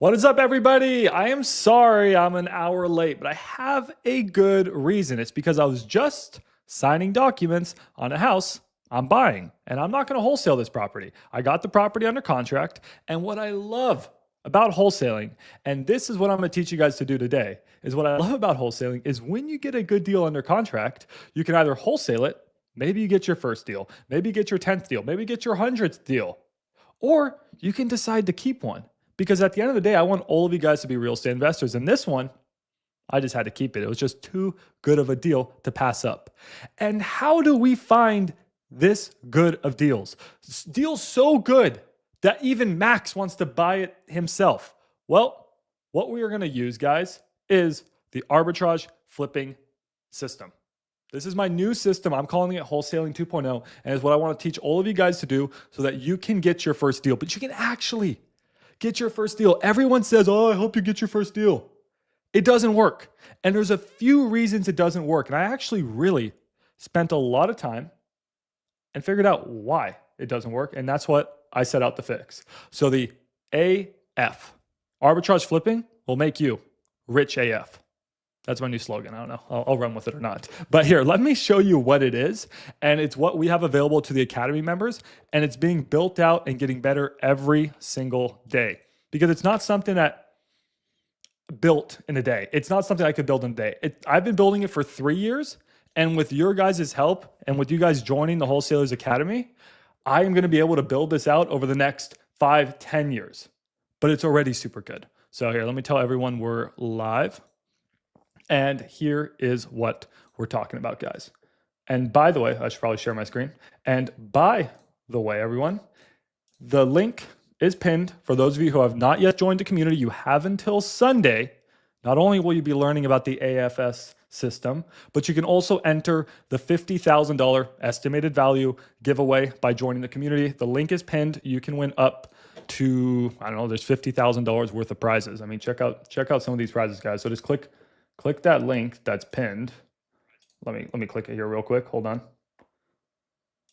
What is up, everybody? I am sorry I'm an hour late, but I have a good reason. It's because I was just signing documents on a house I'm buying, and I'm not going to wholesale this property. I got the property under contract, and what I love about wholesaling, and this is what I'm going to teach you guys to do today, is what I love about wholesaling is when you get a good deal under contract, you can either wholesale it, maybe you get your first deal, maybe you get your 10th deal, maybe you get your 100th deal, or you can decide to keep one. Because at the end of the day, I want all of you guys to be real estate investors. And this one, I just had to keep it. It was just too good of a deal to pass up. And how do we find this good of deals? Deals so good that even Max wants to buy it himself. Well, what we are going to use, guys, is the arbitrage flipping system. This is my new system. I'm calling it Wholesaling 2.0, and it's what I want to teach all of you guys to do so that you can get your first deal. But you can actually get your first deal. Everyone says, oh, I hope you get your first deal. It doesn't work. And there's a few reasons it doesn't work. And I actually really spent a lot of time and figured out why it doesn't work. And that's what I set out to fix. So the AF, arbitrage flipping, will make you rich AF. That's my new slogan. I don't know. I'll run with it or not. But here, let me show you what it is. And it's what we have available to the Academy members. And it's being built out and getting better every single day. Because it's not something that built in a day. It's not something I could build in a day. I've been building it for 3 years. And with your guys' help and with you guys joining the Wholesalers Academy, I am going to be able to build this out over the next 5-10 years. But it's already super good. So here, let me tell everyone we're live. And here is what we're talking about, guys. And by the way, I should probably share my screen. And by the way, everyone, the link is pinned. For those of you who have not yet joined the community, you have until Sunday. Not only will you be learning about the AFS system, but you can also enter the $50,000 estimated value giveaway by joining the community. The link is pinned. You can win up to, I don't know, there's $50,000 worth of prizes. I mean, check out some of these prizes, guys. So just click that link that's pinned. Let me click it here real quick. Hold on.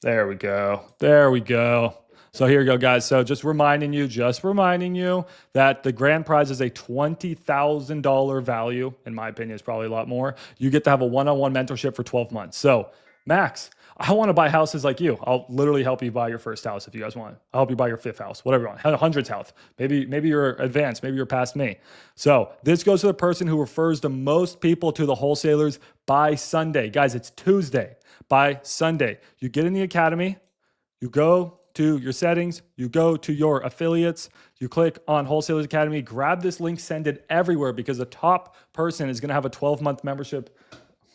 There we go. There we go. So here you go, guys. So just reminding you that the grand prize is a $20,000 value. In my opinion, it's probably a lot more. You get to have a one-on-one mentorship for 12 months. So Max, I want to buy houses like you. I'll literally help you buy your first house if you guys want. I'll help you buy your 5th house, whatever you want, 100th house. Maybe you're advanced, maybe you're past me. So this goes to the person who refers the most people to the wholesalers by Sunday. Guys, it's Tuesday. By Sunday, you get in the academy, you go to your settings, you go to your affiliates, you click on Wholesalers Academy, grab this link, send it everywhere because the top person is going to have a 12-month membership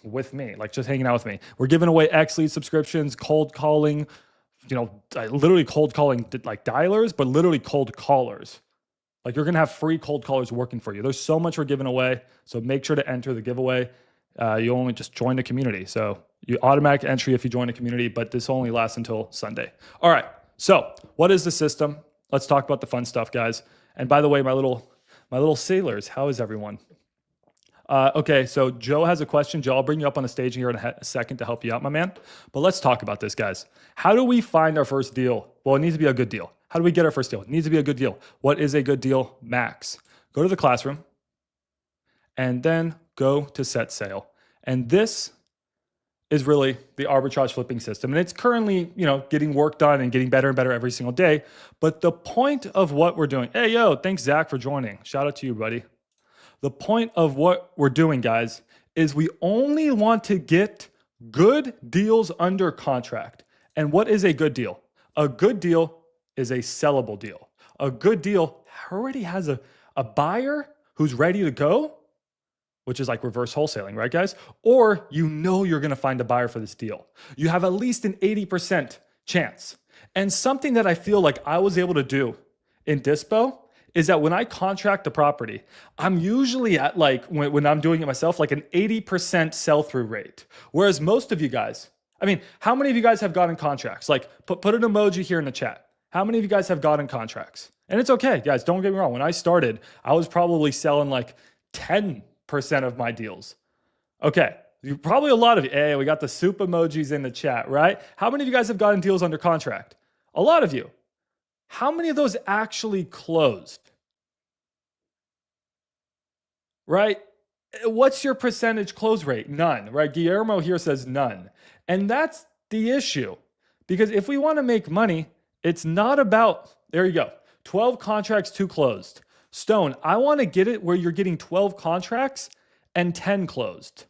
with me, like just hanging out with me. We're giving away X-Lead subscriptions, cold calling, literally cold calling like dialers, but literally cold callers. Like you're going to have free cold callers working for you. There's so much we're giving away. So make sure to enter the giveaway. You only just join the community. So you automatic entry if you join the community, but this only lasts until Sunday. All right. So what is the system? Let's talk about the fun stuff, guys. And by the way, my little sailors, how is everyone? Okay, so Joe has a question. Joe, I'll bring you up on the stage here in a second to help you out, my man. But let's talk about this, guys. How do we find our first deal? Well, it needs to be a good deal. How do we get our first deal? It needs to be a good deal. What is a good deal, Max? Go to the classroom and then go to set sale. And this is really the arbitrage flipping system. And it's currently, getting work done and getting better and better every single day. But the point of what we're doing, hey, yo, thanks, Zach, for joining. Shout out to you, buddy. The point of what we're doing, guys, is we only want to get good deals under contract. And what is a good deal? A good deal is a sellable deal. A good deal already has a buyer who's ready to go, which is like reverse wholesaling, right, guys? Or you're going to find a buyer for this deal. You have at least an 80% chance. And something that I feel like I was able to do in Dispo is that when I contract the property, I'm usually at when I'm doing it myself, like an 80% sell-through rate. Whereas most of you guys, how many of you guys have gotten contracts? Like put an emoji here in the chat. How many of you guys have gotten contracts? And it's okay, guys, don't get me wrong. When I started, I was probably selling like 10% of my deals. Okay, probably a lot of you. Hey, we got the soup emojis in the chat, right? How many of you guys have gotten deals under contract? A lot of you. How many of those actually closed? right? What's your percentage close rate? None, right? Guillermo here says none. And that's the issue. Because if we want to make money, it's not about, there you go, 12 contracts, 2 closed. Stone, I want to get it where you're getting 12 contracts and 10 closed.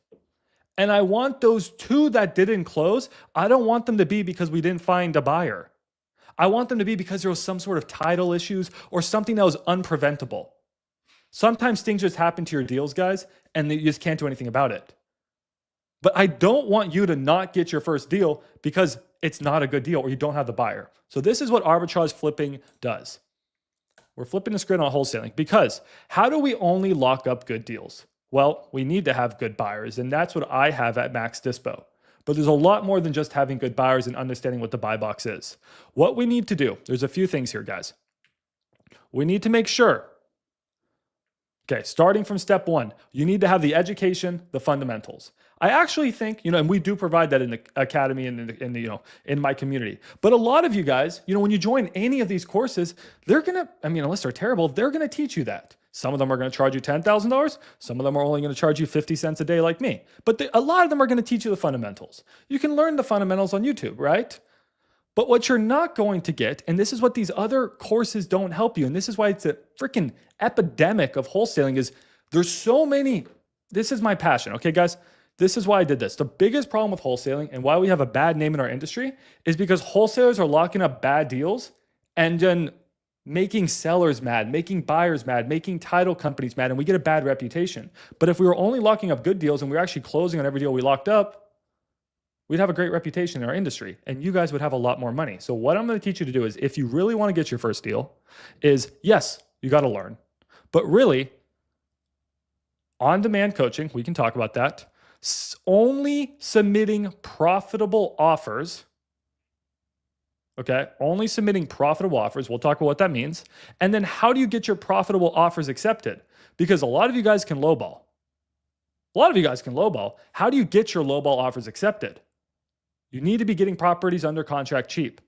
And I want those 2 that didn't close, I don't want them to be because we didn't find a buyer. I want them to be because there was some sort of title issues or something that was unpreventable. Sometimes things just happen to your deals, guys, and you just can't do anything about it. But I don't want you to not get your first deal because it's not a good deal or you don't have the buyer. So this is what arbitrage flipping does. We're flipping the script on wholesaling because how do we only lock up good deals? Well, we need to have good buyers, and that's what I have at Max Dispo. But there's a lot more than just having good buyers and understanding what the buy box is. What we need to do, there's a few things here, guys. We need to make sure, okay, starting from step 1, you need to have the education, the fundamentals. I actually think, and we do provide that in the academy and in my community. But a lot of you guys, when you join any of these courses, they're going to, unless they're terrible, they're going to teach you that. Some of them are going to charge you $10,000. Some of them are only going to charge you 50 cents a day like me. But a lot of them are going to teach you the fundamentals. You can learn the fundamentals on YouTube, right? But what you're not going to get, and this is what these other courses don't help you, and this is why it's a freaking epidemic of wholesaling, is there's so many, this is my passion, okay, guys? This is why I did this. The biggest problem with wholesaling and why we have a bad name in our industry is because wholesalers are locking up bad deals and then making sellers mad, making buyers mad, making title companies mad, and we get a bad reputation. But if we were only locking up good deals and we were actually closing on every deal we locked up, we'd have a great reputation in our industry and you guys would have a lot more money. So what I'm going to teach you to do is, if you really want to get your first deal, is yes, you got to learn, but really on-demand coaching, we can talk about that. Only submitting profitable offers. Okay, only submitting profitable offers. We'll talk about what that means. And then how do you get your profitable offers accepted? Because a lot of you guys can lowball. How do you get your lowball offers accepted? You need to be getting properties under contract cheap.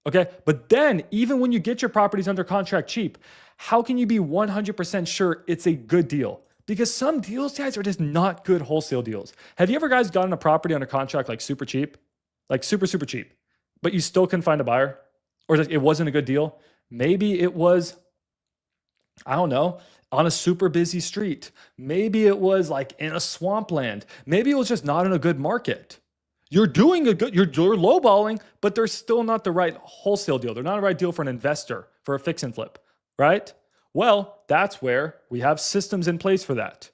Okay, but then even when you get your properties under contract cheap, how can you be 100% sure it's a good deal? Because some deals, guys, are just not good wholesale deals. Have you ever guys gotten a property under contract like super cheap? Like super, super cheap, but you still couldn't find a buyer? Or it wasn't a good deal? Maybe it was, I don't know, on a super busy street. Maybe it was like in a swampland. Maybe it was just not in a good market. You're doing you're lowballing, but they're still not the right wholesale deal. They're not a right deal for an investor, for a fix and flip, right? Well, that's where we have systems in place for that.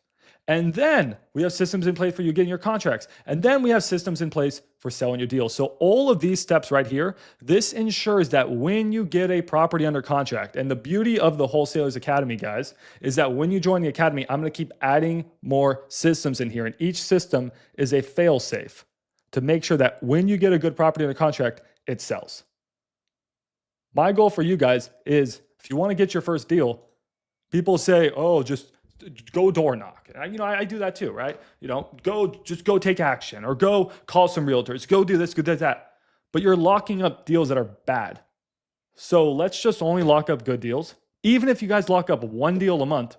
And then we have systems in place for you getting your contracts. And then we have systems in place for selling your deals. So all of these steps right here, this ensures that when you get a property under contract, and the beauty of the Wholesalers Academy, guys, is that when you join the Academy, I'm going to keep adding more systems in here. And each system is a fail-safe to make sure that when you get a good property under contract, it sells. My goal for you guys is, if you want to get your first deal, people say, oh, just go door knock. I do that too, right? Go take action, or go call some realtors, go do this, go do that. But you're locking up deals that are bad. So let's just only lock up good deals. Even if you guys lock up one deal a month,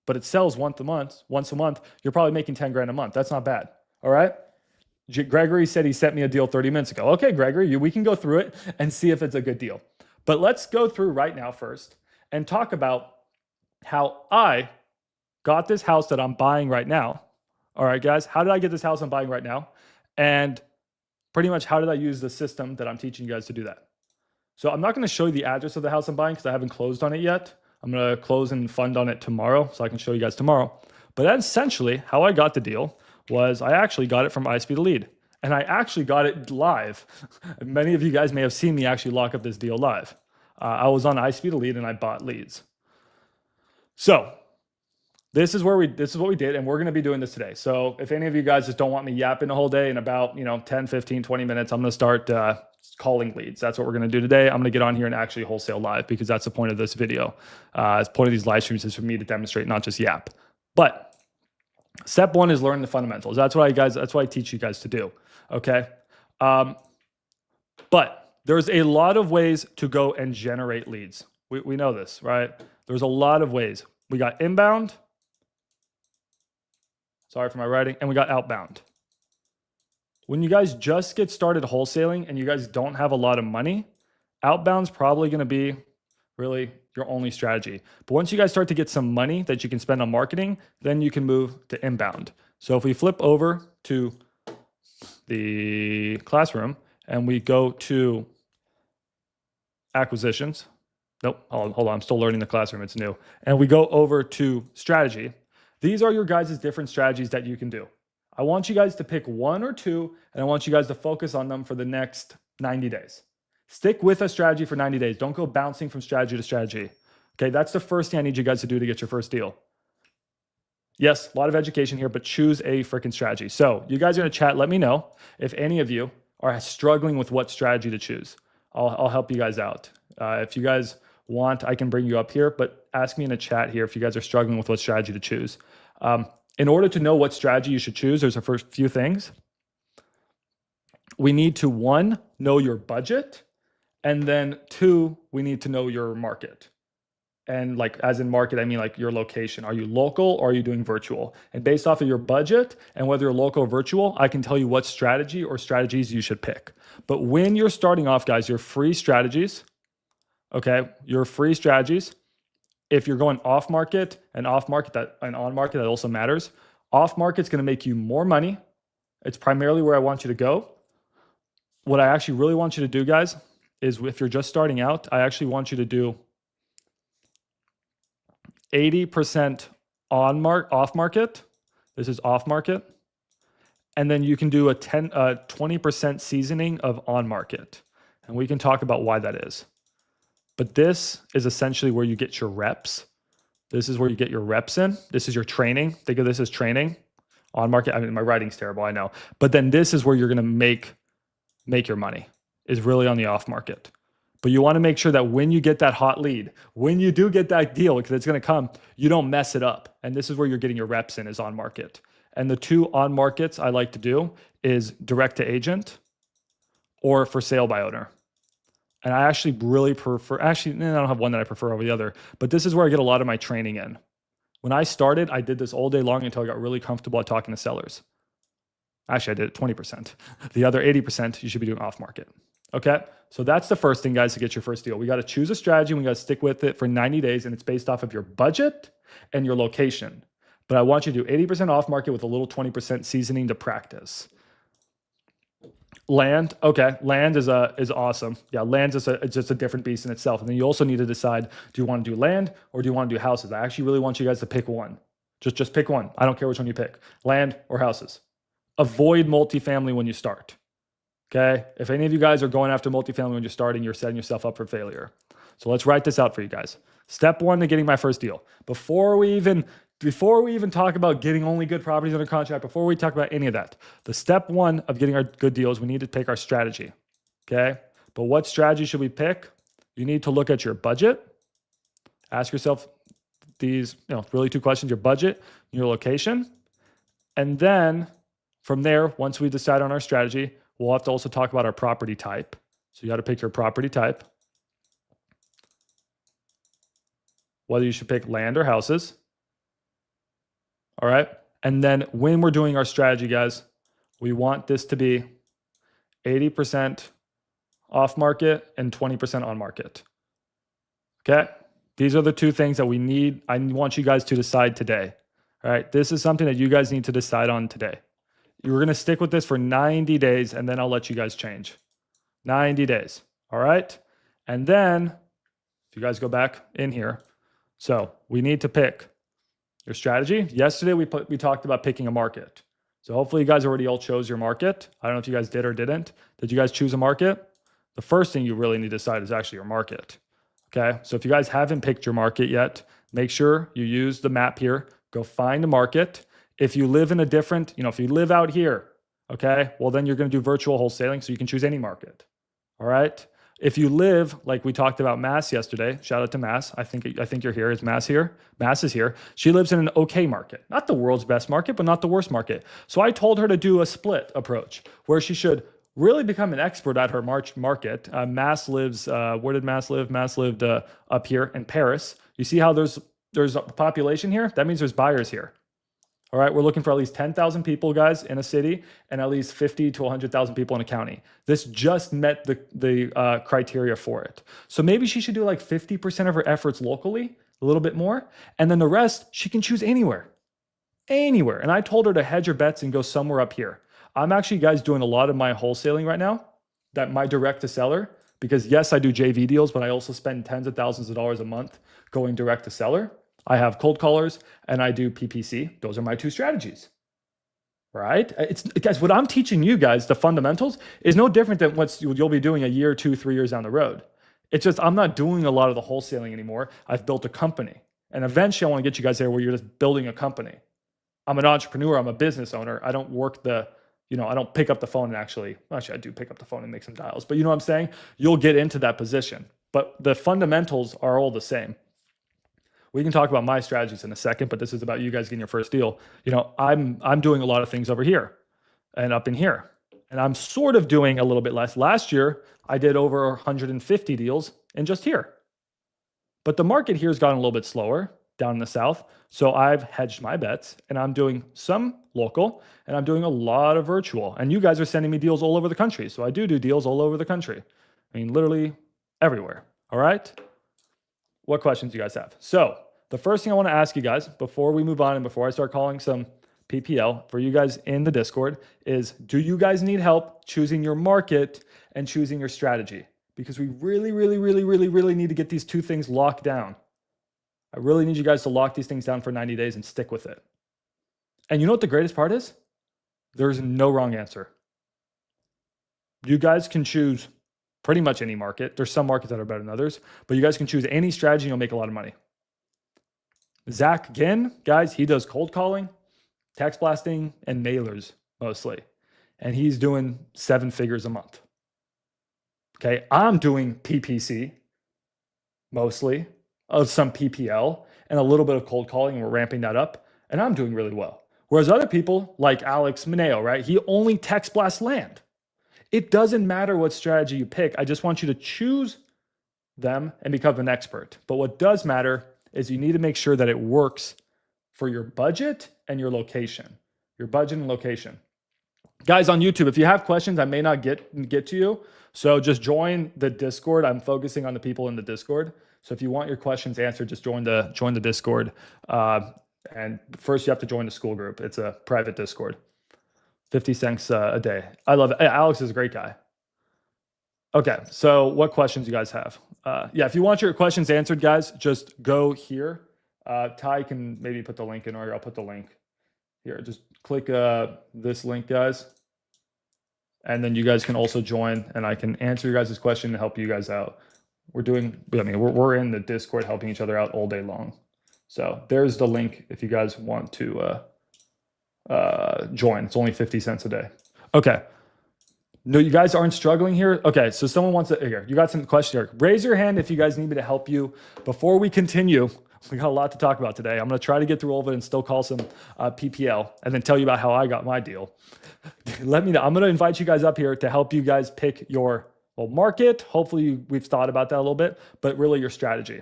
but it sells once a month, you're probably making 10 grand a month. That's not bad. All right. Gregory said he sent me a deal 30 minutes ago. Okay, Gregory, we can go through it and see if it's a good deal. But let's go through right now first and talk about how I got this house that I'm buying right now. All right, guys, how did I get this house I'm buying right now? And pretty much how did I use the system that I'm teaching you guys to do that? So I'm not going to show you the address of the house I'm buying because I haven't closed on it yet. I'm going to close and fund on it tomorrow so I can show you guys tomorrow. But that's essentially how I got the deal. Was I actually got it from ISP to Lead. And I actually got it live. Many of you guys may have seen me actually lock up this deal live. I was on ISP to Lead and I bought leads. So this is what we did, and we're going to be doing this today. So if any of you guys just don't want me yapping the whole day, in about 10, 15, 20 minutes, I'm going to start calling leads. That's what we're going to do today. I'm going to get on here and actually wholesale live, because that's the point of this video. The point of these live streams is for me to demonstrate, not just yap. But step one is learn the fundamentals. That's what I teach you guys to do. Okay. But there's a lot of ways to go and generate leads. We know this, right? There's a lot of ways. We got inbound, Sorry for my writing. And we got outbound. When you guys just get started wholesaling and you guys don't have a lot of money, outbound's probably going to be really your only strategy. But once you guys start to get some money that you can spend on marketing, then you can move to inbound. So if we flip over to the classroom and we go to acquisitions, nope, hold on, I'm still learning the classroom, it's new. And we go over to strategy. These are your guys' different strategies that you can do. I want you guys to pick one or two, and I want you guys to focus on them for the next 90 days. Stick with a strategy for 90 days. Don't go bouncing from strategy to strategy. Okay, that's the first thing I need you guys to do to get your first deal. Yes, a lot of education here, but choose a freaking strategy. So you guys are in the chat, let me know if any of you are struggling with what strategy to choose. I'll help you guys out. If you guys want, I can bring you up here, but ask me in the chat here if you guys are struggling with what strategy to choose. In order to know what strategy you should choose, there's a first few things. We need to, one, know your budget. And then two, we need to know your market. And like, as in market, I mean like your location. Are you local or are you doing virtual? And based off of your budget and whether you're local or virtual, I can tell you what strategy or strategies you should pick. But when you're starting off, guys, your free strategies, okay, your free strategies, if you're going off market and on market, that also matters. Off market's going to make you more money. It's primarily where I want you to go. What I actually really want you to do, guys, is if you're just starting out, I actually want you to do 80% off market. This is off market. And then you can do a 20% seasoning of on market. And we can talk about why that is. But this is essentially where you get your reps. This is where you get your reps in. This is your training. Think of this as training. On market, I mean, my writing's terrible, I know. But then this is where you're gonna make your money, is really on the off market. But you wanna make sure that when you get that hot lead, when you do get that deal, because it's gonna come, you don't mess it up. And this is where you're getting your reps in, is on market. And the two on markets I like to do is direct to agent or for sale by owner. And I actually really prefer, I don't have one that I prefer over the other, but this is where I get a lot of my training in. When I started, I did this all day long until I got really comfortable at talking to sellers. Actually, I did it 20%. The other 80%, you should be doing off market. Okay, so that's the first thing, guys, to get your first deal. We got to choose a strategy, and we got to stick with it for 90 days, and it's based off of your budget and your location. But I want you to do 80% off market with a little 20% seasoning to practice. Land, okay, land is awesome. Yeah, land is just a different beast in itself. And then you also need to decide, do you want to do land or do you want to do houses? I actually really want you guys to pick one. Just pick one. I don't care which one you pick, land or houses. Avoid multifamily when you start, okay? If any of you guys are going after multifamily when you're starting, you're setting yourself up for failure. So let's write this out for you guys. Step one to getting my first deal. Before we even talk about getting only good properties under contract, before we talk about any of that, the step one of getting our good deals, we need to pick our strategy, okay? But what strategy should we pick? You need to look at your budget. Ask yourself these, really two questions: your budget, your location. And then from there, once we decide on our strategy, we'll have to also talk about our property type. So you got to pick your property type, whether you should pick land or houses. All right. And then when we're doing our strategy, guys, we want this to be 80% off market and 20% on market. Okay. These are the two things that we need. I want you guys to decide today. All right. This is something that you guys need to decide on today. You're going to stick with this for 90 days and then I'll let you guys change. 90 days. All right. And then if you guys go back in here, so we need to pick your strategy. Yesterday, we talked about picking a market. So hopefully you guys already all chose your market. I don't know if you guys did or didn't. Did you guys choose a market? The first thing you really need to decide is actually your market. Okay. So if you guys haven't picked your market yet, make sure you use the map here. Go find a market. If you live in a different, if you live out here, okay, well, then you're going to do virtual wholesaling. So you can choose any market. All right. If you live, like we talked about Mass yesterday, shout out to Mass. I think you're here. Is Mass here? Mass is here. She lives in an okay market, not the world's best market, but not the worst market. So I told her to do a split approach where she should really become an expert at her market. Mass lives, where did Mass live? Mass lived up here in Paris. You see how there's a population here? That means there's buyers here. All right, we're looking for at least 10,000 people, guys, in a city, and at least 50 to 100,000 people in a county. This just met the criteria for it. So maybe she should do like 50% of her efforts locally, a little bit more, and then the rest she can choose anywhere. Anywhere. And I told her to hedge her bets and go somewhere up here. I'm actually, guys, doing a lot of my wholesaling right now, that my direct to seller, because yes, I do JV deals, but I also spend tens of thousands of dollars a month going direct to seller. I have cold callers and I do PPC. Those are my two strategies, right? It's, guys, what I'm teaching you guys, the fundamentals, is no different than what you'll be doing a year, 2, 3 years down the road. It's just, I'm not doing a lot of the wholesaling anymore. I've built a company. And eventually I want to get you guys there where you're just building a company. I'm an entrepreneur. I'm a business owner. I don't work I don't pick up the phone and actually I do pick up the phone and make some dials, but you know what I'm saying? You'll get into that position, but the fundamentals are all the same. We can talk about my strategies in a second, but this is about you guys getting your first deal. I'm doing a lot of things over here and up in here, and I'm sort of doing a little bit less. Last year, I did over 150 deals in just here, but the market here has gotten a little bit slower down in the South. So I've hedged my bets and I'm doing some local and I'm doing a lot of virtual. And you guys are sending me deals all over the country. So I do deals all over the country. I mean, literally everywhere. All right. What questions do you guys have? So the first thing I want to ask you guys before we move on and before I start calling some PPL for you guys in the Discord is, do you guys need help choosing your market and choosing your strategy? Because we really need to get these two things locked down. I really need you guys to lock these things down for 90 days and stick with it. And you know what the greatest part is? There's no wrong answer. You guys can choose pretty much any market. There's some markets that are better than others, but you guys can choose any strategy and you'll make a lot of money. Zach Ginn, guys, he does cold calling, text blasting, and mailers mostly. And he's doing 7 figures a month. Okay, I'm doing PPC mostly, of some PPL and a little bit of cold calling, and we're ramping that up, and I'm doing really well. Whereas other people like Alex Mineo, right? He only text blast land. It doesn't matter what strategy you pick. I just want you to choose them and become an expert. But what does matter is you need to make sure that it works for your budget and your location. Your budget and location. Guys on YouTube, if you have questions, I may not get to you. So just join the Discord. I'm focusing on the people in the Discord. So if you want your questions answered, just join the Discord. And first you have to join the school group. It's a private Discord. 50 cents a day. I love it. Hey, Alex is a great guy. Okay, so what questions you guys have? Yeah, if you want your questions answered, guys, just go here. Ty can maybe put the link in, or I'll put the link here. Just click this link, guys. And then you guys can also join, and I can answer your guys' question and help you guys out. We're in the Discord helping each other out all day long. So there's the link if you guys want to join. It's only 50 cents a day. Okay. No, you guys aren't struggling here? Okay, so someone wants to, here, you got some questions here. Raise your hand if you guys need me to help you. Before we continue, we got a lot to talk about today. I'm gonna try to get through all of it and still call some PPL and then tell you about how I got my deal. Let me know. I'm gonna invite you guys up here to help you guys pick your market. Hopefully we've thought about that a little bit, but really your strategy.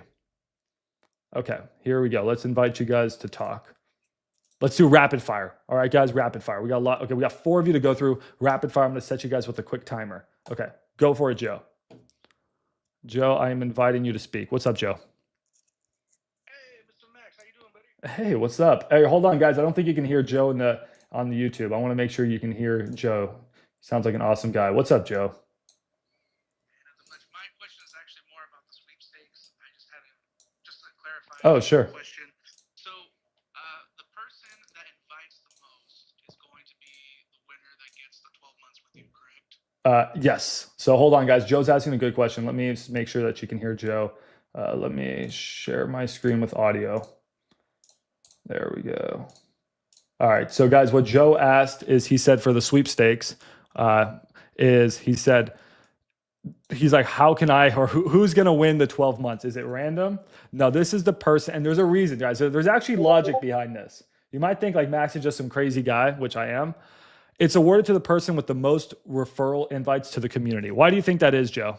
Okay, here we go. Let's invite you guys to talk. Let's do rapid fire. All right, guys, rapid fire. We got a lot. Okay, we got 4 of you to go through rapid fire. I'm gonna set you guys with a quick timer. Okay, go for it, Joe. Joe, I am inviting you to speak. What's up, Joe? Hey, Mr. Max, how you doing, buddy? Hey, what's up? Hey, hold on, guys. I don't think you can hear Joe on the YouTube. I want to make sure you can hear Joe. Sounds like an awesome guy. What's up, Joe? Nothing much. My question is actually more about the sweepstakes. I just had to clarify. Oh, sure. Question. So, the person that invites the most is going to be the winner that gets the 12 months with you, correct? Yes. So hold on, guys. Joe's asking a good question. Let me make sure that you can hear Joe. Let me share my screen with audio. There we go. All right. So guys, what Joe asked is, he said for the sweepstakes, he's like, how can I, or who's going to win the 12 months? Is it random? No, this is the person. And there's a reason, guys. There's actually logic behind this. You might think like Max is just some crazy guy, which I am. It's awarded to the person with the most referral invites to the community. Why do you think that is, Joe?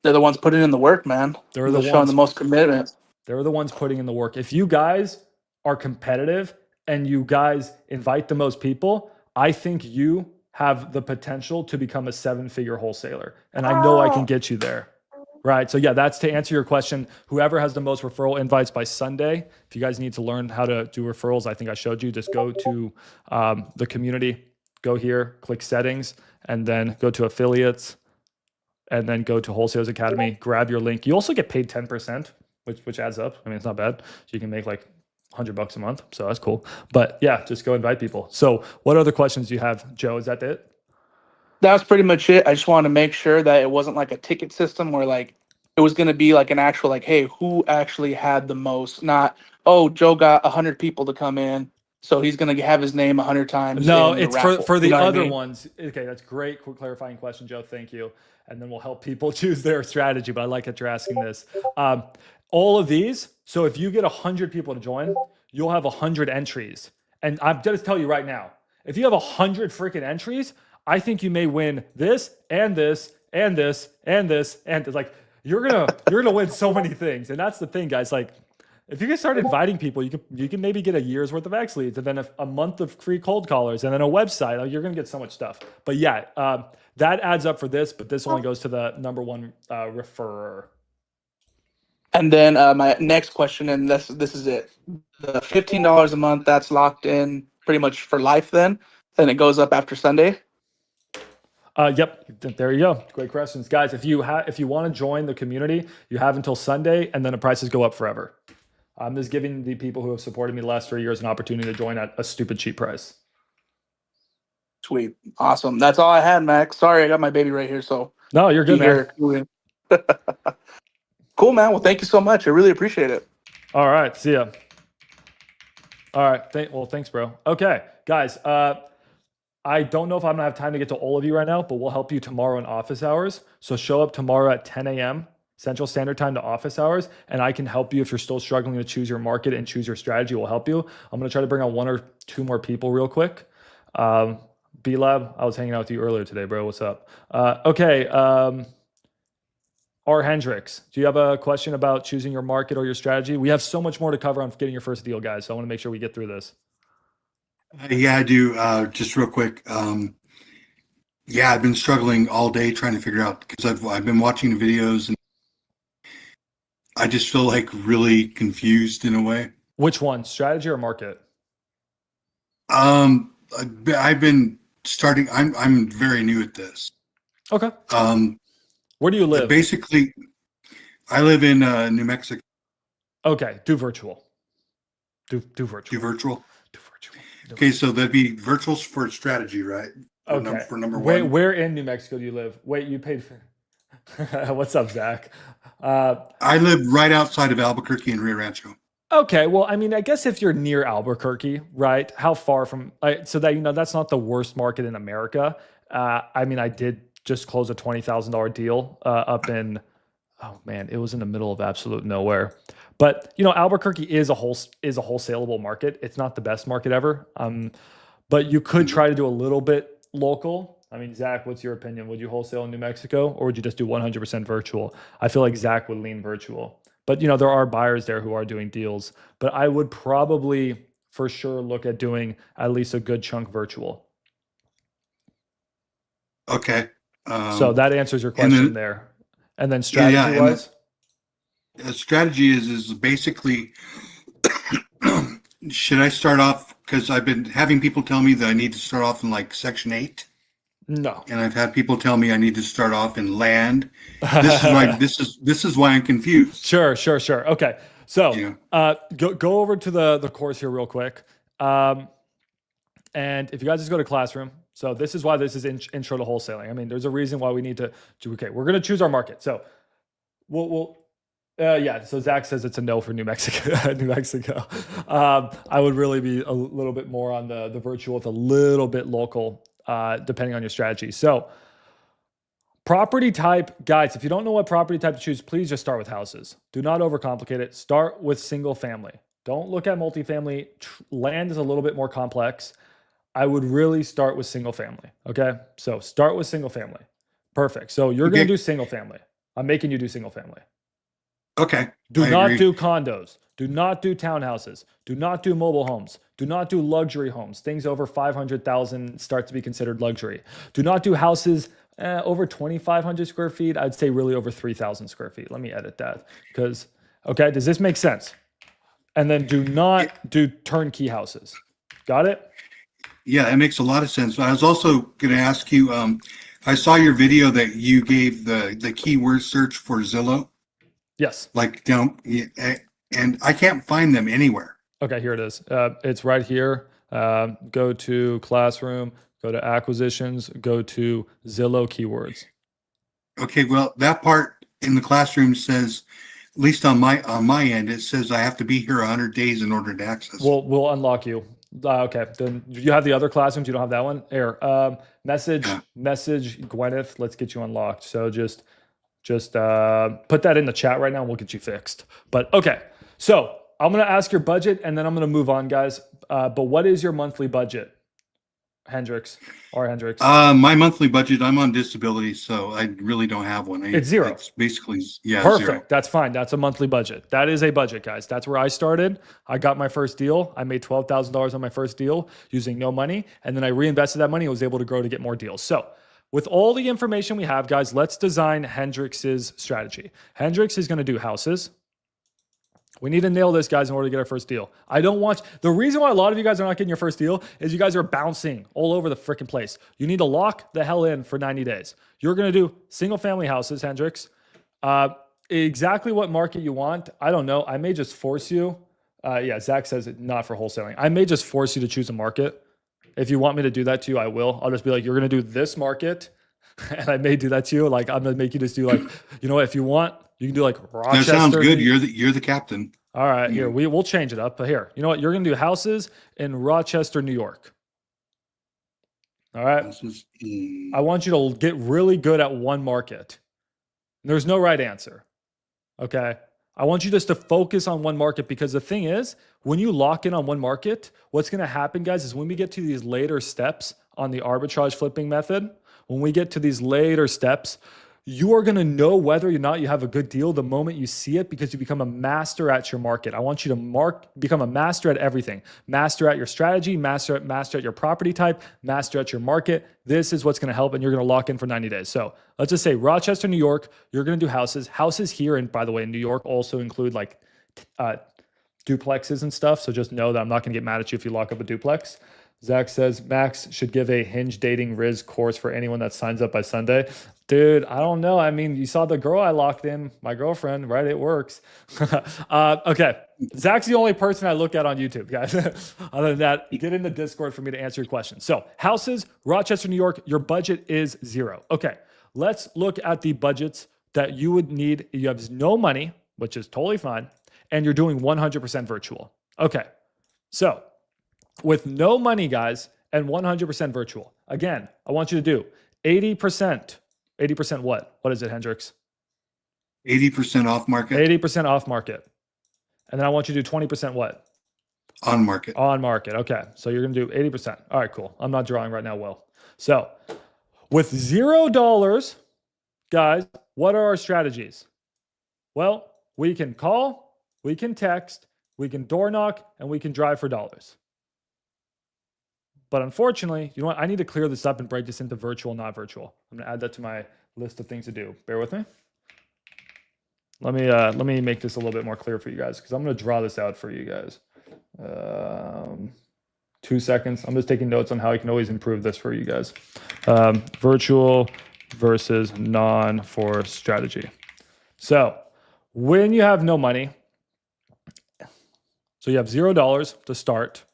They're the ones putting in the work, man. They're the showing ones the most commitment. They're the ones putting in the work. If you guys are competitive and you guys invite the most people, I think you have the potential to become a 7-figure wholesaler. And I know I can get you there. Right. So yeah, that's to answer your question. Whoever has the most referral invites by Sunday. If you guys need to learn how to do referrals, I think I showed you. Just go to the community, go here, click settings, and then go to affiliates, and then go to Wholesalers Academy. Grab your link. You also get paid 10%, which adds up. I mean, it's not bad. So you can make like $100 a month. So that's cool. But yeah, just go invite people. So what other questions do you have, Joe? Is that it? That was pretty much it. I just wanted to make sure that it wasn't like a ticket system where like it was going to be like an actual like, hey, who actually had the most? Not, oh, Joe got 100 people to come in, so he's going to have his name 100 times. No, in the it's raffle. for You the know what I other mean? ones. Okay, that's great. Quick clarifying question, Joe. Thank you. And then we'll help people choose their strategy. But I like that you're asking this. All of these. So if you get 100 people to join, you'll have 100 entries. And I'm just tell you right now, if you have 100 freaking entries, I think you may win this and this and this and this and this. Like you're gonna win so many things. And that's the thing, guys. Like if you can start inviting people, you can maybe get a year's worth of X leads and then a month of free cold callers and then a website. Like, you're gonna get so much stuff. But yeah, that adds up for this. But this only goes to the number one referrer. And then my next question, and this is it. The $15 a month, that's locked in pretty much for life. Then it goes up after Sunday. Yep, there you go. Great questions, guys. If you want to join the community, you have until Sunday, and then the prices go up forever. I'm just giving the people who have supported me the last 3 years an opportunity to join at a stupid cheap price. Sweet, awesome. That's all I had, Max. Sorry, I got my baby right here, so No, you're good, man. Cool, man. Well, thank you so much. I really appreciate it. All right, see ya. All right, thanks, bro. Okay, guys. I don't know if I'm gonna have time to get to all of you right now, but we'll help you tomorrow in office hours. So show up tomorrow at 10 a.m. Central Standard Time to office hours, and I can help you if you're still struggling to choose your market and choose your strategy. We'll help you. I'm gonna try to bring on 1 or 2 more people real quick. B-Lab, I was hanging out with you earlier today, bro. What's up? Okay. R. Hendricks, do you have a question about choosing your market or your strategy? We have so much more to cover on getting your first deal, guys. So I want to make sure we get through this. Yeah, I do. Just real quick. Yeah, I've been struggling all day trying to figure out because I've been watching the videos and I just feel like really confused in a way. Which one, strategy or market? I've been starting. I'm very new at this. Okay. Where do you live? Basically, I live in New Mexico. Okay, do virtual. Do virtual. Do virtual. Do virtual. Okay, so that'd be virtuals for strategy, right? Okay. For number one. Where in New Mexico do you live? Wait, you paid for. What's up, Zach? I live right outside of Albuquerque in Rio Rancho. Okay, well, I mean, I guess if you're near Albuquerque, right? How far from? So that that's not the worst market in America. I mean, I did just close a $20,000 deal up in. Oh man, it was in the middle of absolute nowhere. But Albuquerque is a wholesalable market. It's not the best market ever. But you could try to do a little bit local. I mean, Zach, what's your opinion? Would you wholesale in New Mexico, or would you just do 100% virtual? I feel like Zach would lean virtual. But there are buyers there who are doing deals. But I would probably for sure look at doing at least a good chunk virtual. Okay. So that answers your question there. And then strategy wise? Strategy is basically, should I start off, because I've been having people tell me that I need to start off in like section 8. No. And I've had people tell me I need to start off in land. This is why I'm confused. Sure. Okay. So go over to the course here real quick. And if you guys just go to classroom, so this is why this is intro to wholesaling. I mean, there's a reason why we need to do, okay, we're going to choose our market. So so Zach says it's a no for New Mexico. New Mexico. I would really be a little bit more on the virtual with a little bit local, depending on your strategy. So property type, guys, if you don't know what property type to choose, please just start with houses. Do not overcomplicate it. Start with single family. Don't look at multifamily. Land is a little bit more complex. I would really start with single family. Okay. So start with single family. Perfect. So you're going to do single family. I'm making you do single family. Okay. Do I not agree. do condos. Do not do townhouses. Do not do mobile homes. Do not do luxury homes. Things over 500,000 start to be considered luxury. Do not do houses over 2,500 square feet. I'd say really over 3,000 square feet. Let me edit that because, okay, does this make sense? And then do not do turnkey houses. Got it? Yeah, it makes a lot of sense. I was also going to ask you, I saw your video that you gave the keyword search for Zillow, Yes. like down, and I can't find them anywhere. Okay, here it is. It's right here. Go to Classroom, go to Acquisitions, go to Zillow keywords. Okay, well, that part in the classroom says, at least on my end, it says I have to be here 100 days in order to access it. We'll unlock you. Okay, then you have the other classrooms. You don't have that one. Here, message Gwyneth. Let's get you unlocked. So just put that in the chat right now, and we'll get you fixed. But okay, so I'm gonna ask your budget, and then I'm gonna move on, guys. But what is your monthly budget, Hendricks? My monthly budget, I'm on disability, so I really don't have one. It's zero. It's basically, yeah, Perfect. zero. That's fine. That's a monthly budget. That is a budget, guys. That's where I started. I got my first deal. I made $12,000 on my first deal using no money. And then I reinvested that money and was able to grow to get more deals. So with all the information we have, guys, let's design Hendrix's strategy. Hendrix is going to do houses. We need to nail this, guys, in order to get our first deal. I don't want the reason why a lot of you guys are not getting your first deal is you guys are bouncing all over the freaking place. You need to lock the hell in for 90 days. You're going to do single family houses, Hendrix. Exactly what market you want, I don't know. I may just force you. Yeah, Zach says it not for wholesaling. I may just force you to choose a market. If you want me to do that to you, I will. I'll just be like, you're going to do this market. And I may do that to you. Like, I'm going to make you just do like, you know what, if you want, you can do like Rochester. That sounds good. You're the captain. All right, here, we'll change it up. But here, you know what? You're going to do houses in Rochester, New York. All right. I want you to get really good at one market. There's no right answer. Okay. I want you just to focus on one market because the thing is, when you lock in on one market, what's going to happen, guys, is when we get to these later steps on the arbitrage flipping method, when we get to these later steps, you are going to know whether or not you have a good deal the moment you see it because you become a master at your market. I want you to become a master at everything. Master at your strategy, master at your property type, master at your market. This is what's going to help, and you're going to lock in for 90 days. So let's just say Rochester, New York, you're going to do houses. Houses here, and by the way, in New York also include like duplexes and stuff. So just know that I'm not going to get mad at you if you lock up a duplex. Zach says Max should give a Hinge dating Riz course for anyone that signs up by Sunday. Dude, I don't know. I mean, you saw the girl I locked in, my girlfriend, right? It works. Okay. Zach's the only person I look at on YouTube, guys. Other than that, get in the Discord for me to answer your question. So houses, Rochester, New York, your budget is zero. Okay. Let's look at the budgets that you would need. You have no money, which is totally fine. And you're doing 100% virtual. Okay. So with no money, guys, and 100% virtual. Again, I want you to do 80%. 80% what? What is it, Hendrix? 80% off market. 80% off market. And then I want you to do 20% what? On market. On market. Okay. So you're going to do 80%. All right, cool. I'm not drawing right now, Will. So with $0, guys, what are our strategies? Well, we can call, we can text, we can door knock, and we can drive for dollars. But unfortunately, you know what? I need to clear this up and break this into virtual, not virtual. I'm going to add that to my list of things to do. Bear with me. Let me make this a little bit more clear for you guys because I'm going to draw this out for you guys. 2 seconds. I'm just taking notes on how I can always improve this for you guys. Virtual versus non-for strategy. So when you have no money, so you have $0 to start,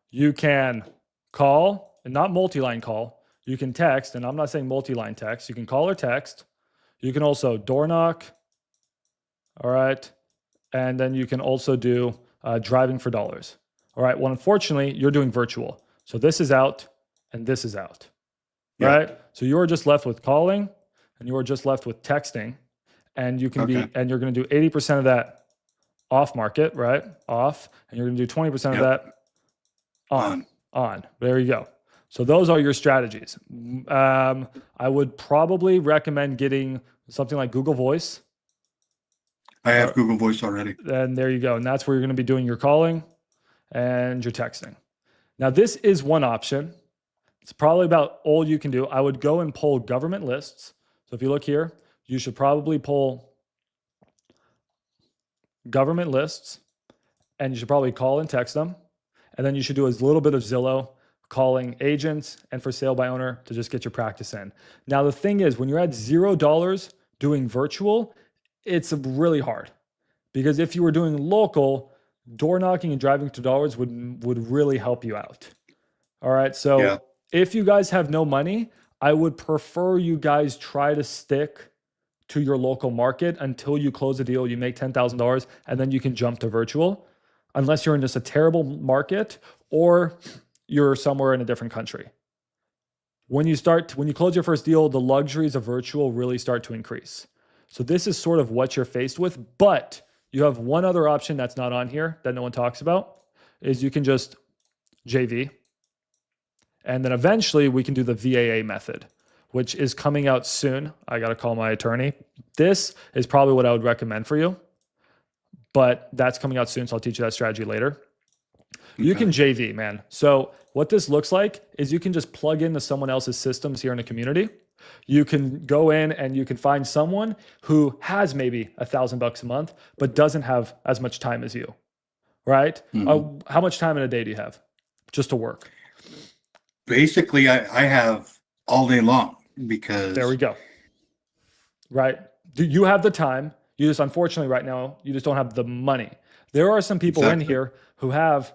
you can call, and not multi-line call. You can text, and I'm not saying multi-line text. You can call or text. You can also door knock. All right. And then you can also do driving for dollars. All right. Well, unfortunately, you're doing virtual. So this is out and this is out. Yeah. Right. So you're just left with calling and you're just left with texting. And you can and you're going to do 80% of that off market, right? Off. And you're going to do 20% of that on. There you go. So those are your strategies. I would probably recommend getting something like Google Voice. I have Google Voice already. Then there you go. And that's where you're going to be doing your calling and your texting. Now, this is one option. It's probably about all you can do. I would go and pull government lists. So if you look here, you should probably pull government lists, and you should probably call and text them. And then you should do a little bit of Zillow, calling agents and for sale by owner to just get your practice in. Now, the thing is, when you're at $0 doing virtual, it's really hard, because if you were doing local, door knocking and driving to dollars would really help you out. All right. So if you guys have no money, I would prefer you guys try to stick to your local market until you close a deal, you make $10,000, and then you can jump to virtual, unless you're in just a terrible market or you're somewhere in a different country. When you close your first deal, the luxuries of virtual really start to increase. So this is sort of what you're faced with, but you have one other option that's not on here that no one talks about, is you can just JV. And then eventually we can do the VAA method, which is coming out soon. I got to call my attorney. This is probably what I would recommend for you, but that's coming out soon. So I'll teach you that strategy later. Okay. You can JV, man. So what this looks like is you can just plug into someone else's systems here in the community. You can go in and you can find someone who has maybe $1,000 a month, but doesn't have as much time as you, right? Mm-hmm. How much time in a day do you have just to work? Basically, I have all day long, because there we go. Right. Do you have the time? You just, unfortunately right now, you just don't have the money. There are some people in here who have,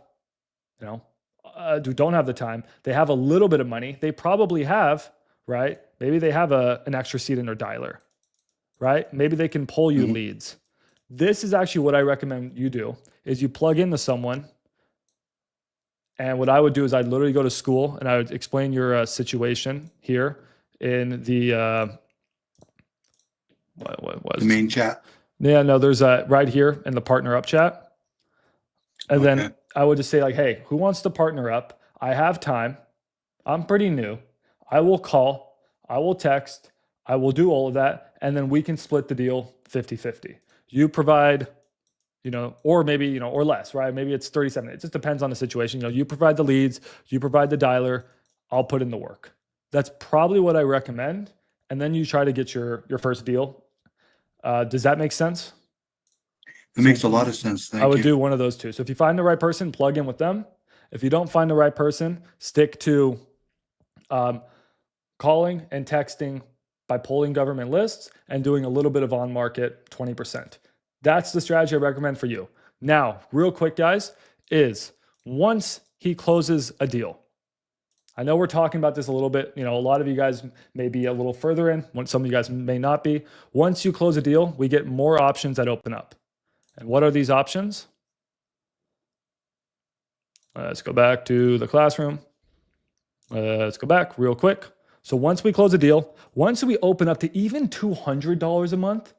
who don't have the time. They have a little bit of money. They probably have, right? Maybe they have an extra seat in their dialer, right? Maybe they can pull you leads. This is actually what I recommend you do, is you plug into someone. And what I would do is I'd literally go to school and I would explain your situation here in the, what was the main chat? Yeah, no, there's right here in the partner up chat. And then I would just say like, hey, who wants to partner up? I have time. I'm pretty new. I will call, I will text, I will do all of that. And then we can split the deal 50-50. You provide, or maybe, or less, right? Maybe it's 37. It just depends on the situation. You provide the leads, you provide the dialer, I'll put in the work. That's probably what I recommend. And then you try to get your first deal. Does that make sense? It makes a lot of sense. Thank you. I would do one of those two. So if you find the right person, plug in with them. If you don't find the right person, stick to calling and texting by pulling government lists and doing a little bit of on-market 20%. That's the strategy I recommend for you. Now, real quick, guys, is once he closes a deal, I know we're talking about this a little bit. A lot of you guys may be a little further in, some of you guys may not be. Once you close a deal, we get more options that open up. And what are these options? Let's go back to the classroom. Let's go back real quick. So once we close a deal, once we open up to even $200 a month,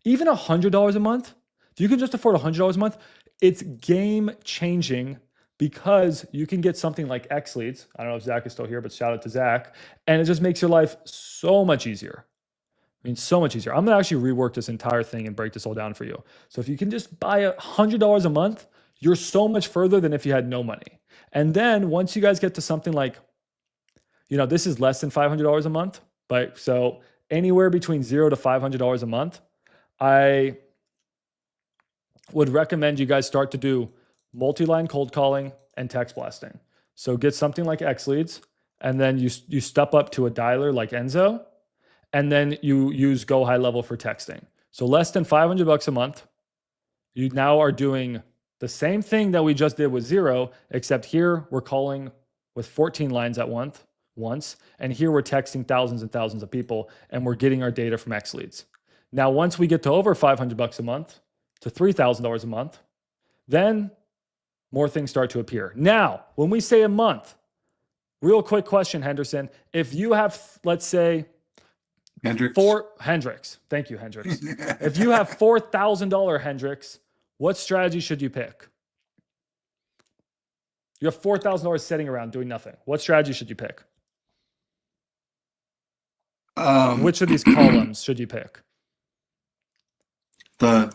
even $100 a month, if you can just afford $100 a month, it's game changing, because you can get something like X Leads. I don't know if Zach is still here, but shout out to Zach. And it just makes your life so much easier. So much easier. I'm going to actually rework this entire thing and break this all down for you. So if you can just buy $100 a month, you're so much further than if you had no money. And then once you guys get to something like, this is less than $500 a month, but so anywhere between $0 to $500 a month, I would recommend you guys start to do multi-line cold calling and text blasting. So get something like X Leads, and then you step up to a dialer like Enzo, and then you use Go High Level for texting. So less than $500 a month, you now are doing the same thing that we just did with Zero, except here we're calling with 14 lines at once, and here we're texting thousands and thousands of people, and we're getting our data from X Leads. Now, once we get to over $500 a month to $3,000 a month, then more things start to appear. Now, when we say a month, real quick question, Henderson, if you have, let's say, Hendrix. Thank you, Hendrix. If you have $4,000 Hendrix, what strategy should you pick? You have $4,000 sitting around doing nothing. What strategy should you pick? Which of these columns should you pick?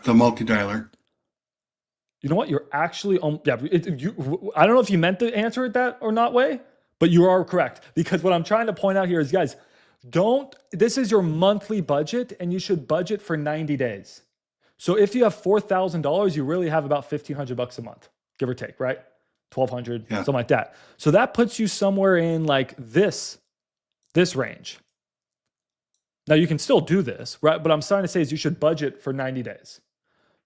The multi-dialer. You know what? You're actually on. Yeah, I don't know if you meant to answer it that or not way, but you are correct. Because what I'm trying to point out here is, guys, this is your monthly budget, and you should budget for 90 days. So if you have $4,000, you really have about $1,500 a month, give or take, right? 1,200, Yeah. something like that. So that puts you somewhere in like this range. Now you can still do this, right? But I'm starting to say is you should budget for 90 days.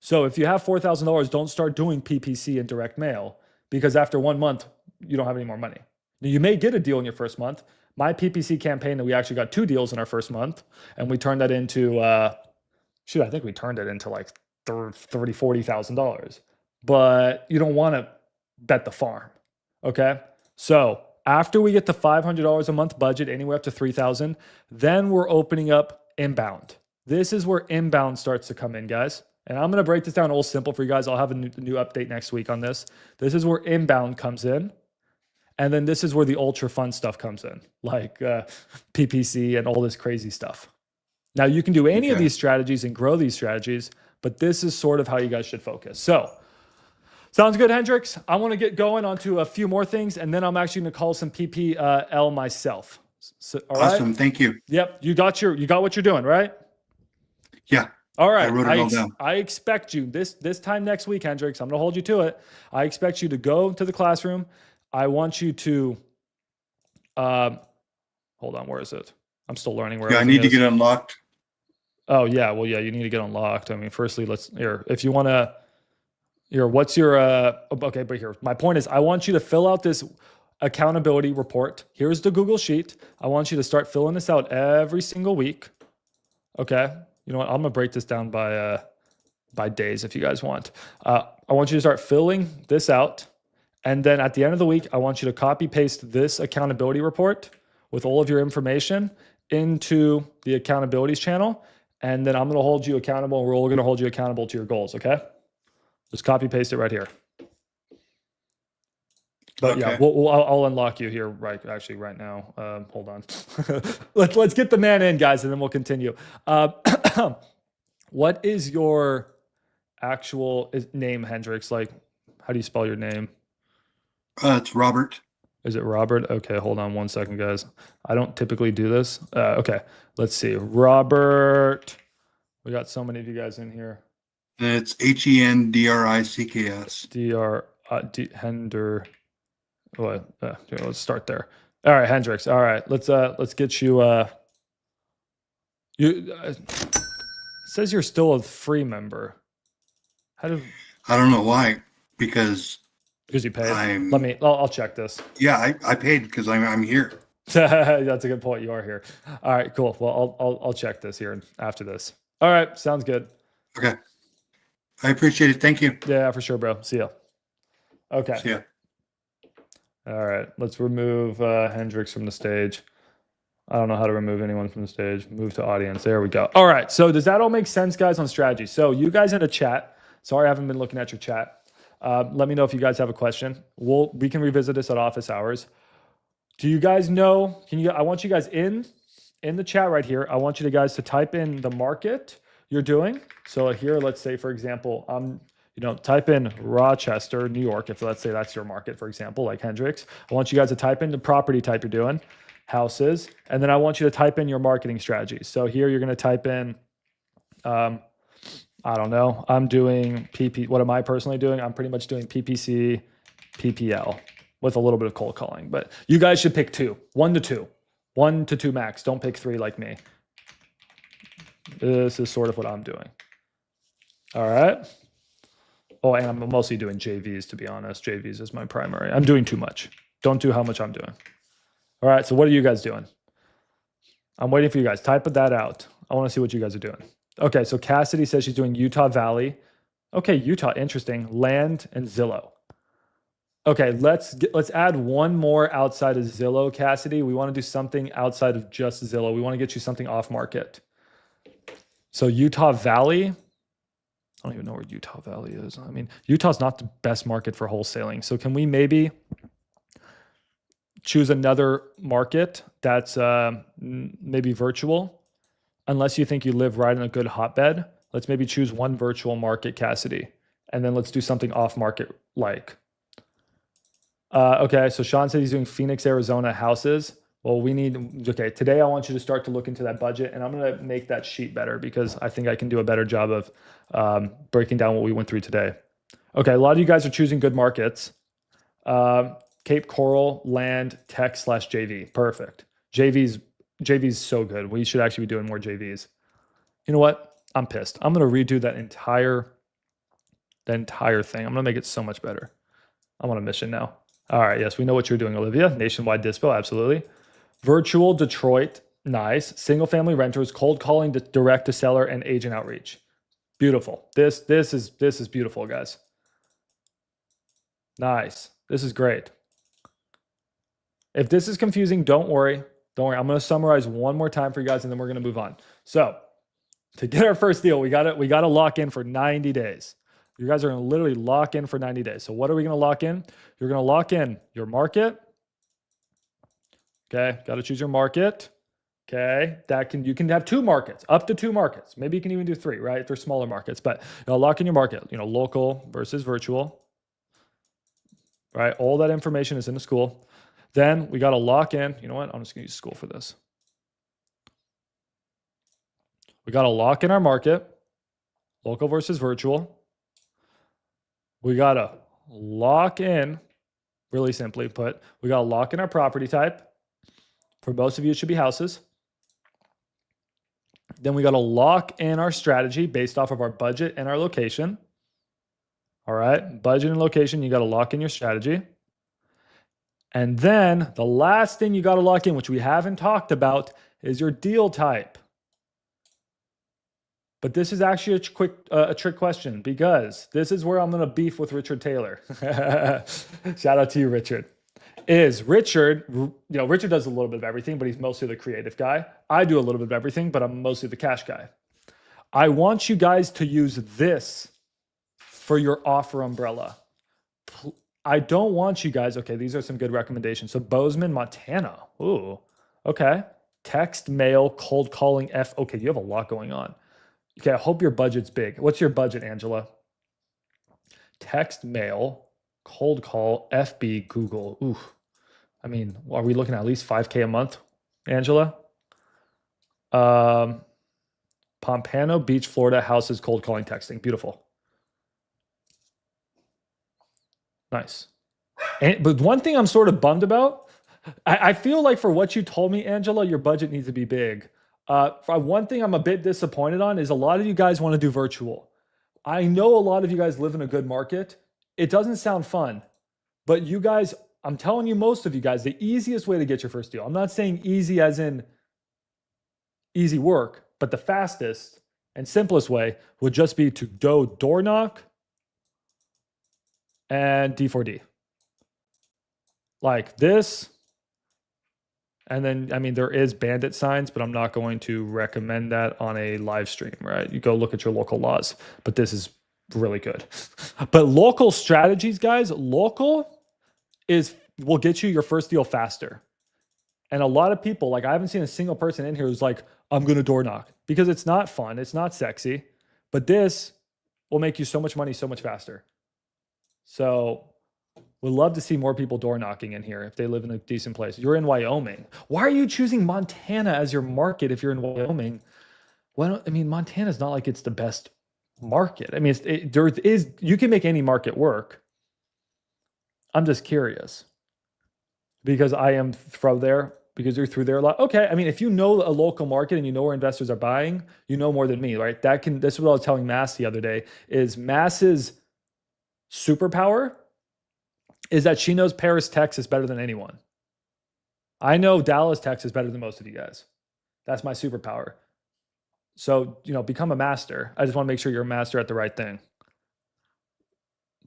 So if you have $4,000, don't start doing PPC and direct mail, because after 1 month, you don't have any more money. Now, you may get a deal in your first month. My PPC campaign, that we actually got 2 deals in our first month, and we turned that into, I think we turned it into like $30,000, $40,000. But you don't want to bet the farm, okay? So after we get to $500 a month budget, anywhere up to $3,000, then we're opening up inbound. This is where inbound starts to come in, guys. And I'm going to break this down all simple for you guys. I'll have a new update next week on this. This is where inbound comes in. And then this is where the ultra fun stuff comes in, like PPC and all this crazy stuff. Now, you can do any of these strategies and grow these strategies, but this is sort of how you guys should focus. So, sounds good, Hendrix. I want to get going onto a few more things, and then I'm actually going to call some PPL myself. So, all Awesome. right? Thank you. Yep. You got what you're doing, right? Yeah. All right. I wrote it all down. I expect you this time next week, Hendrix. I'm going to hold you to it. I expect you to go to the classroom. I want you to, hold on. Where is it? I'm still learning where. Yeah, I need to get unlocked. Oh yeah. Well, yeah, you need to get unlocked. I mean, firstly, if you want to, what's your, okay, but here, my point is I want you to fill out this accountability report. Here's the Google Sheet. I want you to start filling this out every single week. Okay. You know what? I'm going to break this down by days if you guys want. I want you to start filling this out. And then at the end of the week, I want you to copy paste this accountability report with all of your information into the accountabilities channel. And then I'm going to hold you accountable, and we're all going to hold you accountable to your goals. Okay. Just copy paste it right here. But yeah, I'll unlock you here right now. Hold on. let's get the man in, guys, and then we'll continue. What is your actual name, Hendrix? Like, how do you spell your name? It's Robert. Is it Robert? Okay, hold on 1 second, guys. I don't typically do this. Okay, let's see. Robert. We got so many of you guys in here. It's HENDRICKS. Hender. Let's start there. All right, Hendrix. All right, let's get you. It says you're still a free member. I don't know why. Because you paid. I'll check this. Yeah, I paid because I'm here. That's a good point. You are here. All right, cool. Well, I'll check this here after this. All right, sounds good. Okay. I appreciate it. Thank you. Yeah, for sure, bro. See ya. Okay. See ya. All right, let's remove Hendrix from the stage. I don't know how to remove anyone from the stage. Move to audience. There we go. All right, so does that all make sense, guys, on strategy? So you guys in the chat, sorry I haven't been looking at your chat. Let me know if you guys have a question. We can revisit this at office hours. Do you guys know, I want you guys in the chat right here, I want you guys to type in the market you're doing. So here, let's say, for example, type in Rochester, New York, if let's say that's your market, for example, like Hendrix. I want you guys to type in the property type you're doing, houses, and then I want you to type in your marketing strategies. So here you're going to type in, I don't know, I'm doing what am I personally doing? I'm pretty much doing PPC, PPL with a little bit of cold calling, but you guys should pick 1 to 2 max. Don't pick 3 like me. This is sort of what I'm doing. All right. Oh, and I'm mostly doing JVs, to be honest. JVs is my primary. I'm doing too much. Don't do how much I'm doing. All right, so what are you guys doing? I'm waiting for you guys. Type that out. I want to see what you guys are doing. Okay, so Cassidy says she's doing Utah Valley. Okay, Utah, interesting. Land and Zillow. Okay, let's add one more outside of Zillow, Cassidy. We want to do something outside of just Zillow. We want to get you something off market. So Utah Valley. I don't even know where Utah Valley is. I mean, Utah's not the best market for wholesaling. So can we maybe choose another market that's maybe virtual, unless you think you live right in a good hotbed, Let's maybe choose one virtual market, Cassidy. And then let's do something off market like. Okay, so Sean said he's doing Phoenix, Arizona houses. Well, we need, okay, today I want you to start to look into that budget, and I'm going to make that sheet better because I think I can do a better job of breaking down what we went through today. Okay, a lot of you guys are choosing good markets. Cape Coral, land, tech / JV. Perfect. JV's so good. We should actually be doing more JVs. You know what? I'm pissed. I'm going to redo that entire thing. I'm going to make it so much better. I'm on a mission now. All right, yes, we know what you're doing, Olivia. Nationwide dispo, absolutely. Virtual Detroit, nice. Single family renters, cold calling, direct to seller, and agent outreach. Beautiful. This is beautiful, guys. Nice. This is great. If this is confusing, don't worry. Don't worry. I'm going to summarize one more time for you guys, and then we're going to move on. So, to get our first deal, we got to lock in for 90 days. You guys are going to literally lock in for 90 days. So what are we going to lock in? You're going to lock in your market. Okay, got to choose your market. Okay, you can have 2 markets, up to 2 markets. Maybe you can even do 3, right? If they're smaller markets, but lock in your market. Local versus virtual. Right, all that information is in the school. Then we got to lock in. You know what? I'm just going to use school for this. We got to lock in our market, local versus virtual. We got to lock in, really simply put, we got to lock in our property type. For most of you, it should be houses. Then we got to lock in our strategy based off of our budget and our location. All right, budget and location, you got to lock in your strategy. And then the last thing you got to lock in, which we haven't talked about, is your deal type. But this is actually a trick question because this is where I'm going to beef with Richard Taylor. Shout out to you, Richard. Richard does a little bit of everything, but he's mostly the creative guy. I do a little bit of everything, but I'm mostly the cash guy. I want you guys to use this for your offer umbrella. I don't want you guys, okay, these are some good recommendations. So Bozeman, Montana. Ooh, okay. Text, mail, cold calling, okay, you have a lot going on. Okay, I hope your budget's big. What's your budget, Angela? Text, mail, cold call, FB, Google. Ooh, I mean, are we looking at least 5K a month, Angela? Pompano Beach, Florida, houses, cold calling, texting. Beautiful. Nice. But one thing I'm sort of bummed about, I feel like for what you told me, Angela, your budget needs to be big. One thing I'm a bit disappointed on is a lot of you guys want to do virtual. I know a lot of you guys live in a good market. It doesn't sound fun, but you guys, I'm telling you, most of you guys, the easiest way to get your first deal, I'm not saying easy as in easy work, but the fastest and simplest way would just be to door knock and D4D. Like this. And then, I mean, there is bandit signs, but I'm not going to recommend that on a live stream, right? You go look at your local laws, but this is really good. But local strategies, guys, will get you your first deal faster. And a lot of people, like I haven't seen a single person in here who's like, I'm going to door knock, because it's not fun. It's not sexy, but this will make you so much money, so much faster. So we'd love to see more people door knocking in here if they live in a decent place. You're in Wyoming. Why are you choosing Montana as your market if you're in Wyoming? Montana's not like it's the best market. I mean, you can make any market work. I'm just curious because I am from there, because you're through there a lot. Okay, I mean, if you know a local market and you know where investors are buying, you know more than me, right? This is what I was telling Mass the other day, is Mass's superpower is that she knows Paris, Texas better than anyone. I know Dallas, Texas better than most of you guys. That's my superpower. So, become a master. I just want to make sure you're a master at the right thing.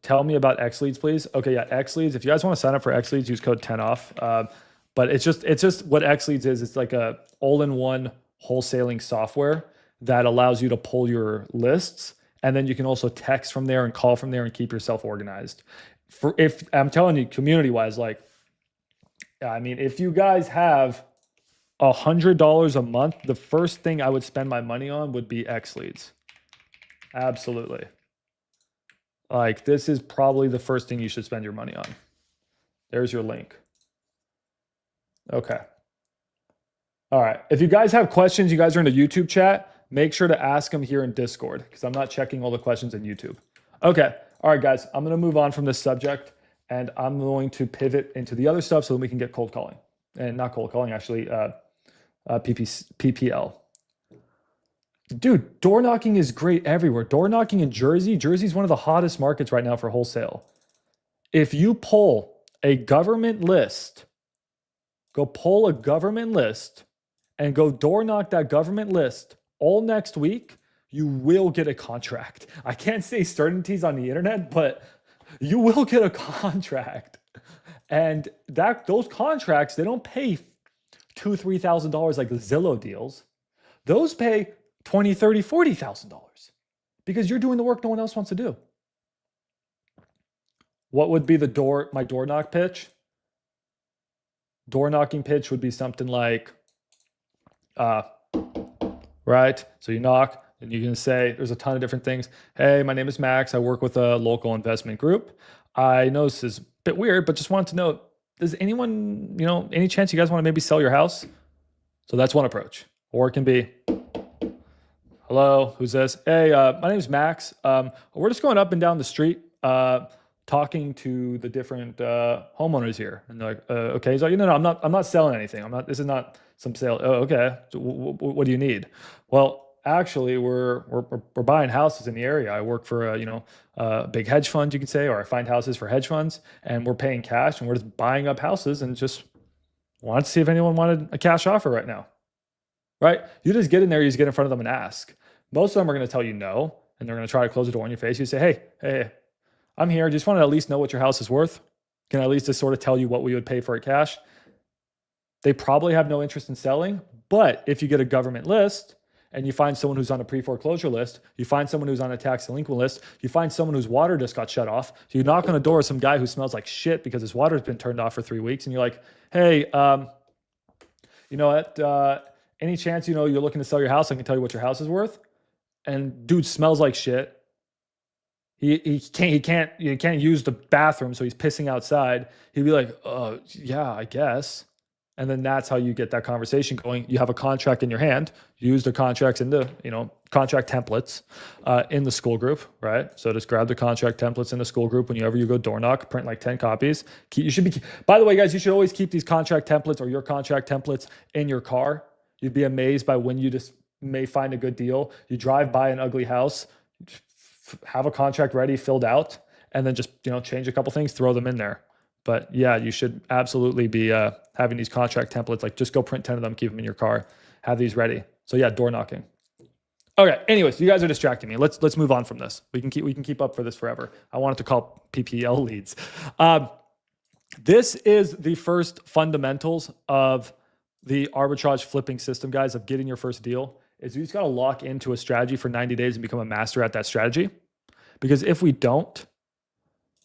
Tell me about X Leads, please. Okay, yeah, X Leads. If you guys want to sign up for X Leads, use code 10off. But it's just what X Leads is. It's like a all-in-one wholesaling software that allows you to pull your lists, and then you can also text from there and call from there and keep yourself organized. If I'm telling you, community-wise, if you guys have $100 a month, the first thing I would spend my money on would be X Leads. Absolutely. Like, this is probably the first thing you should spend your money on. There's your link. Okay. All right. If you guys have questions, you guys are in the YouTube chat, make sure to ask them here in Discord because I'm not checking all the questions in YouTube. Okay. All right, guys. I'm going to move on from this subject and I'm going to pivot into the other stuff so that we can get cold calling. And not cold calling, actually, PPL. Dude, door knocking is great everywhere. Door knocking in Jersey, Jersey's one of the hottest markets right now for wholesale. If you pull a government list, go pull a government list and go door knock that government list all next week, you will get a contract. I can't say certainties on the internet, but you will get a contract. And those contracts, they don't pay $2,000, $3,000 like the Zillow deals. Those pay $20,000, $30,000, $40,000 because you're doing the work no one else wants to do. What would be my door knock pitch? Door knocking pitch would be something like, right? So you knock and you can say, there's a ton of different things. Hey, my name is Max. I work with a local investment group. I know this is a bit weird, but just wanted to know, does anyone, any chance you guys want to maybe sell your house? So that's one approach. Or it can be, hello, who's this? Hey, my name is Max. We're just going up and down the street, talking to the different homeowners here. And they're like, okay. So, no, I'm not selling anything. This is not some sale. Oh, okay. So what do you need? Well, actually, we're buying houses in the area. I work for a big hedge fund, you could say, or I find houses for hedge funds, and we're paying cash, and we're just buying up houses, and just wanted to see if anyone wanted a cash offer right now. Right? You just get in there, you just get in front of them and ask. Most of them are going to tell you no, and they're going to try to close the door in your face. You say, hey, I'm here. Just want to at least know what your house is worth. Can I at least just sort of tell you what we would pay for it cash? They probably have no interest in selling, but if you get a government list and you find someone who's on a pre-foreclosure list, you find someone who's on a tax delinquent list, you find someone whose water just got shut off, so you knock on the door of some guy who smells like shit because his water's been turned off for 3 weeks, and you're like, hey, you know what, any chance, you're looking to sell your house? I can tell you what your house is worth. And dude smells like shit. He can't use the bathroom, so he's pissing outside. He'd be like, oh yeah, I guess. And then that's how you get that conversation going. You have a contract in your hand. You use the contracts in the, contract templates in the school group, right? So just grab the contract templates in the school group. Whenever you go door knock, print like 10 copies. By the way, guys, you should always keep these contract templates or your contract templates in your car. You'd be amazed by when you just may find a good deal. You drive by an ugly house, have a contract ready, filled out, and then just, change a couple things, throw them in there. But yeah, you should absolutely be having these contract templates. Like, just go print 10 of them, keep them in your car, have these ready. So yeah, door knocking. Okay. Anyways, you guys are distracting me. Let's move on from this. We can keep up for this forever. I wanted to call PPL leads. This is the first fundamentals of the arbitrage flipping system, guys, of getting your first deal. Is you just got to lock into a strategy for 90 days and become a master at that strategy. Because if we don't,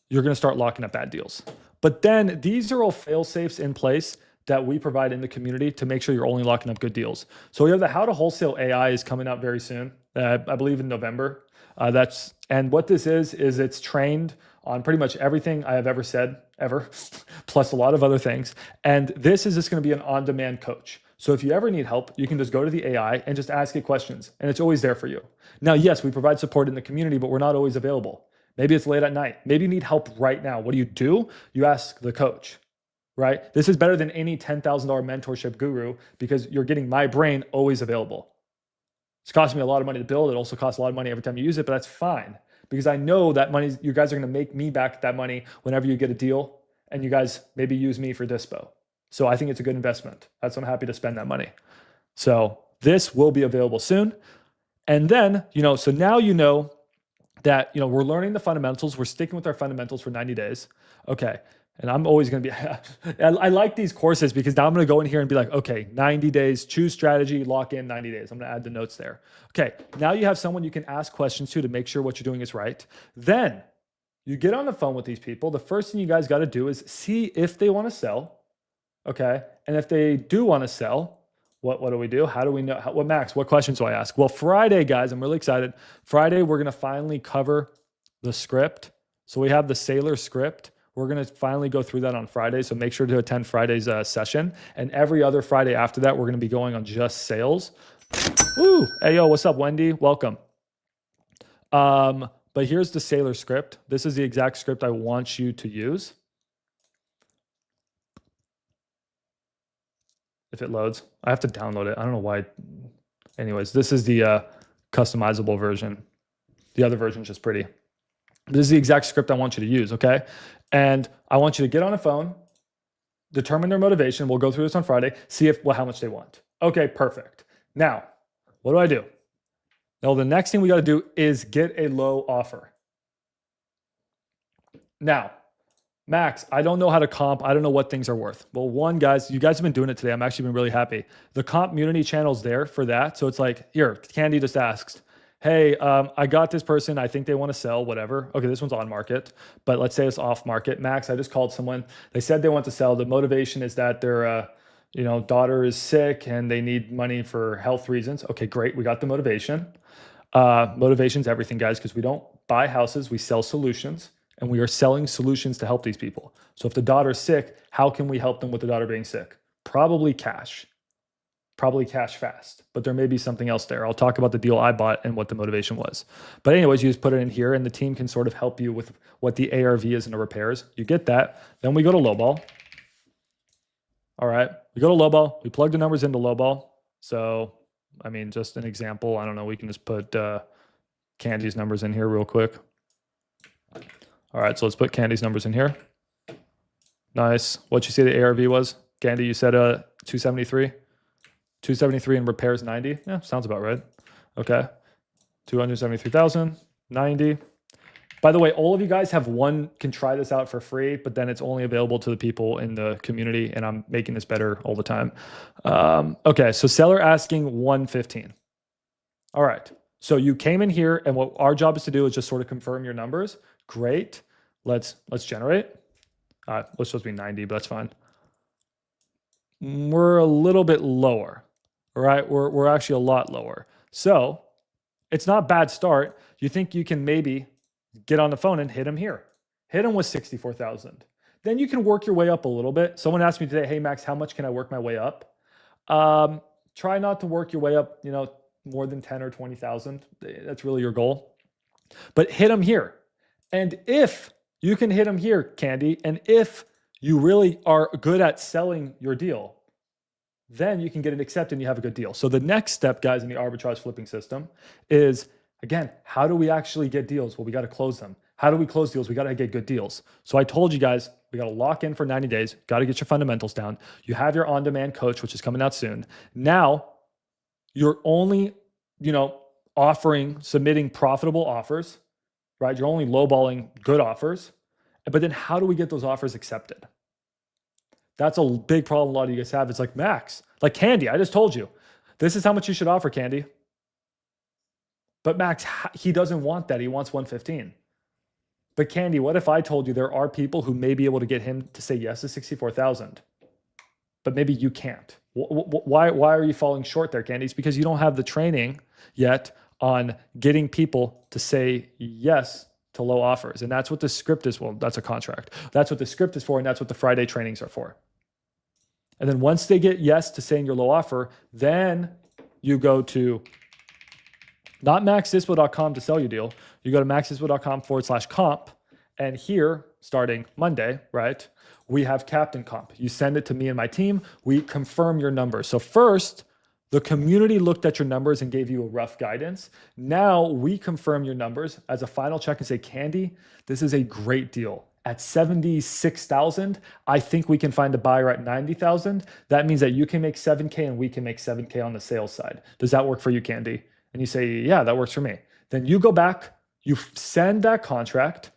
you're going to start locking up bad deals. But then these are all fail safes in place that we provide in the community to make sure you're only locking up good deals. So we have the How to Wholesale AI is coming out very soon. I believe in November. And what this is it's trained on pretty much everything I have ever said, ever, plus a lot of other things. And this is just going to be an on-demand coach. So if you ever need help, you can just go to the AI and just ask it questions, and it's always there for you. Now, yes, we provide support in the community, but we're not always available. Maybe it's late at night. Maybe you need help right now. What do? You ask the coach, right? This is better than any $10,000 mentorship guru because you're getting my brain always available. It's costing me a lot of money to build. It also costs a lot of money every time you use it, but that's fine because I know that money, you guys are going to make me back that money whenever you get a deal, and you guys maybe use me for dispo. So I think it's a good investment. That's why I'm happy to spend that money. So this will be available soon. And then, so now that, we're learning the fundamentals. We're sticking with our fundamentals for 90 days. Okay. And I'm always going to be, I like these courses because now I'm going to go in here and be like, okay, 90 days, choose strategy, lock in 90 days. I'm going to add the notes there. Okay. Now you have someone you can ask questions to make sure what you're doing is right. Then you get on the phone with these people. The first thing you guys got to do is see if they want to sell. Okay. And if they do want to sell, What do we do? How do we know? What Max? What questions do I ask? Well, Friday, guys, I'm really excited. Friday, we're going to finally cover the script. So we have the sailor script. We're going to finally go through that on Friday. So make sure to attend Friday's session. And every other Friday after that, we're going to be going on just sales. Woo! Hey, yo, what's up, Wendy? Welcome. But here's the sailor script. This is the exact script I want you to use. If it loads, I have to download it. I don't know why. Anyways, this is the customizable version. The other version is just pretty. This is the exact script I want you to use, okay? And I want you to get on a phone, determine their motivation. We'll go through this on Friday, see how much they want. Okay, perfect. Now, what do I do? Now, the next thing we got to do is get a low offer. Now, Max, I don't know how to comp. I don't know what things are worth. Well, one, guys, you guys have been doing it today. I'm actually been really happy. The comp community channel's there for that. So it's like, here, Candy just asks, hey, I got this person. I think they want to sell, whatever. Okay, this one's on market, but let's say it's off market. Max, I just called someone. They said they want to sell. The motivation is that their daughter is sick and they need money for health reasons. Okay, great. We got the motivation. Motivation's everything, guys, because we don't buy houses. We sell solutions. And we are selling solutions to help these people. So if the daughter's sick, how can we help them with the daughter being sick? Probably cash fast, but there may be something else there. I'll talk about the deal I bought and what the motivation was. But anyways, you just put it in here and the team can sort of help you with what the ARV is in the repairs. You get that. Then we go to lowball. All right, we go to lowball. We plug the numbers into lowball. So, I mean, just an example. I don't know. We can just put Candy's numbers in here real quick. All right, so let's put Candy's numbers in here. Nice. What'd you say the ARV was? Candy, you said 273? 273 and repairs 90? Yeah, sounds about right. Okay. 273,000, 90. By the way, all of you guys can try this out for free, but then it's only available to the people in the community, and I'm making this better all the time. Okay, so seller asking 115. All right. So you came in here, and what our job is to do is just sort of confirm your numbers. Great. Let's generate. It's supposed to be 90, but that's fine. We're a little bit lower, right? We're actually a lot lower. So it's not a bad start. You think you can maybe get on the phone and hit them here. Hit them with 64,000. Then you can work your way up a little bit. Someone asked me today, hey, Max, how much can I work my way up? Try not to work your way up, more than 10 or 20,000. That's really your goal. But hit them here. And if you can hit them here, Candy, and if you really are good at selling your deal, then you can get it accepted and you have a good deal. So the next step, guys, in the arbitrage flipping system is, again, how do we actually get deals? Well, we got to close them. How do we close deals? We got to get good deals. So I told you guys, we got to lock in for 90 days, got to get your fundamentals down. You have your on-demand coach, which is coming out soon. Now you're only, submitting profitable offers, right? You're only lowballing good offers. But then how do we get those offers accepted? That's a big problem a lot of you guys have. It's like, Max, like Candy, I just told you, this is how much you should offer, Candy. But Max, he doesn't want that. He wants 115. But Candy, what if I told you there are people who may be able to get him to say yes to 64,000, but maybe you can't? Why are you falling short there, Candy? It's because you don't have the training yet on getting people to say yes to low offers. And that's what the script is. Well, that's a contract. That's what the script is for. And that's what the Friday trainings are for. And then once they get yes to saying your low offer, then you go to not maxdispo.com to sell your deal. You go to maxdispo.com/comp. And here, starting Monday, right, we have Captain Comp. You send it to me and my team. We confirm your numbers. So first, the community looked at your numbers and gave you a rough guidance. Now we confirm your numbers as a final check and say, Candy, this is a great deal. At 76,000, I think we can find a buyer at 90,000. That means that you can make 7K and we can make 7K on the sales side. Does that work for you, Candy? And you say, yeah, that works for me. Then you go back, you send that contract,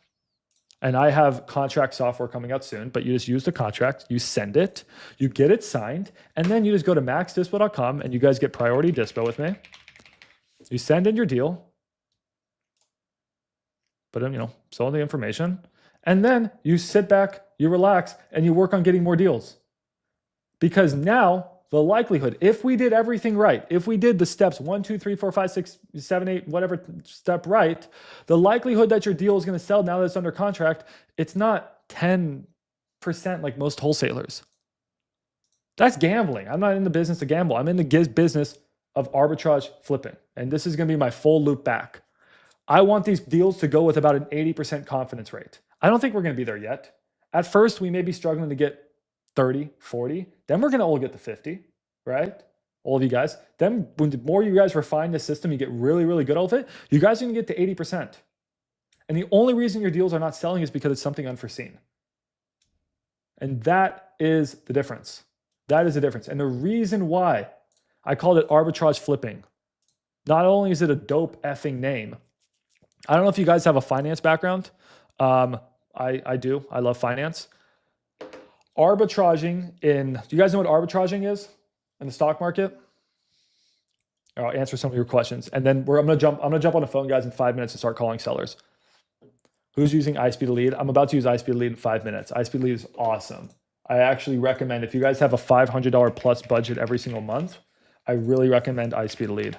and I have contract software coming out soon, but you just use the contract, you send it, you get it signed, and then you just go to maxdispo.com and you guys get priority dispo with me. You send in your deal, put in, fill in the information, and then you sit back, you relax, and you work on getting more deals. Because now the likelihood, if we did everything right, if we did the steps 1, 2, 3, 4, 5, 6, 7, 8, whatever step right, the likelihood that your deal is going to sell now that it's under contract, it's not 10% like most wholesalers. That's gambling. I'm not in the business to gamble. I'm in the business of arbitrage flipping. And this is going to be my full loop back. I want these deals to go with about an 80% confidence rate. I don't think we're going to be there yet. At first, we may be struggling to get 30, 40. Then we're going to all get to 50, right? All of you guys. Then when the more you guys refine the system, you get really, really good at it, you guys are going to get to 80%. And the only reason your deals are not selling is because it's something unforeseen. And that is the difference. That is the difference. And the reason why I called it arbitrage flipping, not only is it a dope effing name, I don't know if you guys have a finance background. I do. I love finance. Arbitraging do you guys know what arbitraging is in the stock market? I'll answer some of your questions. And then I'm gonna jump on the phone, guys, in 5 minutes and start calling sellers. Who's using iSpeed to Lead? I'm about to use iSpeed to Lead in 5 minutes. iSpeed to Lead is awesome. I actually recommend, if you guys have a $500 plus budget every single month, I really recommend iSpeed to Lead.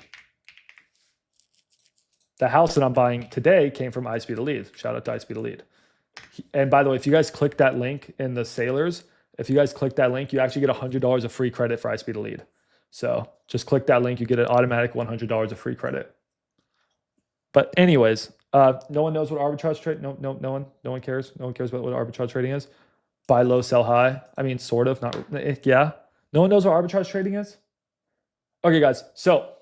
The house that I'm buying today came from iSpeed to Lead. Shout out to iSpeed to Lead. And by the way, if you guys click that link in the Sailors, if you guys click that link, you actually get $100 of free credit for iSpeed to Lead. So just click that link, you get an automatic $100 of free credit. But anyways, no one knows what arbitrage trade. No one cares. No one cares about what arbitrage trading is. Buy low, sell high. I mean, sort of. Not. Yeah. No one knows what arbitrage trading is. Okay, guys. So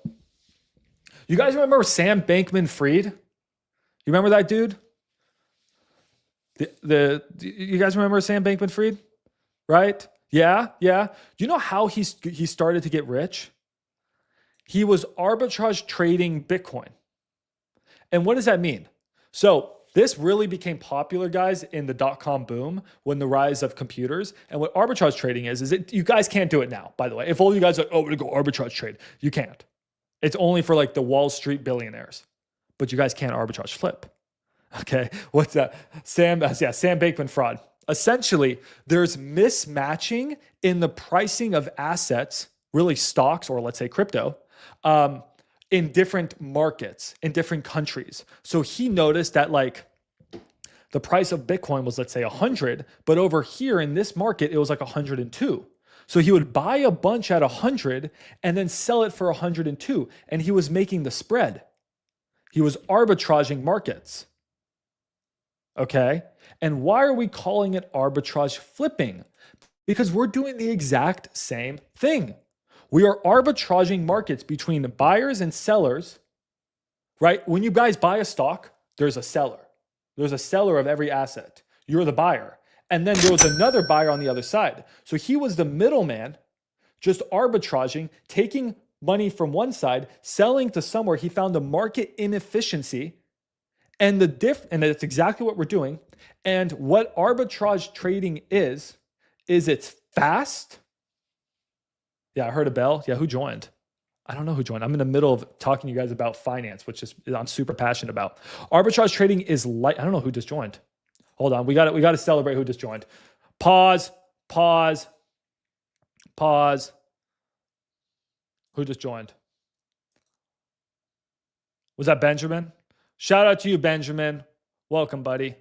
you guys remember Sam Bankman-Fried? You remember that dude? You guys remember Sam Bankman-Fried? Right? Yeah. Do you know how he started to get rich? He was arbitrage trading Bitcoin. And what does that mean? So this really became popular, guys, in the dot-com boom when the rise of computers. And what arbitrage trading is you guys can't do it now, by the way. If all you guys are like, oh, we're going to go arbitrage trade, you can't. It's only for like the Wall Street billionaires. But you guys can't arbitrage flip. Okay, what's that? Sam Bankman-Fried. Essentially, there's mismatching in the pricing of assets, really stocks or let's say crypto, in different markets, in different countries. So he noticed that like the price of Bitcoin was, let's say 100, but over here in this market, it was like 102. So he would buy a bunch at 100 and then sell it for 102. And he was making the spread. He was arbitraging markets. Okay. And why are we calling it arbitrage flipping? Because we're doing the exact same thing. We are arbitraging markets between the buyers and sellers, right? When you guys buy a stock, there's a seller. There's a seller of every asset. You're the buyer. And then there was another buyer on the other side. So he was the middleman, just arbitraging, taking money from one side, selling to somewhere. He found a market inefficiency. And that's exactly what we're doing. And what arbitrage trading is it's fast. Yeah, I heard a bell. Yeah, who joined? I don't know who joined. I'm in the middle of talking to you guys about finance, which is I'm super passionate about. Arbitrage trading is light. I don't know who just joined. Hold on. We got to celebrate who just joined. Pause. Who just joined? Was that Benjamin? Shout out to you, Benjamin. Welcome, buddy.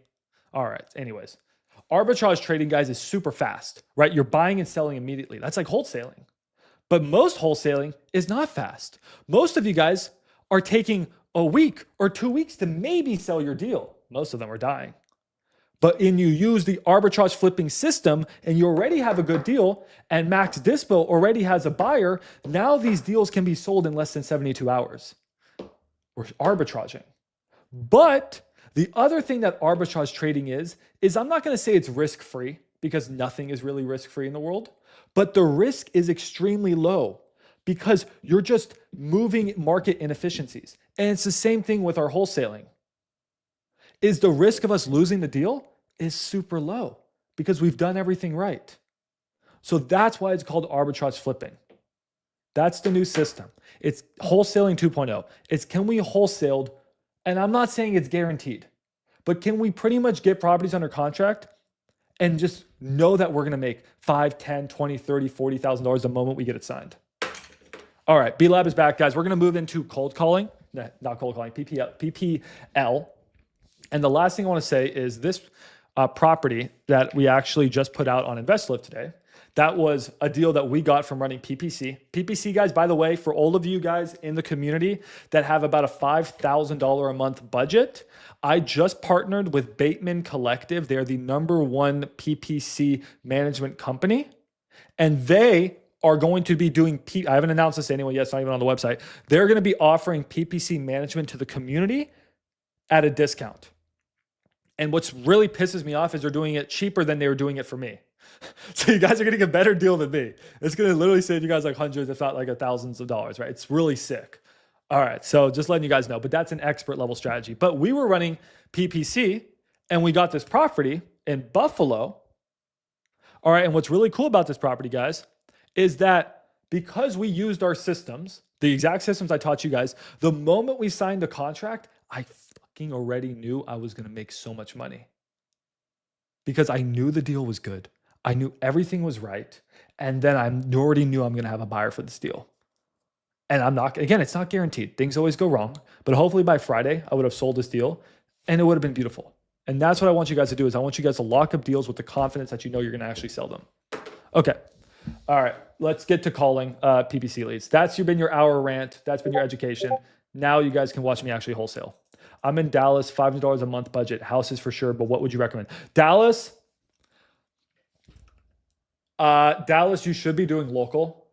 All right. Anyways, arbitrage trading, guys, is super fast, right? You're buying and selling immediately. That's like wholesaling. But most wholesaling is not fast. Most of you guys are taking a week or 2 weeks to maybe sell your deal. Most of them are dying. But when you use the arbitrage flipping system and you already have a good deal and Max Dispo already has a buyer, now these deals can be sold in less than 72 hours. We're arbitraging. But the other thing that arbitrage trading is I'm not going to say it's risk-free because nothing is really risk-free in the world, but the risk is extremely low because you're just moving market inefficiencies. And it's the same thing with our wholesaling. Is the risk of us losing the deal is super low because we've done everything right. So that's why it's called arbitrage flipping. That's the new system. It's wholesaling 2.0. It's can we wholesale, and I'm not saying it's guaranteed, but can we pretty much get properties under contract and just know that we're going to make $5, $10, $20, $30, $40,000 the moment we get it signed. All right, B-Lab is back, guys. We're going to move into cold calling, not cold calling, PPL. And the last thing I want to say is this property that we actually just put out on InvestLift today. That was a deal that we got from running PPC. PPC, guys, by the way, for all of you guys in the community that have about a $5,000 a month budget, I just partnered with Bateman Collective. They're the #1 PPC management company. And they are going to be doing, I haven't announced this to anyone yet, it's not even on the website. They're going to be offering PPC management to the community at a discount. And what's really pisses me off is they're doing it cheaper than they were doing it for me. So you guys are getting a better deal than me. It's going to literally save you guys like hundreds, if not like thousands of dollars, right? It's really sick. All right, so just letting you guys know, but that's an expert level strategy. But we were running PPC and we got this property in Buffalo. All right, and what's really cool about this property, guys, is that because we used our systems, the exact systems I taught you guys, the moment we signed the contract, I fucking already knew I was going to make so much money because I knew the deal was good. I knew everything was right. And then I already knew I'm going to have a buyer for this deal. And I'm not, again, it's not guaranteed. Things always go wrong. But hopefully by Friday, I would have sold this deal and it would have been beautiful. And that's what I want you guys to do is I want you guys to lock up deals with the confidence that you know you're going to actually sell them. Okay. All right. Let's get to calling PPC leads. That's been your hour rant. That's been your education. Now you guys can watch me actually wholesale. I'm in Dallas, $500 a month budget. Houses for sure, but what would you recommend? Dallas, you should be doing local,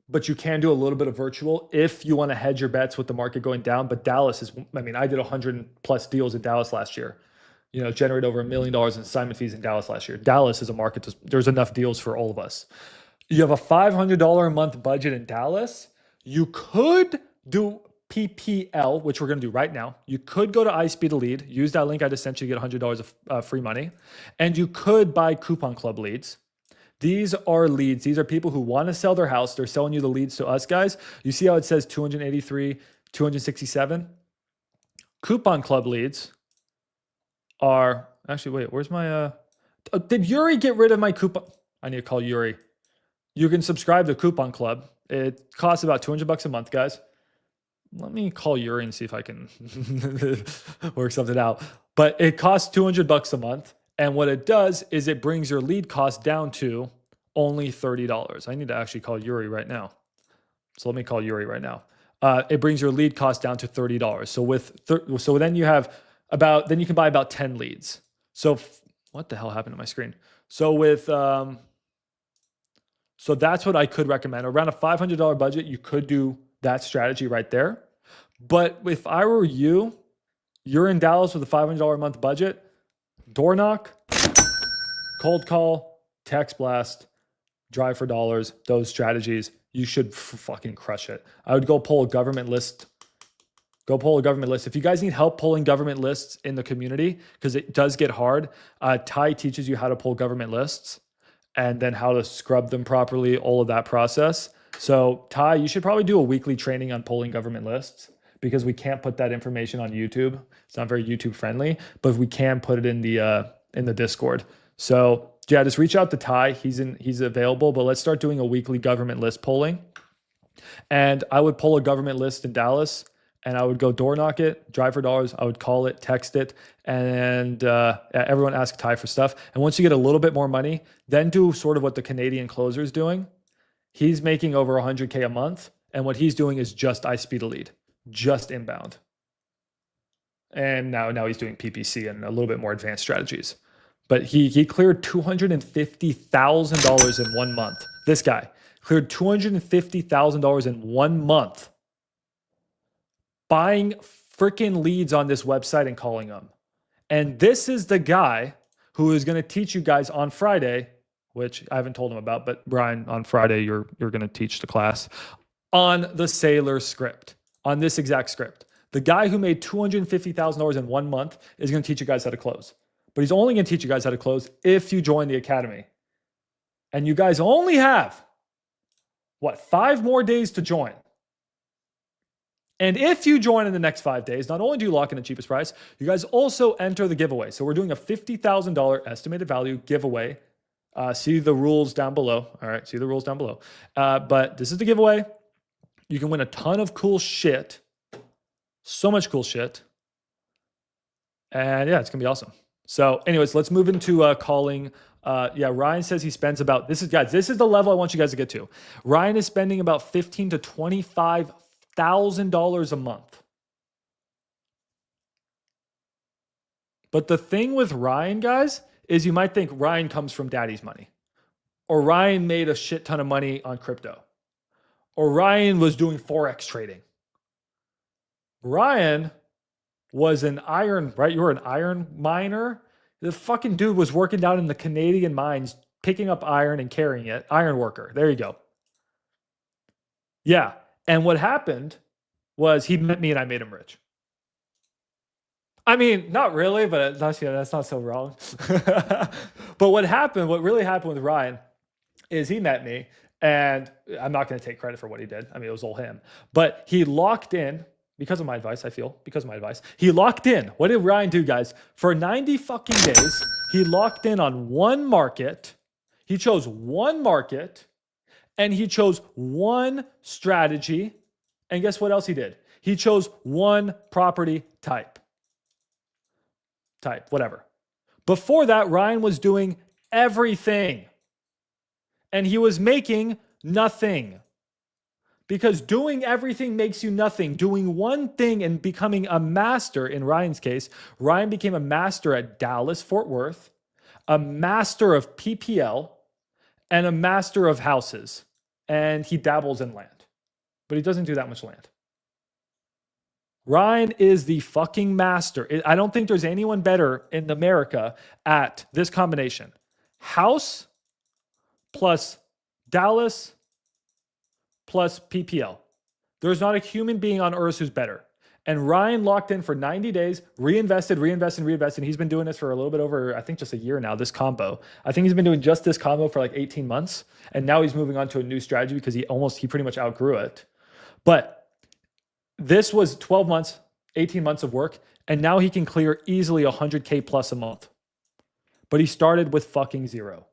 but you can do a little bit of virtual if you want to hedge your bets with the market going down. But Dallas is, I mean, I did 100+ deals in Dallas last year. You know, generate over $1 million in assignment fees in Dallas last year. Dallas is a market, there's enough deals for all of us. You have a $500 a month budget in Dallas. You could do PPL, which we're going to do right now. You could go to iSpeed a lead, use that link I just sent you to get $100 of free money. And you could buy Coupon Club leads. These are leads. These are people who want to sell their house. They're selling you the leads to us guys. You see how it says 283, 267? Coupon Club leads are, actually, wait, where's my, did Yuri get rid of my coupon? I need to call Yuri. You can subscribe to Coupon Club. It costs about $200 a month, guys. Let me call Yuri and see if I can work something out. But it costs $200 a month. And what it does is it brings your lead cost down to only $30. I need to actually call Yuri right now. So let me call Yuri right now. It brings your lead cost down to $30. So then you have then you can buy about 10 leads. So what the hell happened to my screen? So so that's what I could recommend. Around a $500 budget, you could do that strategy right there. But if I were you, you're in Dallas with a $500 a month budget, door knock, cold call, text blast, drive for dollars, those strategies, you should fucking crush it. I would go pull a government list. Go pull a government list. If you guys need help pulling government lists in the community, because it does get hard, Ty teaches you how to pull government lists and then how to scrub them properly, all of that process. So Ty, you should probably do a weekly training on pulling government lists because we can't put that information on YouTube. It's not very YouTube friendly, but we can put it in the Discord. So yeah, just reach out to Ty. He's available, but let's start doing a weekly government list polling. And I would pull a government list in Dallas and I would go door knock it, drive for dollars. I would call it, text it, and everyone ask Ty for stuff. And once you get a little bit more money, then do sort of what the Canadian closer is doing. He's making over 100K a month. And what he's doing is just iSpeed a lead, just inbound. And now he's doing PPC and a little bit more advanced strategies. But he cleared $250,000 in 1 month. This guy cleared $250,000 in 1 month buying freaking leads on this website and calling them. And this is the guy who is going to teach you guys on Friday, which I haven't told him about, but Brian, on Friday, you're going to teach the class on the Sailor script, on this exact script. The guy who made $250,000 in 1 month is going to teach you guys how to close. But he's only going to teach you guys how to close if you join the academy. And you guys only have, 5 more days to join. And if you join in the next 5 days, not only do you lock in the cheapest price, you guys also enter the giveaway. So we're doing a $50,000 estimated value giveaway. See the rules down below. All right, see the rules down below. But this is the giveaway. You can win a ton of cool shit. So much cool shit. And yeah, it's going to be awesome. So anyways, let's move into calling. Yeah, Ryan says he spends about, this is the level I want you guys to get to. Ryan is spending about $15,000 to $25,000 a month. But the thing with Ryan, guys, is you might think Ryan comes from daddy's money, or Ryan made a shit ton of money on crypto, or Ryan was doing Forex trading. Ryan was an iron, right? You were an iron miner. The fucking dude was working down in the Canadian mines, picking up iron and carrying it. Iron worker. There you go. Yeah. And what happened was he met me and I made him rich. I mean, not really, but that's not so wrong. But what really happened with Ryan is he met me, and I'm not going to take credit for what he did. I mean, it was all him. But he locked in, because of my advice, he locked in. What did Ryan do, guys? For 90 fucking days, he locked in on one market. He chose one market, and he chose one strategy. And guess what else he did? He chose one property type, whatever. Before that, Ryan was doing everything, and he was making nothing. Because doing everything makes you nothing. Doing one thing and becoming a master, in Ryan's case, Ryan became a master at Dallas, Fort Worth, a master of PPL, and a master of houses. And he dabbles in land, but he doesn't do that much land. Ryan is the fucking master. I don't think there's anyone better in America at this combination. House plus Dallas plus PPL. There's not a human being on earth who's better. And Ryan locked in for 90 days, reinvested. He's been doing this for a little bit over, I think, just a year now, this combo. I think he's been doing just this combo for like 18 months. And now he's moving on to a new strategy because he pretty much outgrew it. But this was 12 months, 18 months of work. And now he can clear easily 100K plus a month. But he started with fucking zero.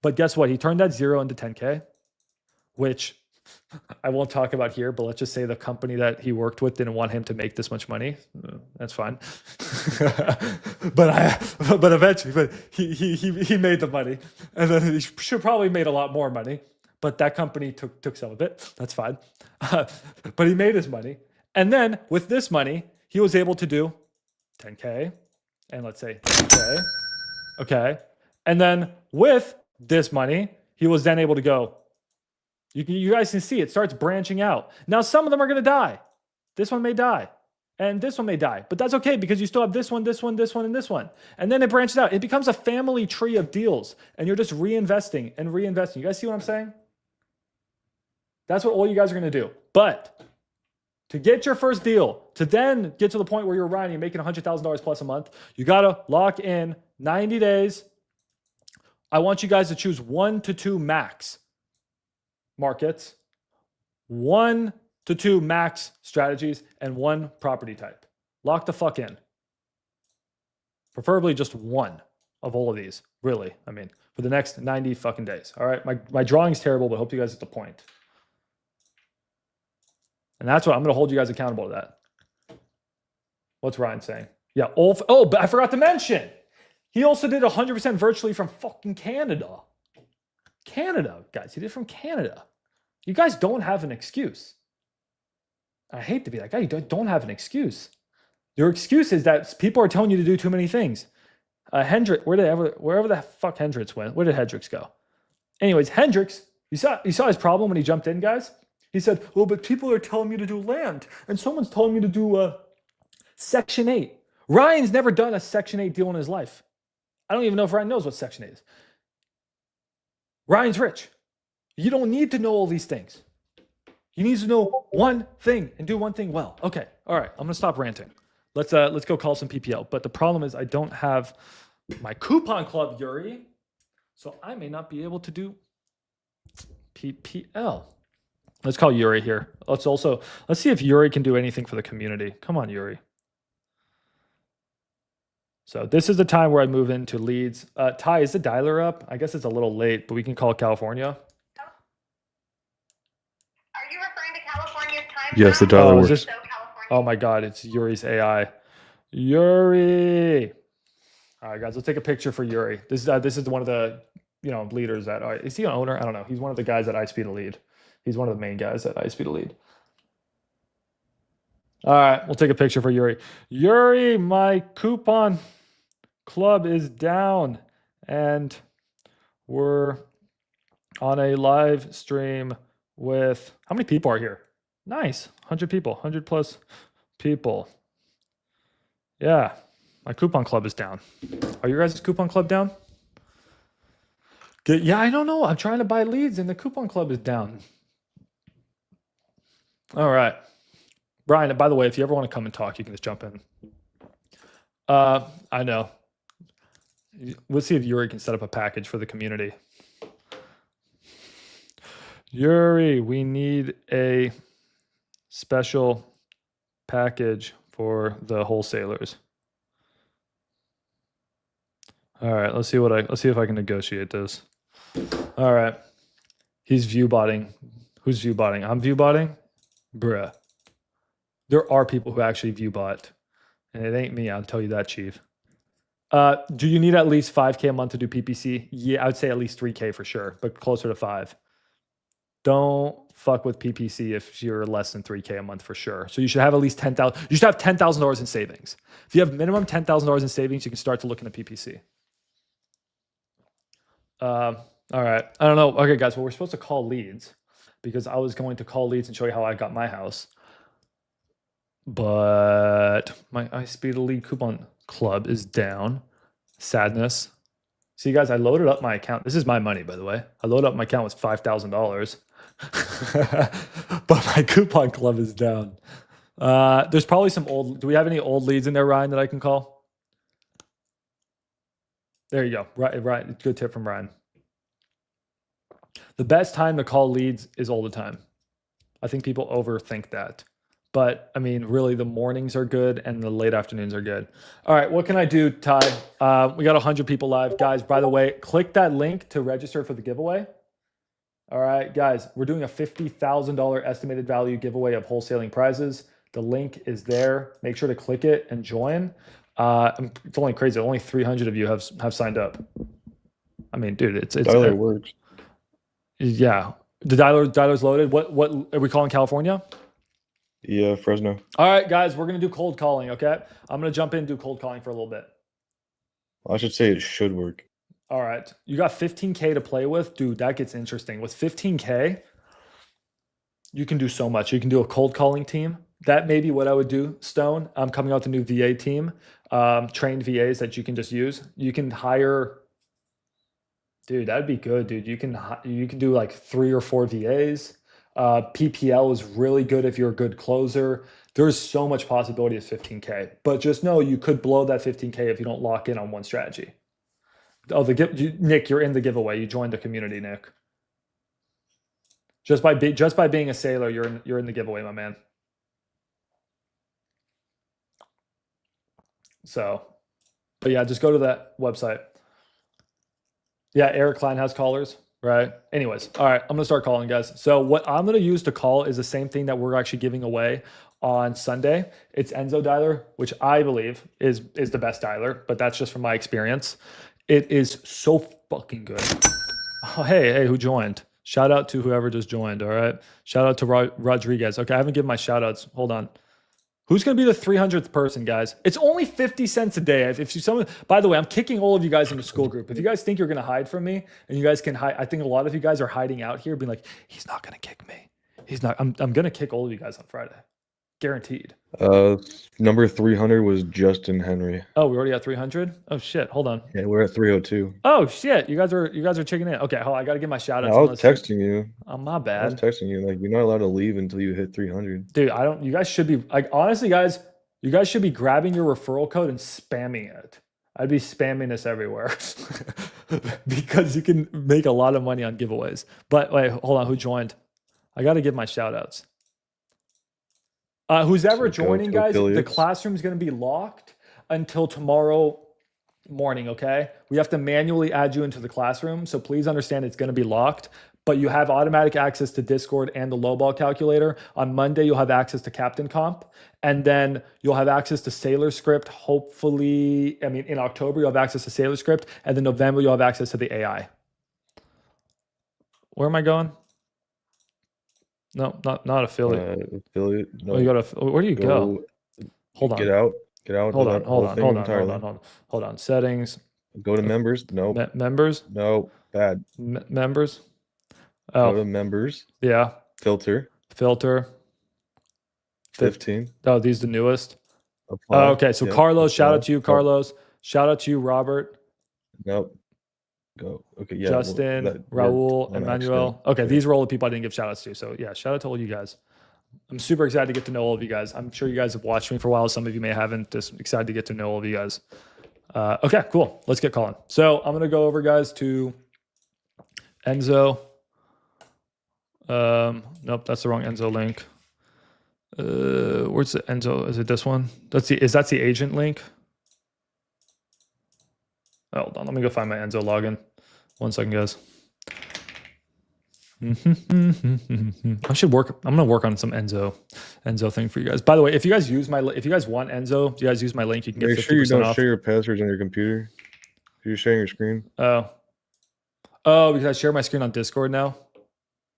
But guess what? He turned that zero into 10K, which I won't talk about here, but let's just say the company that he worked with didn't want him to make this much money. That's fine. but eventually, he made the money, and then he should probably made a lot more money. But that company took some of it. That's fine. But he made his money, and then with this money, he was able to do 10K, and let's say 10K. Okay, and then with this money, he was then able to go. You guys can see it starts branching out. Now, some of them are going to die. This one may die. And this one may die. But that's okay because you still have this one, and this one. And then it branches out. It becomes a family tree of deals. And you're just reinvesting and reinvesting. You guys see what I'm saying? That's what all you guys are going to do. But to get your first deal, to then get to the point where you're Ryan, you're making $100,000 plus a month, you got to lock in 90 days. I want you guys to choose 1 to 2 max markets, 1 to 2 max strategies, and 1 property type. Lock the fuck in. Preferably just 1 of all of these, really. I mean, for the next 90 fucking days. All right, my drawing's terrible, but I hope you guys get the point. And that's what I'm going to hold you guys accountable to that. What's Ryan saying? Yeah. Oh, but I forgot to mention, he also did 100% virtually from fucking Canada. Canada, guys. He did from Canada. You guys don't have an excuse. I hate to be that guy. You don't have an excuse. Your excuse is that people are telling you to do too many things. Hendricks, wherever the fuck Hendricks went, where did Hendricks go? Anyways, Hendricks, you saw his problem when he jumped in, guys? He said, well, but people are telling me to do land, and someone's telling me to do Section 8. Ryan's never done a Section 8 deal in his life. I don't even know if Ryan knows what Section 8 is. Ryan's rich. You don't need to know all these things. You need to know one thing and do one thing well. Okay, all right, I'm gonna stop ranting. Let's go call some PPL. But the problem is I don't have my coupon club, Yuri, so I may not be able to do PPL. Let's call Yuri here. Let's see if Yuri can do anything for the community. Come on, Yuri. So this is the time where I move into leads. Ty, is the dialer up? I guess it's a little late, but we can call California. Are you referring to California's time Yes, the zone? dialer is works. this- Oh my God, it's Yuri's AI. Yuri. All right, guys, let's take a picture for Yuri. This is one of the leaders at. Is he an owner? I don't know. He's one of the guys at iSpeed to Lead. He's one of the main guys at iSpeed to Lead. All right, we'll take a picture for Yuri. Yuri, my coupon club is down, and we're on a live stream with how many people are here? Nice, 100 people, 100 plus people. Yeah, my coupon club is down. Are your guys' coupon club down? Yeah, I don't know. I'm trying to buy leads and the coupon club is down. All right. Brian, by the way, if you ever want to come and talk, you can just jump in. I know. We'll see if Yuri can set up a package for the community. Yuri, we need a special package for the wholesalers. All right, let's see if I can negotiate this. All right. He's view botting. Who's view botting? I'm view botting? Bruh. There are people who actually view bot. And it ain't me, I'll tell you that, Chief. Do you need at least 5K a month to do PPC? Yeah, I would say at least 3K for sure, but closer to 5. Don't fuck with PPC if you're less than 3K a month for sure. So you should have at least 10,000. You should have $10,000 in savings. If you have minimum $10,000 in savings, you can start to look into PPC. All right. I don't know. Okay, guys. Well, we're supposed to call leads because I was going to call leads and show you how I got my house. But my iSpeed Lead coupon club is down. Sadness. See, guys, I loaded up my account. This is my money, by the way. I loaded up my account with $5,000. But my coupon club is down. There's probably some old. Do we have any old leads in there, Ryan, that I can call? There you go. Right. Good tip from Ryan. The best time to call leads is all the time. I think people overthink that. But I mean, really, the mornings are good and the late afternoons are good. All right, what can I do, Ty? We got 100 people live. Guys, by the way, click that link to register for the giveaway. All right, guys, we're doing a $50,000 estimated value giveaway of wholesaling prizes. The link is there. Make sure to click it and join. It's only crazy. Only 300 of you have signed up. I mean, dude, it's Dialer works. Yeah, the dialer's loaded. What are we calling California? Yeah, Fresno. All right, guys, we're gonna do cold calling. Okay, I'm gonna jump in and do cold calling for a little bit. I should say it should work. All right, you got 15K to play with, dude. That gets interesting. With 15K, you can do so much. You can do a cold calling team. That may be what I would do. Stone. I'm coming out with a new VA team, trained VAs that you can just use. You can hire. Dude, that'd be good, dude. You can do like 3 or 4 VAs. PPL is really good if you're a good closer. There's so much possibility as 15K, but just know you could blow that 15K if you don't lock in on one strategy. Oh, Nick, you're in the giveaway. You joined the community, Nick. Just by being a sailor, you're in the giveaway, my man. So, but yeah, just go to that website. Yeah, Eric Klein has callers. Right. Anyways, all right, I'm going to start calling, guys. So what I'm going to use to call is the same thing that we're actually giving away on Sunday. It's Enzo Dialer, which I believe is the best dialer, but that's just from my experience. It is so fucking good. Oh, hey, who joined? Shout out to whoever just joined, all right? Shout out to Rodriguez. Okay, I haven't given my shout outs. Hold on. Who's going to be the 300th person, guys? It's only 50 cents a day. By the way, I'm kicking all of you guys in the school group. If you guys think you're going to hide from me and you guys can hide, I think a lot of you guys are hiding out here being like, he's not going to kick me. He's not. I'm going to kick all of you guys on Friday. Guaranteed. Number 300 was Justin Henry. Oh, we already at 300? Oh shit, hold on. Yeah, we're at 302. Oh shit, you guys are checking in. Okay, hold on, I got to get my shout outs. I was texting you. Oh, my I was bad. texting you like you're not allowed to leave until you hit 300. Dude, you guys should be like, honestly, guys, you guys should be grabbing your referral code and spamming it. I'd be spamming this everywhere because you can make a lot of money on giveaways. But wait, hold on, who joined? I got to give my shout outs. Who's ever So go joining, to guys, the affiliates. classroom is going to be locked until tomorrow morning, okay? We have to manually add you into the classroom, so please understand it's going to be locked, but you have automatic access to Discord and the lowball calculator. On Monday, you'll have access to Captain Comp, and then you'll have access to Sailor Script. Hopefully, I mean, in October, you'll have access to Sailor Script, and then November, you'll have access to the AI. Where am I going? No, not affiliate. Affiliate. No, Oh, you got to, where do you go? Hold on. Get out. Get out. Hold of on, that hold whole on, thing hold on, entirely. hold on. Settings, Go to members. No. members, No. Bad. members. Go to Oh, members. yeah. Filter. Filter. 15. Oh, these the newest. Apply. Oh, okay. So Yep, Carlos, shout out apply. to you, Carlos. Shout out to you, Robert, Nope. Go. Okay. Yeah. well, Justin, that Raul, worked on Emmanuel. accident. Okay, these were all the people I didn't give shout outs to. So yeah, shout out to all you guys. I'm super excited to get to know all of you guys. I'm sure you guys have watched me for a while. Some of you may haven't. Just excited to get to know all of you guys. Okay, cool. Let's get calling. So I'm gonna go over, guys, to Enzo. Nope, that's the wrong Enzo link. Where's the Enzo? Is it this one? That's the agent link. Oh, hold on, let me go find my Enzo login. 1 second, guys. I should work. I'm gonna work on some Enzo thing for you guys. By the way, if you guys want Enzo, if you guys use my link, you can get Make sure you 50% don't off. share your passwords on your computer. If you're sharing your screen. Oh, because I share my screen on Discord now.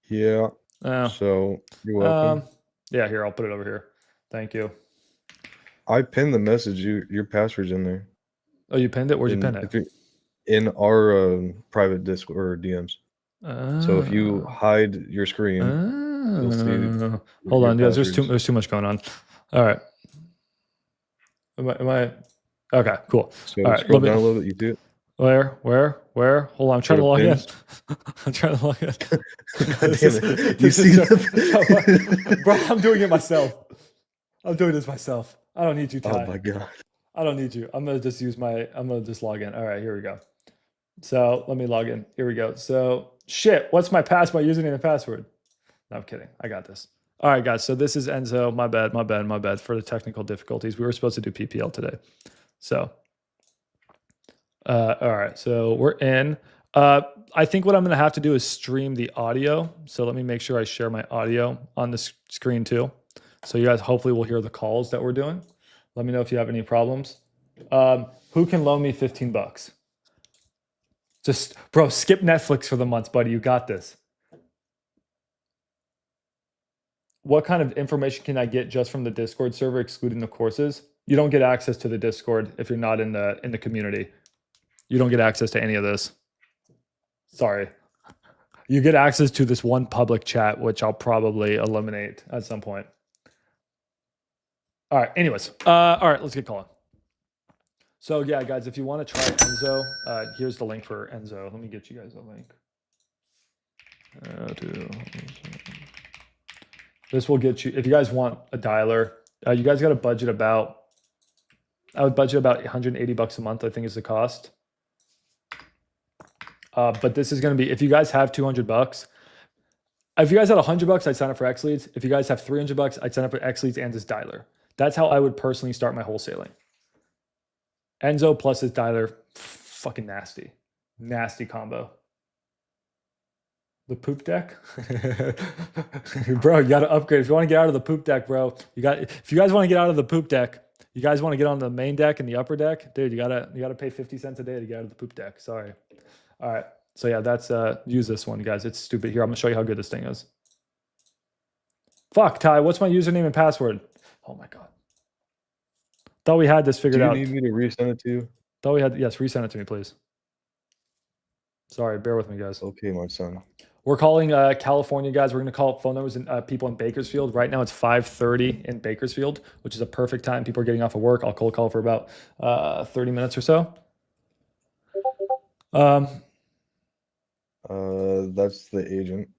Yeah. Oh, So you're welcome. yeah. Here, I'll put it over here. Thank you. I pinned the message. Your password's in there. Oh, you pinned it? Where'd you pin it? In our private Discord or DMs. So if you hide your screen, you'll see. Hold your on, guys. There's passwords. too much going on. All right. Am I? Okay, cool. So all right, scroll let me- down a little bit. You see it? Where? Hold on, I'm trying to to log in. pins. I'm trying to log in. God This damn is- it. You this see is the- Bro, I'm doing it myself. I'm doing this myself. I don't need you, Ty. Oh my god. I don't need you. I'm gonna just log in. All right, here we go. So let me log in. Here we go. So shit, what's my username and password? No, I'm kidding. I got this. All right, guys. So this is Enzo. My bad for the technical difficulties. We were supposed to do PPL today. So all right. So we're in. I think what I'm gonna have to do is stream the audio. So let me make sure I share my audio on the screen too. So you guys hopefully will hear the calls that we're doing. Let me know if you have any problems. Who can loan me $15? Just, bro, skip Netflix for the month, buddy. You got this. What kind of information can I get just from the Discord server, excluding the courses? You don't get access to the Discord if you're not in the community. You don't get access to any of this. Sorry. You get access to this one public chat, which I'll probably eliminate at some point. All right. Anyways, all right. Let's get calling. So yeah, guys, if you want to try Enzo, here's the link for Enzo. Let me get you guys a link. This will get you, if you guys want a dialer, you guys got to budget about, I would budget about $180 a month, I think is the cost. But this is going to be, if you guys have $200, if you guys had $100, I'd sign up for X Leads. If you guys have $300, I'd sign up for X Leads and this dialer. That's how I would personally start my wholesaling. Enzo plus his dialer, fucking nasty. Nasty combo. The poop deck? Bro, you got to upgrade. If you want to get out of the poop deck, bro, if you guys want to get out of the poop deck, you guys want to get on the main deck and the upper deck, dude, you gotta pay 50 cents a day to get out of the poop deck. Sorry. All right. So yeah, that's use this one, guys. It's stupid. Here, I'm gonna show you how good this thing is. Fuck, Ty, what's my username and password? Oh my god. Thought we had this figured out. Do you need me to resend it to you? Thought we had, yes, resend it to me, please. Sorry, bear with me, guys. Okay, my son. We're calling California, guys. We're going to call phone numbers and people in Bakersfield. Right now it's 5:30 in Bakersfield, which is a perfect time. People are getting off of work. I'll cold call for about 30 minutes or so. That's the agent.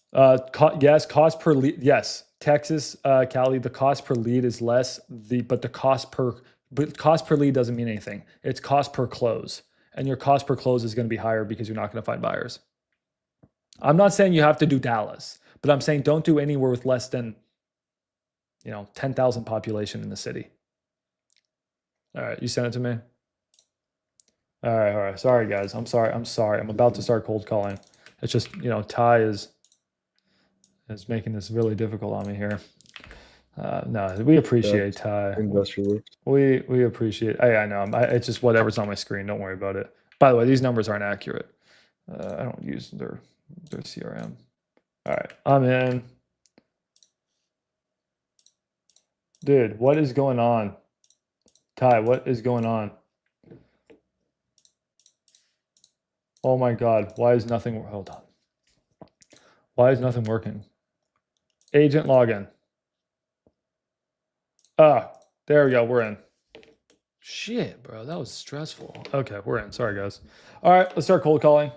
Yes, cost per lead. Yes, Texas, Cali, the cost per lead is less. But cost per lead doesn't mean anything. It's cost per close. And your cost per close is going to be higher because you're not going to find buyers. I'm not saying you have to do Dallas, But I'm saying don't do anywhere with less than, 10,000 population in the city. All right, you sent it to me? All right. Sorry, guys. I'm sorry. I'm about to start cold calling. It's just, Ty is making this really difficult on me here. No, we appreciate Ty. Investor list. We appreciate. I know. It's just whatever's on my screen. Don't worry about it. By the way, these numbers aren't accurate. I don't use their CRM. All right, I'm in. Dude, what is going on? Ty, what is going on? Oh my God, why is nothing? Hold on. Why is nothing working? Agent login. There we go. We're in. Shit, bro, that was stressful. Okay, we're in. Sorry, guys. All right, let's start cold calling.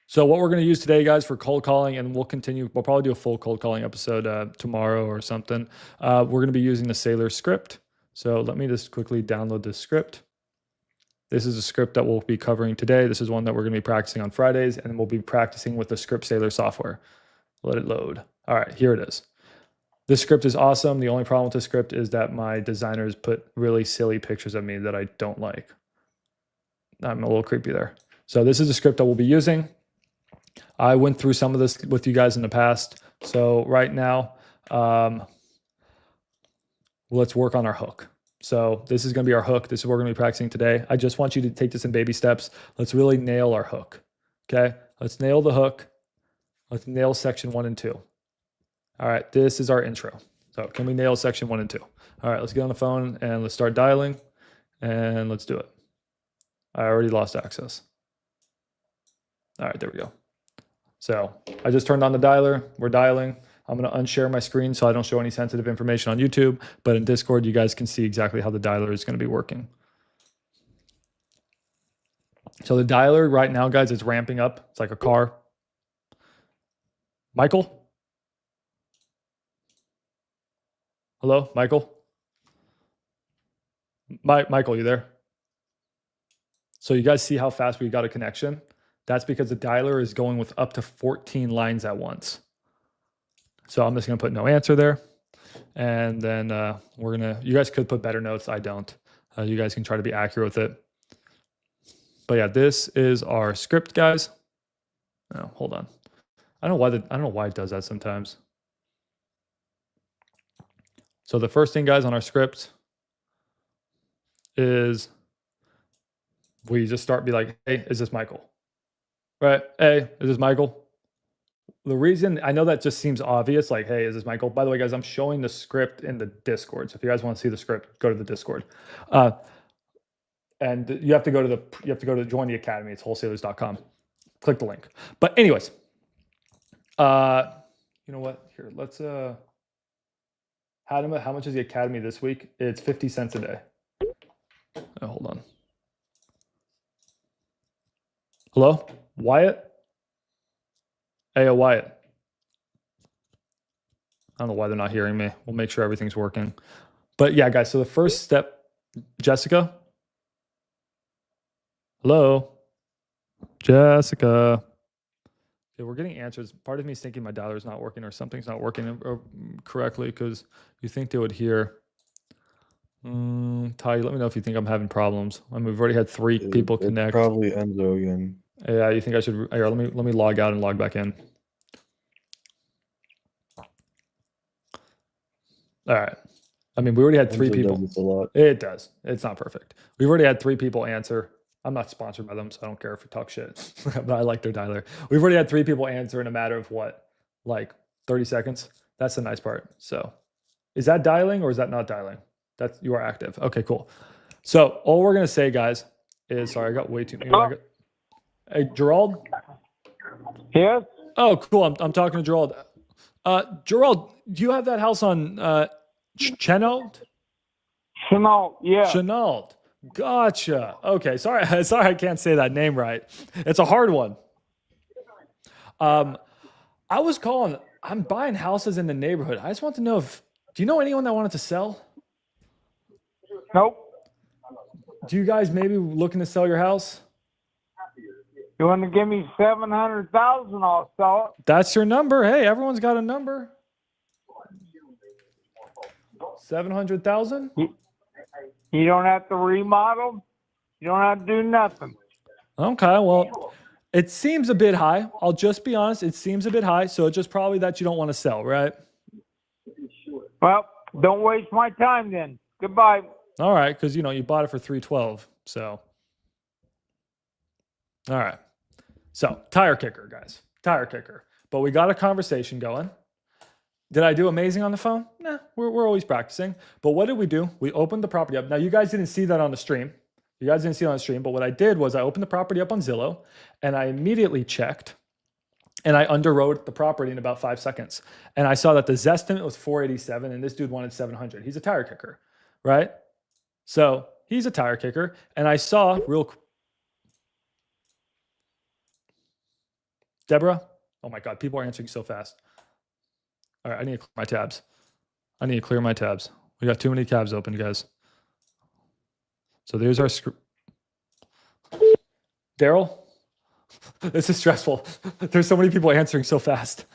So what we're going to use today, guys, for cold calling, and we'll probably do a full cold calling episode tomorrow or something. We're going to be using the Sailor script. So let me just quickly download this script. This is a script that we'll be covering today. This is one that we're going to be practicing on Fridays, and we'll be practicing with the Script Sailor software. Let it load. All right, here it is. This script is awesome. The only problem with the script is that my designers put really silly pictures of me that I don't like. I'm a little creepy there. So this is a script that we'll be using. I went through some of this with you guys in the past. So right now, let's work on our hook. So this is going to be our hook. This is what we're going to be practicing today. I just want you to take this in baby steps. Let's really nail our hook. Okay, let's nail the hook. Let's nail section 1 and 2. All right, this is our intro. So can we nail section 1 and 2? All right, let's get on the phone and let's start dialing and let's do it. I already lost access. All right, there we go. So I just turned on the dialer. We're dialing. I'm going to unshare my screen so I don't show any sensitive information on YouTube, but in Discord, you guys can see exactly how the dialer is going to be working. So the dialer right now, guys, is ramping up. It's like a car. Michael? Hello, Michael? Michael, you there? So you guys see how fast we got a connection? That's because the dialer is going with up to 14 lines at once. So I'm just going to put no answer there. And then you guys could put better notes. I don't. You guys can try to be accurate with it. But yeah, this is our script, guys. Oh, hold on. I don't know why it does that sometimes. So the first thing, guys, on our script is we just be like, hey, is this Michael? Right? Hey, is this Michael? The reason, I know that just seems obvious, like, hey, is this Michael? By the way, guys, I'm showing the script in the Discord. So if you guys want to see the script, go to the Discord. And you have to go to join the academy. It's wholesalers.com. Click the link. But anyways, you know what? Here, let's how much is the academy this week? It's 50 cents a day. Oh, hold on. Hello? Wyatt? Hey, Wyatt. I don't know why they're not hearing me. We'll make sure everything's working. But yeah, guys, so the first step, Jessica? Hello? Jessica? Okay, we're getting answers. Part of me is thinking my dialer is not working or something's not working correctly because you think they would hear. Ty, let me know if you think I'm having problems. I mean, we've already had 3 people connect. Probably Enzo again. Yeah, you think I should? Here, let me log out and log back in. All right. I mean, we already had 3 Enzo people. does this a lot. It does. It's not perfect. We've already had 3 people answer. I'm not sponsored by them, so I don't care if we talk shit. But I like their dialer. We've already had 3 people answer in a matter of what, like 30 seconds. That's the nice part. So, is that dialing or is that not dialing? You are active. Okay, cool. So all we're gonna say, guys, is sorry, I got way too many. Hey, Gerald. Yes. Oh, cool. I'm talking to Gerald. Gerald, do you have that house on Chenault? Chenault, yeah. Chenault. Gotcha. Okay, sorry I can't say that name right. It's a hard one. I was calling. I'm buying houses in the neighborhood. I just want to know do you know anyone that wanted to sell? Nope. Do you guys maybe looking to sell your house? You want to give me 700,000? I'll sell That's your number. Hey, everyone's got a number. 700,000? it. You don't have to remodel. You don't have to do nothing. Okay, well, it seems a bit high. I'll just be honest. It seems a bit high. So it's just probably that you don't want to sell, right? Well, don't waste my time then. Goodbye. All right, because you bought it for 312. So, all right. So tire kicker, guys. Tire kicker. But we got a conversation going. Did I do amazing on the phone? Nah, we're always practicing. But what did we do? We opened the property up. Now, you guys didn't see that on the stream. You guys didn't see it on the stream. But what I did was I opened the property up on Zillow, and I immediately checked, and I underwrote the property in about 5 seconds. And I saw that the Zestimate was 487, and this dude wanted 700. He's a tire kicker, right? So he's a tire kicker. And I saw Deborah? Oh my God, people are answering so fast. All right, I need to clear my tabs. We got too many tabs open, guys. So there's our script. Daryl? This is stressful. There's so many people answering so fast.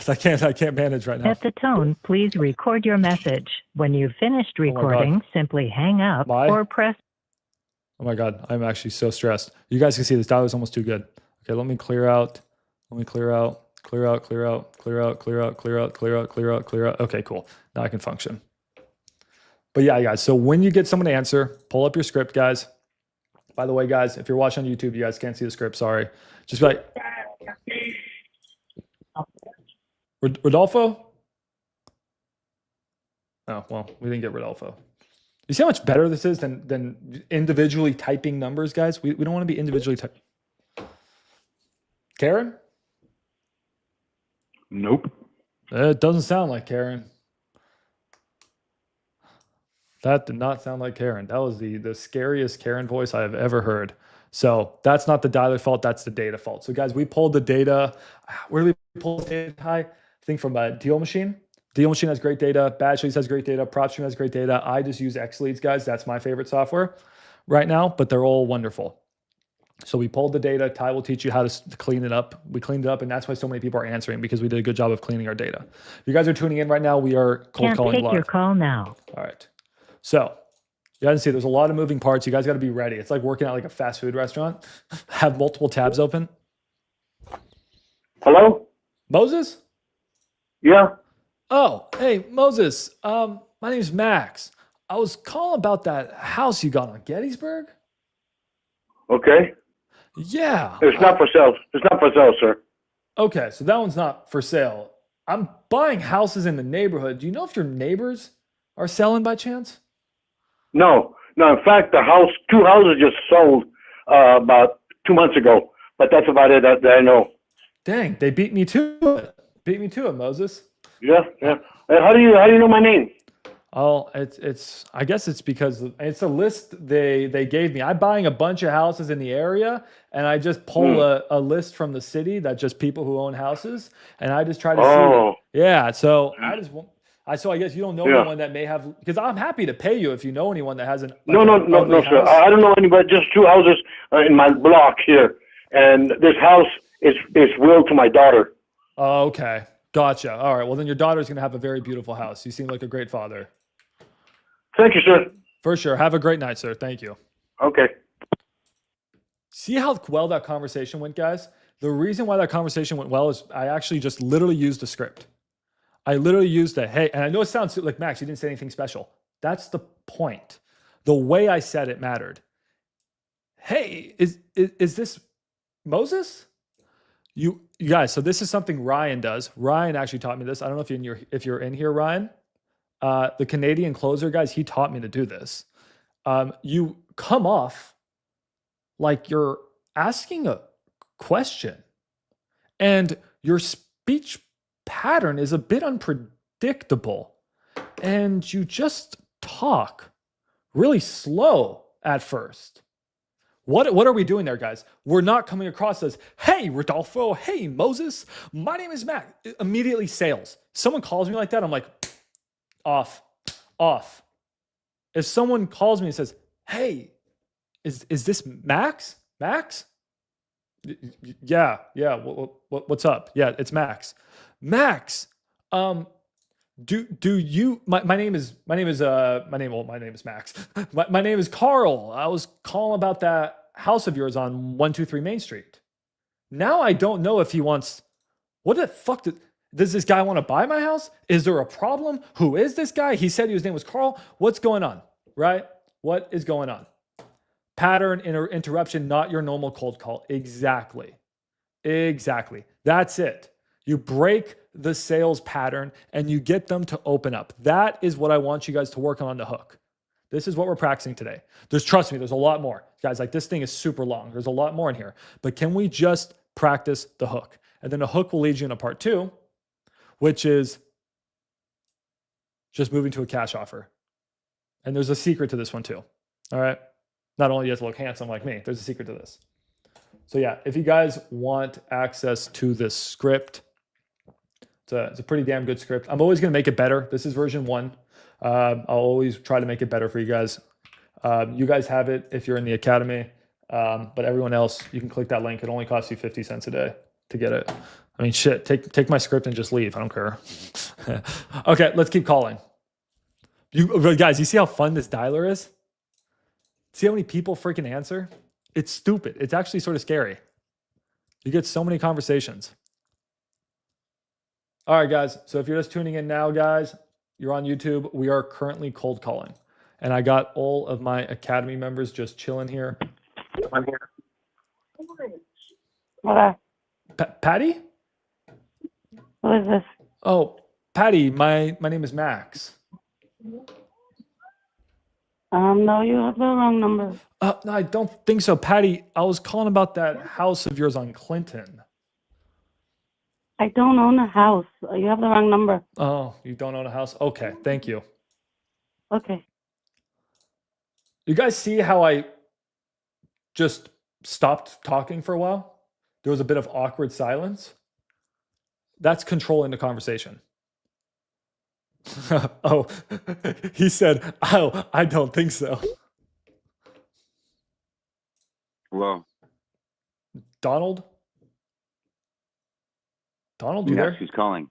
I can't manage right now. At the tone, please record your message. When you've finished recording, simply hang up or press. Oh my God, I'm actually so stressed. You guys can see this dial is almost too good. Okay, let me clear out. Clear out. Okay, cool. Now I can function. But yeah, guys, so when you get someone to answer, pull up your script, guys. By the way, guys, if you're watching on YouTube, you guys can't see the script, sorry. Just be like, Rodolfo? Oh, well, we didn't get Rodolfo. You see how much better this is than individually typing numbers, guys? We don't want to be individually typing. Karen? Nope. It doesn't sound like Karen. That did not sound like Karen. That was the scariest Karen voice I have ever heard. So that's not the dialer fault. That's the data fault. So guys, we pulled the data. Where do we pull the data? I think from Deal Machine. Deal Machine has great data. Badge Leads has great data. PropStream has great data. I just use X Leads, guys. That's my favorite software right now, but they're all wonderful. So we pulled the data. Ty will teach you how to clean it up. We cleaned it up, and that's why so many people are answering, because we did a good job of cleaning our data. If you guys are tuning in right now, we are cold calling live. Can't take your call now. All right. So you guys see there's a lot of moving parts. You guys got to be ready. It's like working at like a fast food restaurant. Have multiple tabs open. Hello? Moses? Yeah. Oh, hey, Moses. My name's Max. I was calling about that house you got on Gettysburg. Okay. Yeah. It's not for sale. It's not for sale, sir. Okay, so that one's not for sale. I'm buying houses in the neighborhood. Do you know if your neighbors are selling by chance? No. In fact, two houses just sold about 2 months ago. But that's about it that I know. Dang, they beat me to it. Beat me to it, Moses. Yeah. How do you know my name? Oh, it's. I guess it's because it's a list they gave me. I'm buying a bunch of houses in the area, and I just pull a list from the city that just people who own houses, and I just try to see. Yeah, so I guess you don't know anyone that may have, because I'm happy to pay you if you know anyone that has an. No, sir. I don't know anybody. Just two houses in my block here, and this house is willed to my daughter. Oh, okay. Gotcha. All right. Well, then your daughter's going to have a very beautiful house. You seem like a great father. Thank you, sir. For sure. Have a great night, sir. Thank you. Okay. See how well that conversation went, guys? The reason why that conversation went well is I actually just literally used a script. I literally used a, hey, and I know it sounds like, Max, you didn't say anything special. That's the point. The way I said it mattered. Hey, is this Moses? You guys, so this is something Ryan does. Ryan actually taught me this. I don't know if you're in here, Ryan. The Canadian closer, guys, he taught me to do this. You come off like you're asking a question, and your speech pattern is a bit unpredictable, and you just talk really slow at first. What are we doing there, guys? We're not coming across as, hey, Rodolfo, hey, Moses, my name is Matt. Immediately sales. Someone calls me like that, I'm like, off. If someone calls me and says, hey, is this Max? Yeah. What's up? Yeah, it's Max. Max, do you? My name is Max. My name is Carl. I was calling about that house of yours on 123 Main Street. Now I don't know if he wants. What the fuck does this guy want to buy my house? Is there a problem? Who is this guy? He said his name was Carl. What's going on? Right? What is going on? Pattern interruption, not your normal cold call. Exactly. That's it. You break the sales pattern and you get them to open up. That is what I want you guys to work on the hook. This is what we're practicing today. Trust me, there's a lot more. Guys, like this thing is super long. There's a lot more in here. But can we just practice the hook? And then the hook will lead you into part 2, which is just moving to a cash offer. And there's a secret to this one too. All right. Not only do you have to look handsome like me, there's a secret to this. So yeah, if you guys want access to this script, it's a pretty damn good script. I'm always going to make it better. This is version 1. I'll always try to make it better for you guys. You guys have it if you're in the academy, but everyone else, you can click that link. It only costs you 50 cents a day to get it. I mean, shit, take my script and just leave. I don't care. Okay, let's keep calling. Guys, you see how fun this dialer is? See how many people freaking answer? It's stupid. It's actually sort of scary. You get so many conversations. All right, guys. So if you're just tuning in now, guys, you're on YouTube. We are currently cold calling. And I got all of my academy members just chilling here. I'm here. Hello. Patty? Who is this? Oh, Patty, my name is Max. No, you have the wrong number. No, I don't think so. Patty, I was calling about that house of yours on Clinton. I don't own a house. You have the wrong number. Oh, you don't own a house? Okay, thank you. Okay. You guys see how I just stopped talking for a while? There was a bit of awkward silence. That's controlling the conversation. Oh, he said, oh, I don't think so. Hello. Donald? Donald, you there? Who's calling?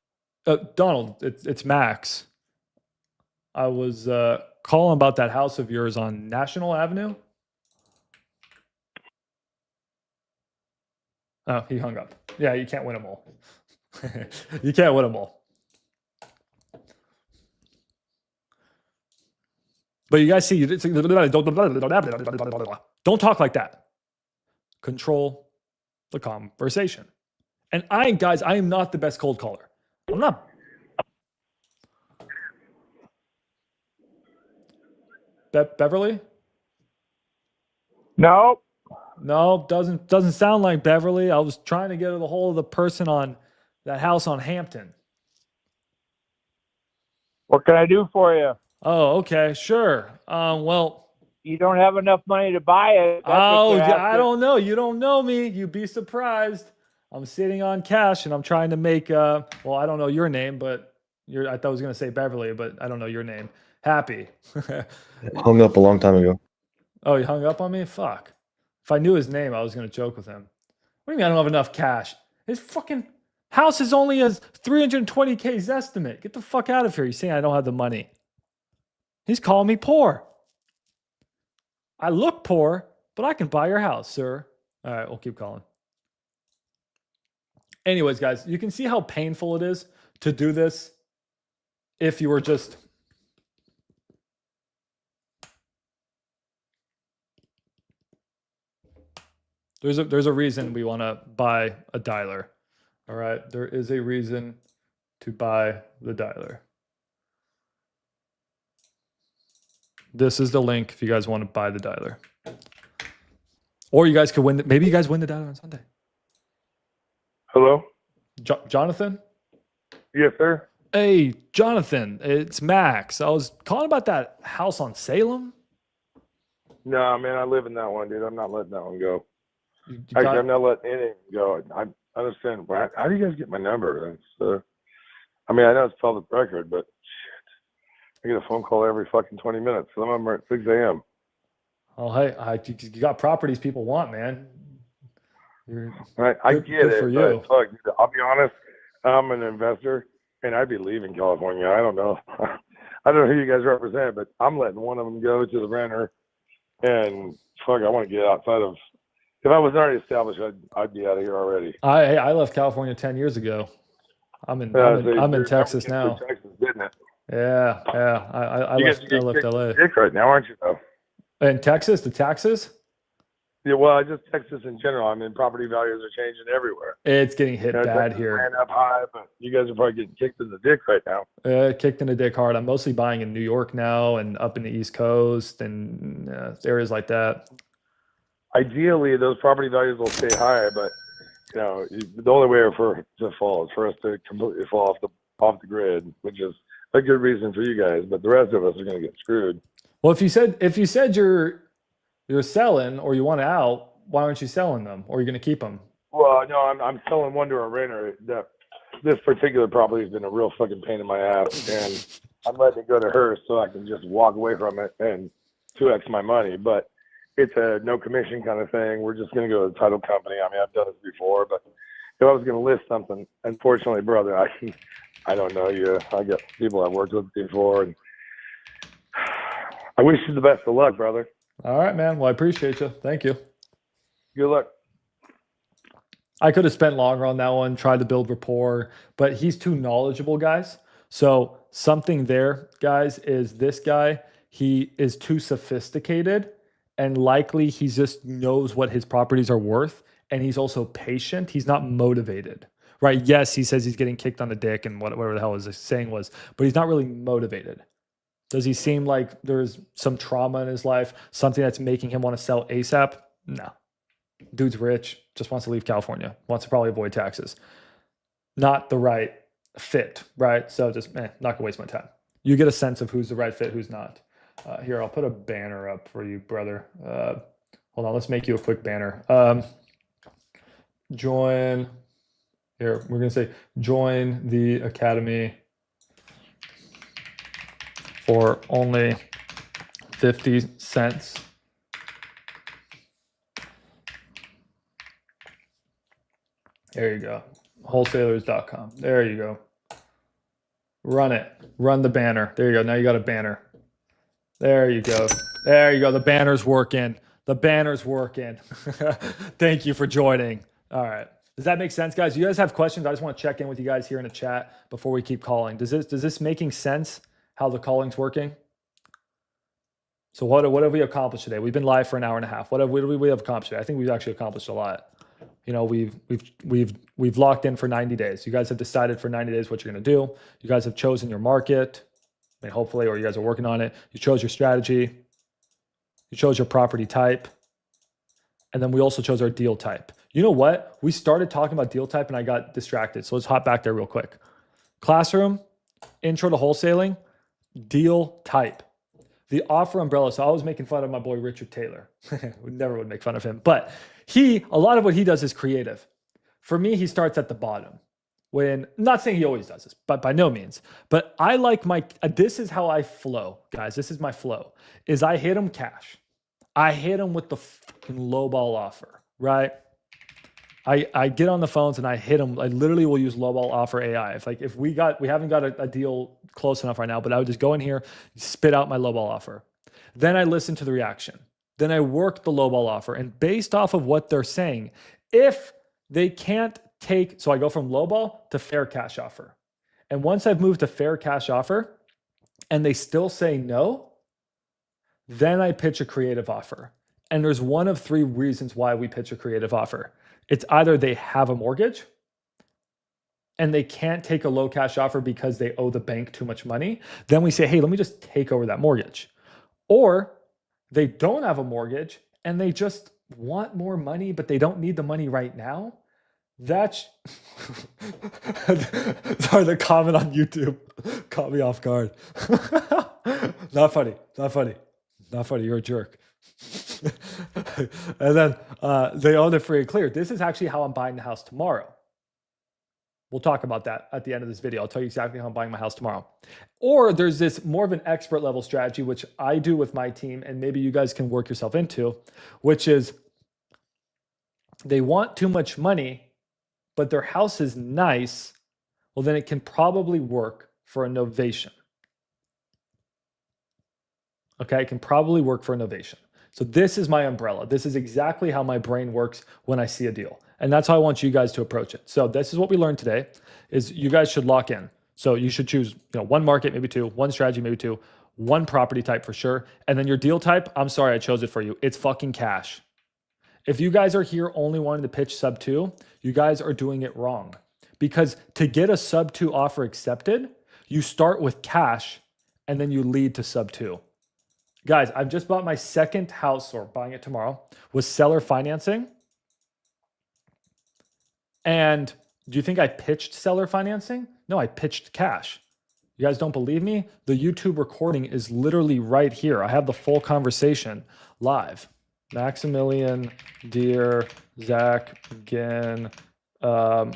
Donald, it's Max. I was calling about that house of yours on National Avenue. Oh, he hung up. Yeah, you can't win them all. You can't win them all. But you guys see, don't talk like that. Control the conversation. And I am not the best cold caller. I'm not. Beverly? Nope. No, doesn't sound like Beverly. I was trying to get a hold of the person on that house on Hampton. What can I do for you? Oh, okay, sure. Well, You don't have enough money to buy it. I don't know. You don't know me. You'd be surprised. I'm sitting on cash and I'm trying to make, well, I don't know your name, but I thought I was going to say Beverly, but I don't know your name. Happy. Hung up a long time ago. Oh, he hung up on me? Fuck. If I knew his name, I was going to joke with him. What do you mean I don't have enough cash? His fucking house is only a 320K estimate. Get the fuck out of here. You're saying I don't have the money. He's calling me poor. I look poor, but I can buy your house, sir. All right, we'll keep calling. Anyways, guys, you can see how painful it is to do this if you were just... There's a reason we want to buy a dialer. All right, there is a reason to buy the dialer. This is the link if you guys want to buy the dialer. Or you guys could win. Maybe you guys win the dialer on Sunday. Hello? Jonathan? Yes, sir. Hey, Jonathan, it's Max. I was calling about that house on Salem. No, man, I live in that one, dude. I'm not letting that one go. I'm I'm not letting anything go. I understand. How do you guys get my number? That's, I mean, I know it's public record, but shit, I get a phone call every fucking 20 minutes. Some of them are at 6 a.m. Oh, hey, you got properties people want, man. Right? I Good- get good it. for But you. look, I'll be honest. I'm an investor, and I'd be leaving California. I don't know. I don't know who you guys represent, but I'm letting one of them go to the renter. And fuck, I want to get outside of. If I was already established, I'd be out of here already. I left California 10 years ago. I'm in Texas now. Texas, didn't it? Yeah. I You left get kicked LA. in the dick right now, aren't you? Though. In Texas, the taxes? Yeah, well, just Texas in general. I mean, property values are changing everywhere. It's getting hit bad Texas here. ran up high, but you guys are probably getting kicked in the dick right now. Kicked in the dick hard. I'm mostly buying in New York now and up in the East Coast and areas like that. Ideally, those property values will stay high, but the only way for it to fall is for us to completely fall off the grid, which is a good reason for you guys. But the rest of us are going to get screwed. Well, if you said you're selling or you want out, why aren't you selling them? Or are you going to keep them? Well, no, I'm selling one to a renter. This particular property has been a real fucking pain in my ass, and I'm letting it go to her so I can just walk away from it and 2x my money. But it's a no commission kind of thing. We're just going to go to the title company. I mean, I've done this before, but if I was going to list something, unfortunately, brother, I don't know you. I got people I've worked with before, and I wish you the best of luck, brother. All right, man. Well, I appreciate you. Thank you. Good luck. I could have spent longer on that one, tried to build rapport, but he's too knowledgeable, guys. So something there, guys, is this guy, he is too sophisticated and likely he just knows what his properties are worth. And he's also patient. He's not motivated, right? Yes, he says he's getting kicked on the dick and whatever the hell his saying was, but he's not really motivated. Does he seem like there's some trauma in his life, something that's making him want to sell ASAP? No. Dude's rich, just wants to leave California, wants to probably avoid taxes. Not the right fit, right? So just not gonna waste my time. You get a sense of who's the right fit, who's not. Here, I'll put a banner up for you, brother. Hold on, let's make you a quick banner. Join, here, we're gonna say, join the Academy for only 50 cents. There you go. Wholesalers.com. There you go. Run it. Run the banner. There you go. Now you got a banner. There you go. There you go. The banner's working. The banner's working. Thank you for joining. All right. Does that make sense, guys? You guys have questions? I just want to check in with you guys here in the chat before we keep calling. Does this making sense how the calling's working? So what have we accomplished today? We've been live for an hour and a half. What have we have accomplished today? I think we've actually accomplished a lot. We've locked in for 90 days. You guys have decided for 90 days what you're going to do. You guys have chosen your market, I mean, hopefully, or you guys are working on it. You chose your strategy. You chose your property type. And then we also chose our deal type. You know what? We started talking about deal type and I got distracted. So let's hop back there real quick. Classroom, intro to wholesaling, deal type. The offer umbrella. So I was making fun of my boy, Richard Taylor. We never would make fun of him. But a lot of what he does is creative. For me, he starts at the bottom. I'm not saying he always does this, but by no means. But I like this is how I flow, guys. This is my flow, is I hit him cash. I hit him with the fucking lowball offer, right? I get on the phones and I hit him. I literally will use lowball offer AI. If we haven't got a deal close enough right now, but I would just go in here, spit out my lowball offer. Then I listen to the reaction. Then I work the lowball offer. And based off of what they're saying, if they can't so I go from lowball to fair cash offer. And once I've moved to fair cash offer and they still say no, then I pitch a creative offer. And there's one of three reasons why we pitch a creative offer. It's either they have a mortgage and they can't take a low cash offer because they owe the bank too much money. Then we say, hey, let me just take over that mortgage. Or they don't have a mortgage and they just want more money, but they don't need the money right now. That's sorry, the comment on YouTube caught me off guard. Not funny. You're a jerk. And then they own it free and clear. This is actually how I'm buying the house tomorrow. We'll talk about that at the end of this video. I'll tell you exactly how I'm buying my house tomorrow. Or there's this more of an expert level strategy, which I do with my team, and maybe you guys can work yourself into, which is they want too much money, but their house is nice, well, then it can probably work for a novation. Okay, it can probably work for a novation. So this is my umbrella. This is exactly how my brain works when I see a deal. And that's how I want you guys to approach it. So this is what we learned today, is you guys should lock in. So you should choose, one market, maybe two, one strategy, maybe two, one property type for sure. And then your deal type, I'm sorry, I chose it for you. It's fucking cash. If you guys are here only wanting to pitch sub 2, you guys are doing it wrong. Because to get a sub 2 offer accepted, you start with cash and then you lead to sub 2. Guys, I've just bought my second house, or buying it tomorrow, with seller financing. And do you think I pitched seller financing? No, I pitched cash. You guys don't believe me? The YouTube recording is literally right here. I have the full conversation live. Maximilian, Deer, Zach, Ginn, PPL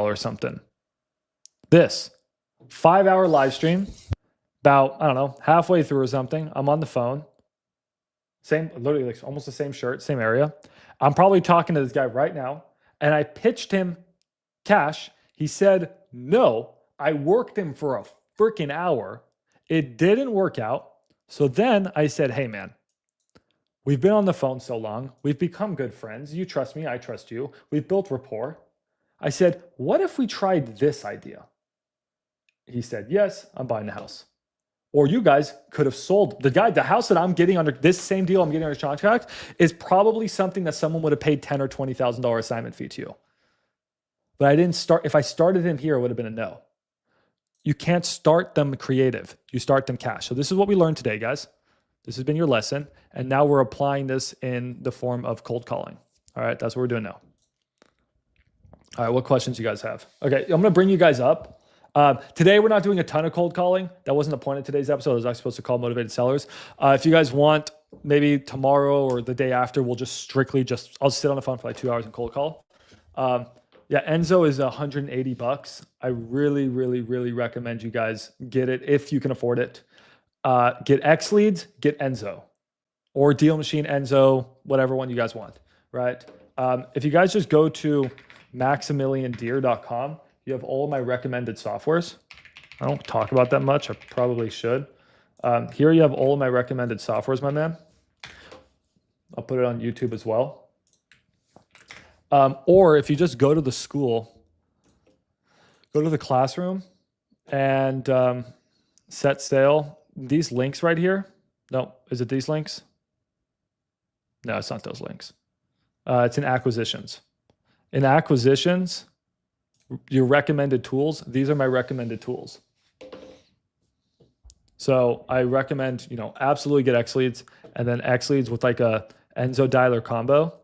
or something. This 5-hour live stream. About, I don't know, halfway through or something, I'm on the phone. Same, literally like almost the same shirt, same area. I'm probably talking to this guy right now, and I pitched him cash. He said no. I worked him for a freaking hour. It didn't work out. So then I said, hey man, we've been on the phone so long. We've become good friends. You trust me, I trust you. We've built rapport. I said, what if we tried this idea? He said, yes, I'm buying the house. Or you guys could have sold the house that I'm getting under this same deal I'm getting under contract is probably something that someone would have paid $10,000 or $20,000 assignment fee to you. But I didn't start. If I started him here, it would have been a no. You can't start them creative. You start them cash. So this is what we learned today, guys. This has been your lesson. And now we're applying this in the form of cold calling. All right, that's what we're doing now. All right, what questions you guys have? Okay, I'm going to bring you guys up. Today, we're not doing a ton of cold calling. That wasn't the point of today's episode. I was actually supposed to call motivated sellers. If you guys want, maybe tomorrow or the day after, we'll I'll sit on the phone for like 2 hours and cold call. Yeah, Enzo is $180. I really, really, really recommend you guys get it if you can afford it. Get X Leads, get Enzo. Or Deal Machine, Enzo, whatever one you guys want, right? If you guys just go to maximiliandeer.com, you have all of my recommended softwares. I don't talk about that much. I probably should. Here you have all of my recommended softwares, my man. I'll put it on YouTube as well. Or if you just go to the school, go to the classroom and set sail. These links right here. No, is it these links? No, it's not those links. It's in acquisitions. In acquisitions, your recommended tools, these are my recommended tools. So I recommend, absolutely get X Leads, and then X Leads with like a Enzo dialer combo.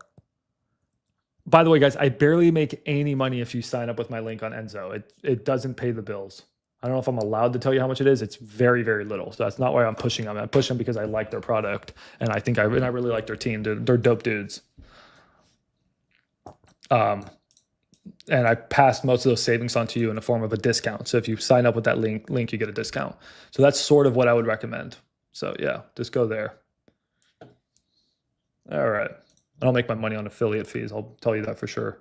By the way, guys, I barely make any money if you sign up with my link on Enzo. It doesn't pay the bills. I don't know if I'm allowed to tell you how much it is. It's very, very little. So that's not why I'm pushing them. I push them because I like their product, and I think I really like their team. They're dope dudes. And I passed most of those savings on to you in the form of a discount. So if you sign up with that link, you get a discount. So that's sort of what I would recommend. So yeah, just go there. All right. I don't make my money on affiliate fees. I'll tell you that for sure.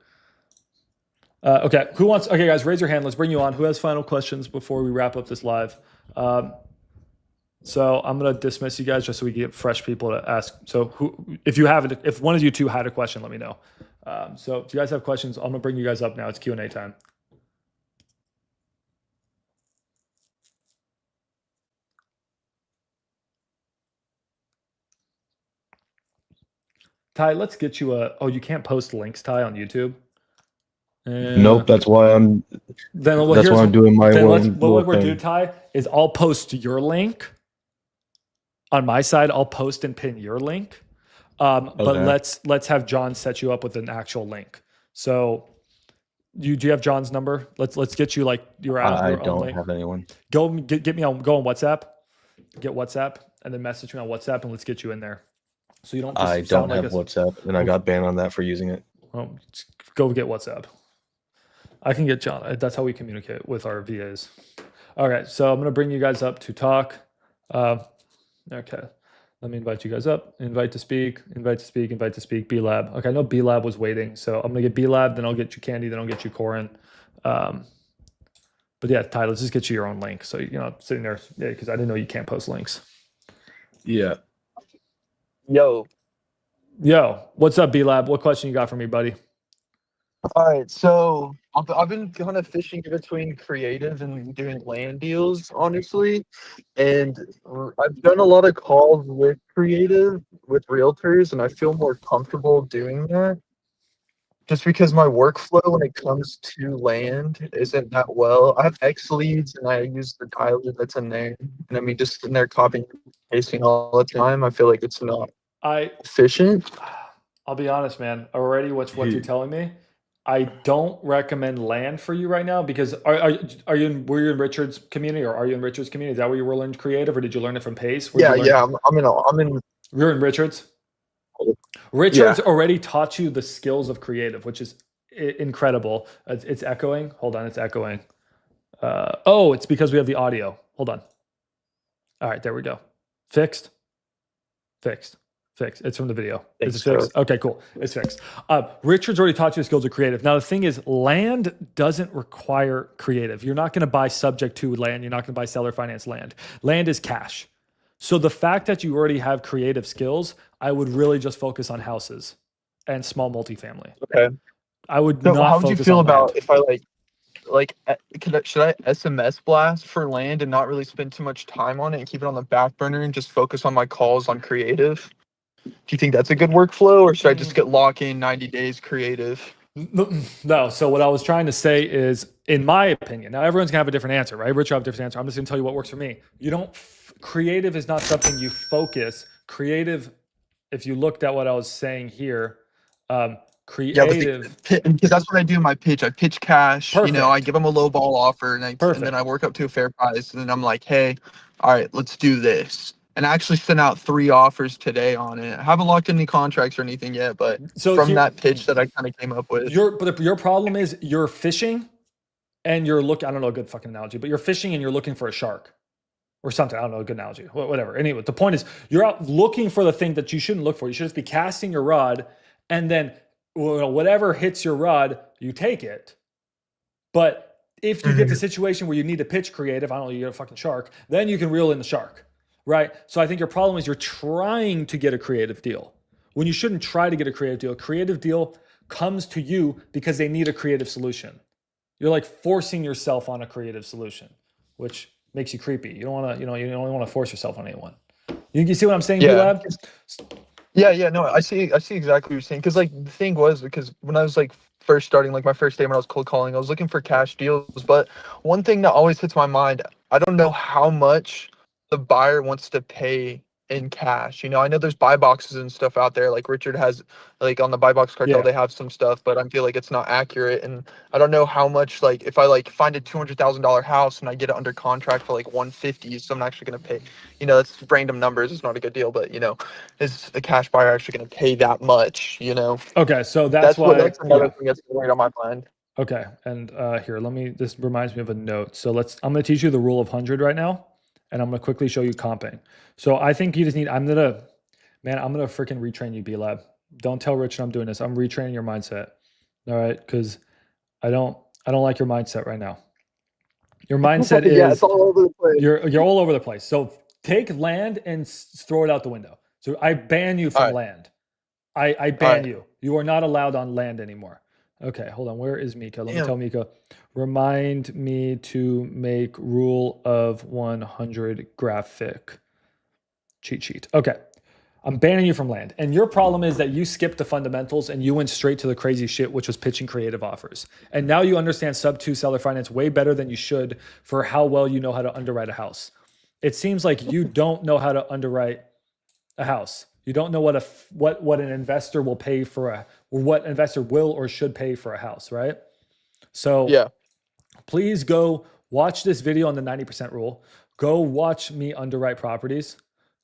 Okay. Okay, guys, raise your hand. Let's bring you on. Who has final questions before we wrap up this live? So I'm going to dismiss you guys just so we get fresh people to ask. So if one of you two had a question, let me know. So if you guys have questions, I'm going to bring you guys up now. It's Q&A time. Ty, let's get you you can't post links, Ty, on YouTube? Nope, that's why I'm doing my own. What we're doing, Ty, is I'll post your link on my side. I'll post and pin your link. But let's have John set you up with an actual link. So do you have John's number? Let's get you like your I don't have anyone. Go on WhatsApp. Get WhatsApp and then message me on WhatsApp and let's get you in there. So you don't. I don't have WhatsApp, and I got banned on that for using it. Well, go get WhatsApp. I can get John. That's how we communicate with our VAs. All right, so I'm going to bring you guys up to talk. Okay, Let me invite you guys up. Invite to speak, invite to speak, invite to speak. B-Lab. Okay, I know B-Lab was waiting, so I'm gonna get B-Lab, then I'll get you Candy, then I'll get you Corin. But yeah, Ty, let's just get you your own link. So you're not sitting there, yeah, because I didn't know you can't post links. Yeah. Yo. What's up, B-Lab? What question you got for me, buddy? All right, so I've been kind of fishing between creative and doing land deals, honestly. And I've done a lot of calls with creative, with realtors, and I feel more comfortable doing that. Just because my workflow when it comes to land isn't that well. I have X leads and I use the dialer that's in there. And I mean, just sitting there copying and pasting all the time, I feel like it's not efficient. I'll be honest, man. Already, what you're telling me, I don't recommend land for you right now because were you in Richard's community or are you in Richard's community? Is that where you were learning creative or did you learn it from Pace? I'm in. You're in Richard's. Richard's already taught you the skills of creative, which is incredible. It's echoing. Hold on, it's echoing. It's because we have the audio. Hold on. All right, there we go. Fixed. It's from the video. Is it fixed? Okay, cool. It's fixed. Richard's already taught you the skills of creative. Now, the thing is, land doesn't require creative. You're not going to buy subject to land. You're not going to buy seller finance land. Land is cash. So the fact that you already have creative skills, I would really just focus on houses and small multifamily. Okay. I would So not how would you focus feel on about land. if I should I SMS blast for land and not really spend too much time on it and keep it on the back burner and just focus on my calls on creative? Do you think that's a good workflow or should I just get lock in 90 days creative? No. So what I was trying to say is, in my opinion, now everyone's gonna have a different answer, right? Rich will have a different answer. I'm just gonna tell you what works for me. Creative is not something you focus. Creative, if you looked at what I was saying here, creative. Because that's what I do in my pitch. I pitch cash. Perfect. I give them a low ball offer and then I work up to a fair price. And then I'm like, hey, all right, let's do this. And I actually sent out 3 offers today on it. I haven't locked any contracts or anything yet, but that pitch that I kind of came up with. Your problem is you're fishing and you're looking, I don't know a good fucking analogy, but you're fishing and you're looking for a shark or something. I don't know a good analogy, whatever. Anyway, the point is you're out looking for the thing that you shouldn't look for. You should just be casting your rod and then whatever hits your rod, you take it. But if you get the situation where you need to pitch creative, I don't know, you get a fucking shark, then you can reel in the shark. Right? So I think your problem is you're trying to get a creative deal when you shouldn't try to get a creative deal. A creative deal comes to you because they need a creative solution. You're like forcing yourself on a creative solution, which makes you creepy. You don't want to, you don't want to force yourself on anyone. You see what I'm saying, B-Lab? Yeah, no, I see exactly what you're saying. Because the thing was, because when I was first starting, my first day when I was cold calling, I was looking for cash deals. But one thing that always hits my mind, I don't know how much the buyer wants to pay in cash. I know there's buy boxes and stuff out there. Like Richard has, on the buy box cartel, they have some stuff, but I feel like it's not accurate. And I don't know how much, if I find a $200,000 house and I get it under contract for $150, so I'm actually going to pay, that's random numbers. It's not a good deal, but is a cash buyer actually going to pay that much, Okay. So that's why that's another thing that's right on my mind. Okay. And here, this reminds me of a note. So I'm going to teach you the rule of 100 right now. And I'm going to quickly show you comping. So I think you just need, I'm going to freaking retrain you, B-Lab. Don't tell Rich I'm doing this. I'm retraining your mindset. All right. Because I don't like your mindset right now. Your mindset is, it's all over the place. You're all over the place. So take land and throw it out the window. So I ban you from land. I ban you. You are not allowed on land anymore. Okay, hold on. Where is Mika? Let me tell Mika. Remind me to make rule of 100 graphic cheat sheet. Okay. I'm banning you from land. And your problem is that you skipped the fundamentals and you went straight to the crazy shit, which was pitching creative offers. And now you understand sub 2 seller finance way better than you should for how well you know how to underwrite a house. It seems like you don't know how to underwrite a house. You don't know what an investor will pay for what investor will or should pay for a house, right? So please go watch this video on the 90% rule. Go watch me underwrite properties.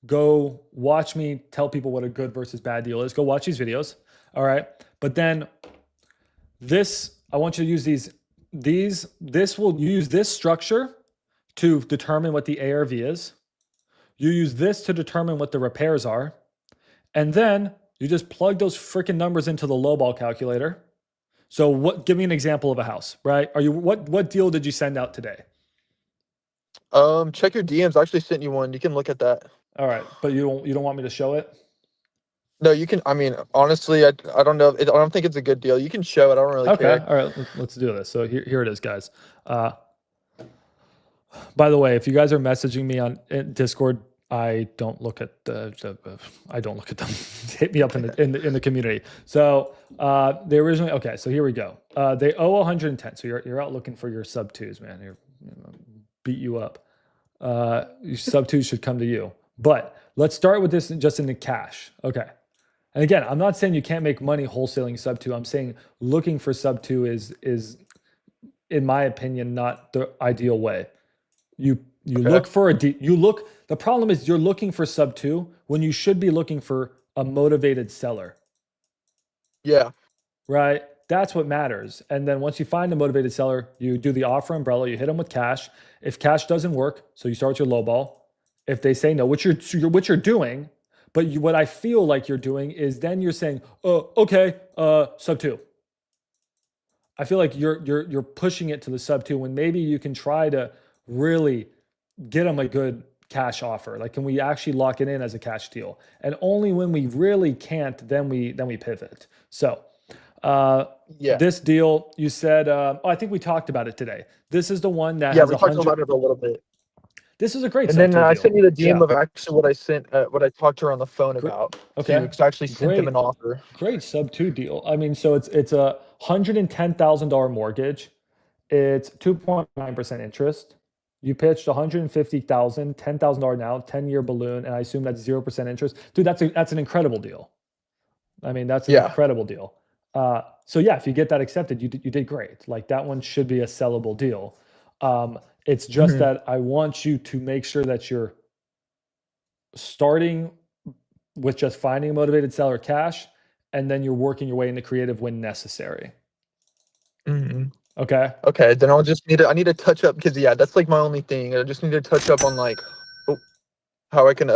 Go watch me tell people what a good versus bad deal is. Go watch these videos. All right. But then I want you to use use this structure to determine what the ARV is. You use this to determine what the repairs are. And then you just plug those freaking numbers into the lowball calculator. So give me an example of a house, right? What deal did you send out today? Check your DMs. I actually sent you one. You can look at that. All right, but you don't want me to show it? No, you can. I mean, honestly, I don't know. I don't think it's a good deal. You can show it. I don't really care. All right, let's do this. So here it is, guys. By the way, if you guys are messaging me on Discord, I don't look at I don't look at them. Hit me up in the community. So they originally okay. So here we go. They owe 110. So you're out looking for your sub twos, man. Beat you up. Your sub twos should come to you. But let's start with this just in the cash. Okay. And again, I'm not saying you can't make money wholesaling sub two. I'm saying looking for sub two is in my opinion not the ideal way. You look for the problem is you're looking for sub two when you should be looking for a motivated seller. Yeah. Right? That's what matters. And then once you find a motivated seller, you do the offer umbrella, you hit them with cash. If cash doesn't work, so you start with your lowball. If they say no, which you're doing, but what I feel like you're doing is then you're saying, oh, okay, sub two. I feel like you're pushing it to the sub two when maybe you can try to really get them a good cash offer. Like, can we actually lock it in as a cash deal? And only when we really can't, then we pivot. So this deal, you said, I think we talked about it today. This is the one that has we talked about it a little bit. This is a great. And then I sent you the DM of actually what I talked to her on the phone about. Okay, because I actually sent them an offer. Great sub two deal. I mean, so it's a $110,000 mortgage. It's 2.9% interest. You pitched $150,000, $10,000 now, 10-year balloon, and I assume that's 0% interest. Dude, that's an incredible deal. I mean, that's an incredible deal. So yeah, if you get that accepted, you did great. Like, that one should be a sellable deal. It's just that I want you to make sure that you're starting with just finding a motivated seller cash, and then you're working your way into creative when necessary. Okay. Okay. Then I need to touch up because that's like my only thing. I just need to touch up on like how I can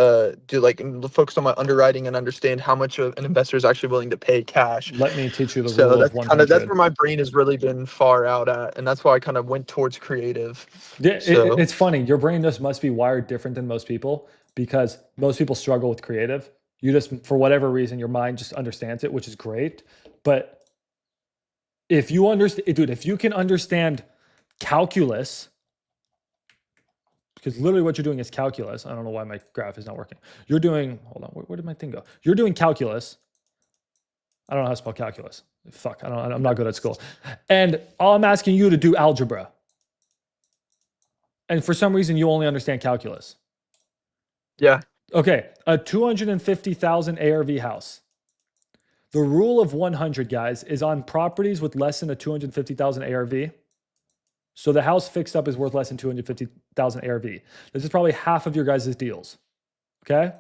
do like focus on my underwriting and understand how much an investor is actually willing to pay cash. Let me teach you the rule of 100. That's where my brain has really been far out at, and that's why I kind of went towards creative. Yeah, it's funny. Your brain just must be wired different than most people, because most people struggle with creative. You just, for whatever reason, your mind just understands it, which is great. But if you understand, dude, if you can understand calculus, because literally what you're doing is calculus. I don't know why my graph is not working. You're doing, hold on, where did my thing go? You're doing calculus. I don't know how to spell calculus. Fuck, I'm not good at school. And I'm asking you to do algebra. And for some reason, you only understand calculus. Yeah. Okay, a 250,000 ARV house. The rule of 100, guys, is on properties with less than a 250,000 ARV. So the house fixed up is worth less than 250,000 ARV. This is probably half of your guys' deals. Okay?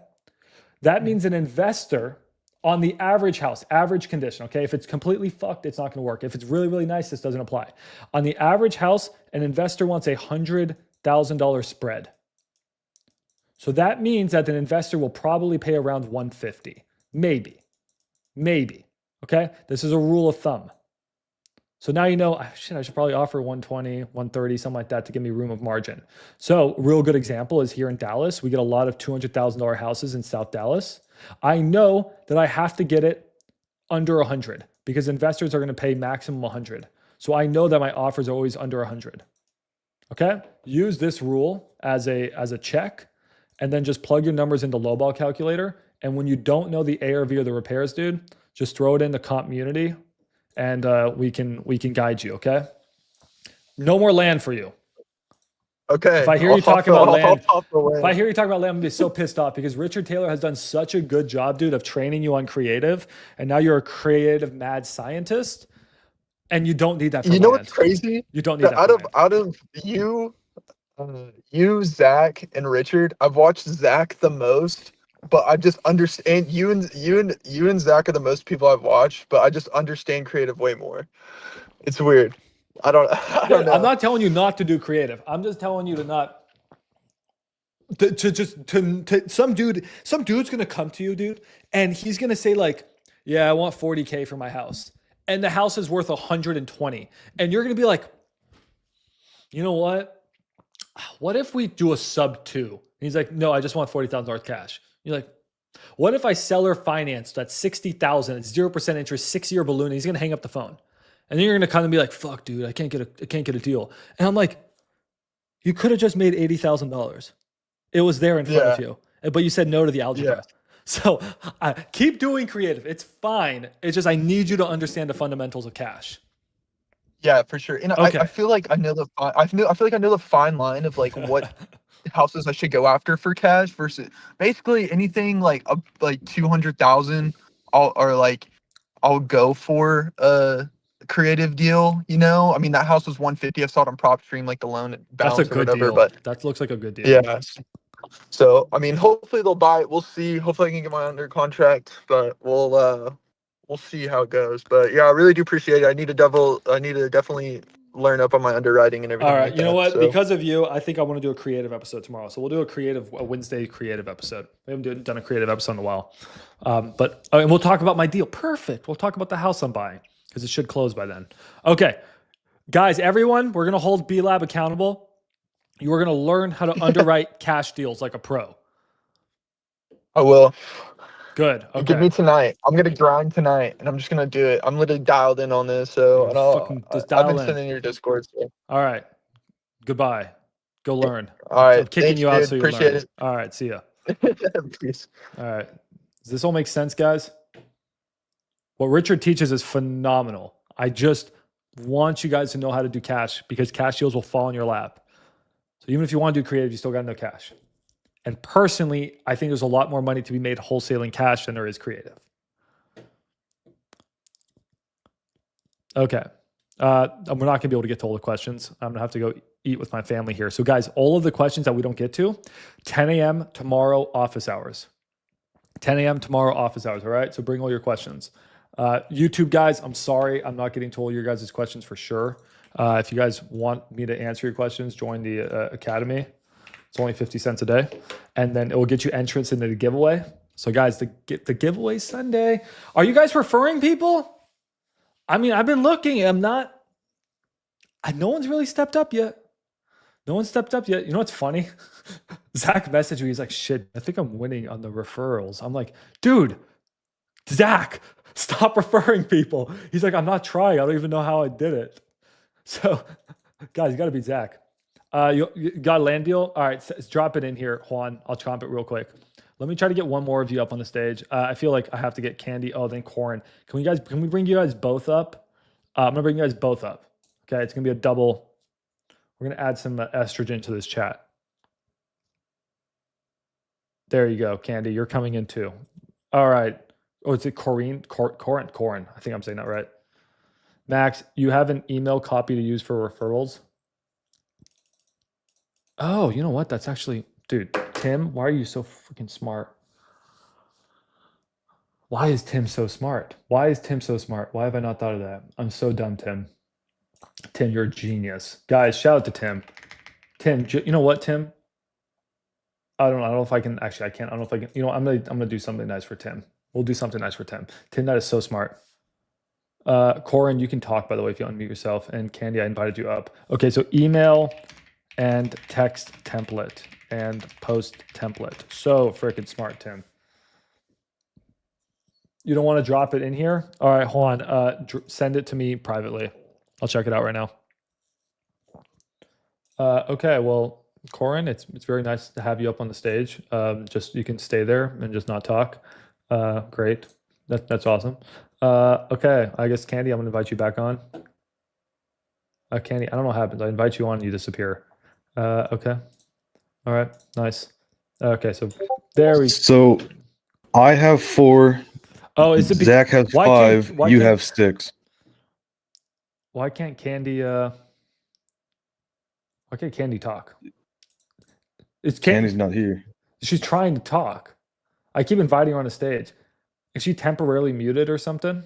That means an investor on the average house, average condition, okay? If it's completely fucked, it's not going to work. If it's really, really nice, this doesn't apply. On the average house, an investor wants a $100,000 spread. So that means that an investor will probably pay around 150, maybe, okay? This is a rule of thumb. So now you know, I should probably offer 120, 130, something like that to give me room of margin. So a real good example is here in Dallas. We get a lot of $200,000 houses in South Dallas. I know that I have to get it under 100 because investors are going to pay maximum 100. So I know that my offers are always under 100. Okay? Use this rule as a check, and then just plug your numbers into lowball calculator. And when you don't know the ARV or the repairs, dude, just throw it in the community, and we can guide you. Okay? No more land for you. Okay. If I hear you talking about land, I'm gonna be so pissed off because Richard Taylor has done such a good job, dude, of training you on creative, and now you're a creative mad scientist, and you don't need that for land. You know what's crazy? You don't need that. Out of you, Zach, and Richard, I've watched Zach the most, but I just understand you and Zach are the most people I've watched, but I just understand creative way more. It's weird. I don't know. I'm not telling you not to do creative. I'm just telling you to not to some dude's gonna come to you, dude, and he's gonna say like, yeah, I want 40K for my house, and the house is worth 120, and you're gonna be like, you know what if we do a sub 2? And he's like, no, I just want $40,000 cash. You're like, what if I seller finance that's 60,000, it's 0% interest, 6-year balloon, and he's gonna hang up the phone. And then you're gonna kind of be like, fuck, dude, I can't get a deal. And I'm like, you could have just made $80,000. It was there in front of you, but you said no to the algebra. Yeah. So keep doing creative. It's fine. It's just I need you to understand the fundamentals of cash. Yeah, for sure. And I feel like I know I feel like I know the fine line of like what houses I should go after for cash versus basically anything like 200,000. I'll go for a creative deal. You know, I mean that house was 150. I saw it on PropStream, like the loan balance That's a good or whatever. Deal. But that looks like a good deal. Yeah. So I mean, hopefully they'll buy it. We'll see. Hopefully I can get mine under contract, but we'll see how it goes. But yeah, I really do appreciate it. I need to definitely learn up on my underwriting and everything. All right, like you know that, what? so. Because of you, I think I want to do a creative episode tomorrow. So we'll do a Wednesday creative episode. We haven't done a creative episode in a while, and we'll talk about my deal. Perfect. We'll talk about the house I'm buying because it should close by then. Okay, guys, everyone, we're gonna hold B Lab accountable. You are gonna learn how to underwrite cash deals like a pro. I will. Good. Okay. Give me tonight. I'm gonna grind tonight, and I'm just gonna do it. I'm literally dialed in on this, so I've been sending your Discord. So. All right. Goodbye. Go learn. All right. I'm kicking you out, dude. so you Appreciate learn. it. All right. See ya. Peace. All right. Does this all make sense, guys? What Richard teaches is phenomenal. I just want you guys to know how to do cash because cash deals will fall in your lap. So even if you want to do creative, you still got to know cash. And personally, I think there's a lot more money to be made wholesaling cash than there is creative. Okay. We're not going to be able to get to all the questions. I'm going to have to go eat with my family here. So guys, all of the questions that we don't get to, 10 a.m. tomorrow, office hours. 10 a.m. tomorrow, office hours. All right. So bring all your questions. YouTube guys, I'm sorry. I'm not getting to all your guys' questions for sure. If you guys want me to answer your questions, join the Academy. It's only 50 cents a day. And then it will get you entrance into the giveaway. So guys, the giveaway Sunday. Are you guys referring people? I mean, I've been looking. No one's really stepped up yet. No one's stepped up yet. You know what's funny? Zach messaged me. He's like, shit, I think I'm winning on the referrals. I'm like, dude, Zach, stop referring people. He's like, I'm not trying. I don't even know how I did it. So guys, you got to beat Zach. You got a land deal? All right, drop it in here, Juan. I'll chomp it real quick. Let me try to get one more of you up on the stage. I feel like I have to get Candy. Oh, then Corin. Can we bring you guys both up? I'm gonna bring you guys both up. Okay, it's gonna be a double. We're gonna add some estrogen to this chat. There you go, Candy. You're coming in too. All right. Oh, is it Corin? Corin. I think I'm saying that right. Max, you have an email copy to use for referrals. Oh, you know what? That's actually, dude, Tim, why are you so freaking smart? Why is Tim so smart? Why is Tim so smart? Why have I not thought of that? I'm so dumb, Tim. Tim, you're a genius. Guys, shout out to Tim. Tim, you know what, Tim? I don't know if I can, actually, I can't. I don't know if I can, you know, I'm gonna do something nice for Tim. We'll do something nice for Tim. Tim, that is so smart. Corin, you can talk, by the way, if you unmute yourself. And Candy, I invited you up. Okay, so email and text template and post template. So freaking smart, Tim. You don't want to drop it in here? All right, hold on. Send it to me privately. I'll check it out right now. Okay, well, Corin, it's very nice to have you up on the stage. Just you can stay there and just not talk. Great. That's awesome. Okay, I guess Candy, I'm gonna invite you back on. Candy, I don't know what happens. I invite you on, you disappear. Okay. All right. Nice. Okay. So there we. So I have 4. Oh, is it? Zach has 5. You have 6. Why can't Candy? Why can't Candy talk? Candy's not here. She's trying to talk. I keep inviting her on the stage. Is she temporarily muted or something?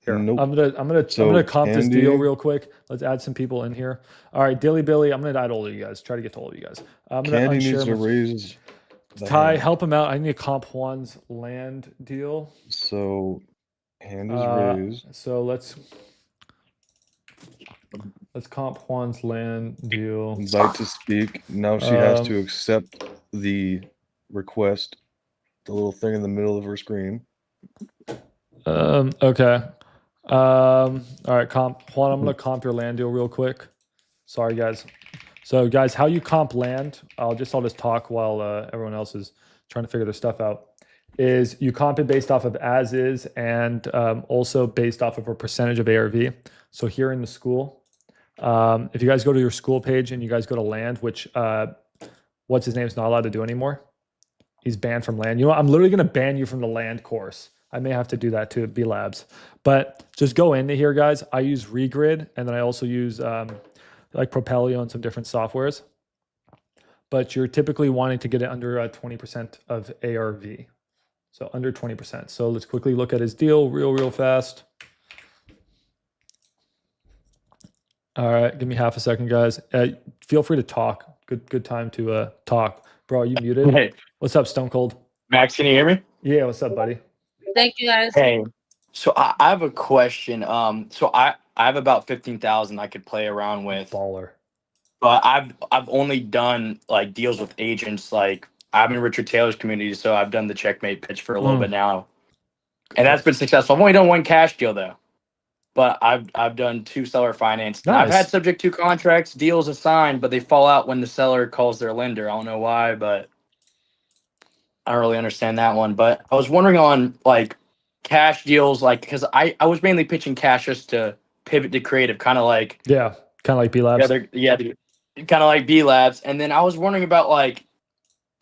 Here, Nope. I'm gonna So comp this deal Candy- real quick. Let's add some people in here. All right, Dilly Billy, I'm gonna add all of you guys. Try to get to all of you guys. I'm gonna Candy needs unshare to my raise the Ty, hand. help him out. I need to comp Juan's land deal. So hand is raised. So let's comp Juan's land deal. Invite to speak. Now she has to accept the request. The little thing in the middle of her screen. Okay. All right, comp Juan. I'm gonna comp your land deal real quick. Sorry, guys. So, guys, how you comp land? I'll just talk while everyone else is trying to figure their stuff out. Is you comp it based off of as is and also based off of a percentage of ARV. So here in the school, if you guys go to your school page and you guys go to land, which what's his name is not allowed to do anymore. He's banned from land. You know what? I'm literally going to ban you from the land course. I may have to do that to B Labs. But just go into here, guys. I use Regrid, and then I also use like Propelio and some different softwares. But you're typically wanting to get it under 20% of ARV. So under 20%. So let's quickly look at his deal real fast. All right, give me half a second, guys. Feel free to talk. Good time to talk. Bro, are you muted? Hey. What's up, Stone Cold? Max, can you hear me? Yeah, what's up, buddy? Thank you, guys. Hey. So I have a question. So I have about 15,000 I could play around with. Baller. But I've only done like deals with agents. Like I'm in Richard Taylor's community, so I've done the checkmate pitch for a little bit now, and that's been successful. I've only done one cash deal though, but I've done 2 seller finance. Nice. I've had subject to contracts, deals assigned, but they fall out when the seller calls their lender. I don't know why, but I don't really understand that one. But I was wondering on like cash deals, like because I was mainly pitching cash just to pivot to creative, kind of like B Labs. Kind of like B Labs. And then I was wondering about like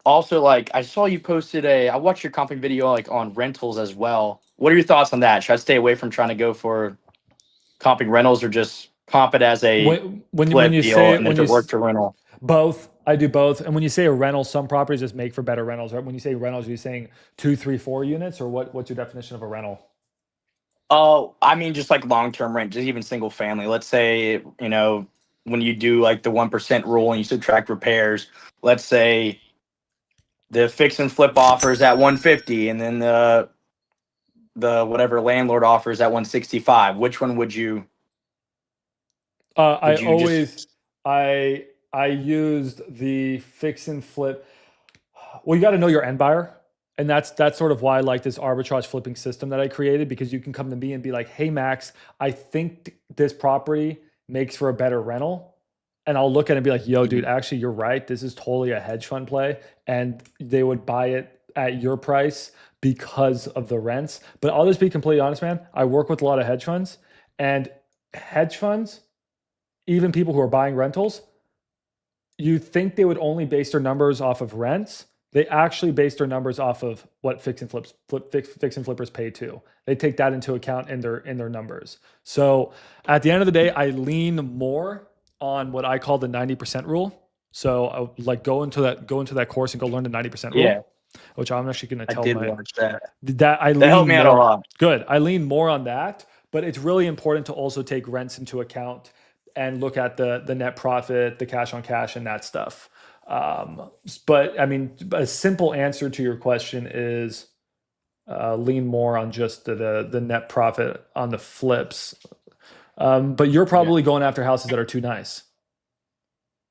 also like I saw you posted I watched your comping video like on rentals as well. What are your thoughts on that? Should I stay away from trying to go for comping rentals or just comp it as a when you deal say and if it worked to rental? Both. I do both. And when you say a rental, some properties just make for better rentals, right? When you say rentals, are you saying 2, 3, 4 units, or what's your definition of a rental? Oh, I mean just like long-term rent, just even single family. Let's say, you know, when you do like the 1% rule and you subtract repairs, let's say the fix and flip offers at 150 and then the whatever landlord offers at 165. Which one would you? I used the fix and flip. Well, you got to know your end buyer. And that's sort of why I like this arbitrage flipping system that I created, because you can come to me and be like, hey, Max, I think this property makes for a better rental. And I'll look at it and be like, yo, dude, actually, you're right. This is totally a hedge fund play. And they would buy it at your price because of the rents. But I'll just be completely honest, man. I work with a lot of hedge funds, and hedge funds, even people who are buying rentals, you think they would only base their numbers off of rents. They actually base their numbers off of what fix and flippers pay too. They take that into account in their numbers. So at the end of the day, I lean more on what I call the 90% rule. So I would like go into that course and go learn the 90% rule, which I'm actually going to tell that helped me out a lot. Good. I lean more on that, but it's really important to also take rents into account and look at the net profit, the cash on cash, and that stuff. But I mean, a simple answer to your question is lean more on just the net profit on the flips. But you're probably going after houses that are too nice.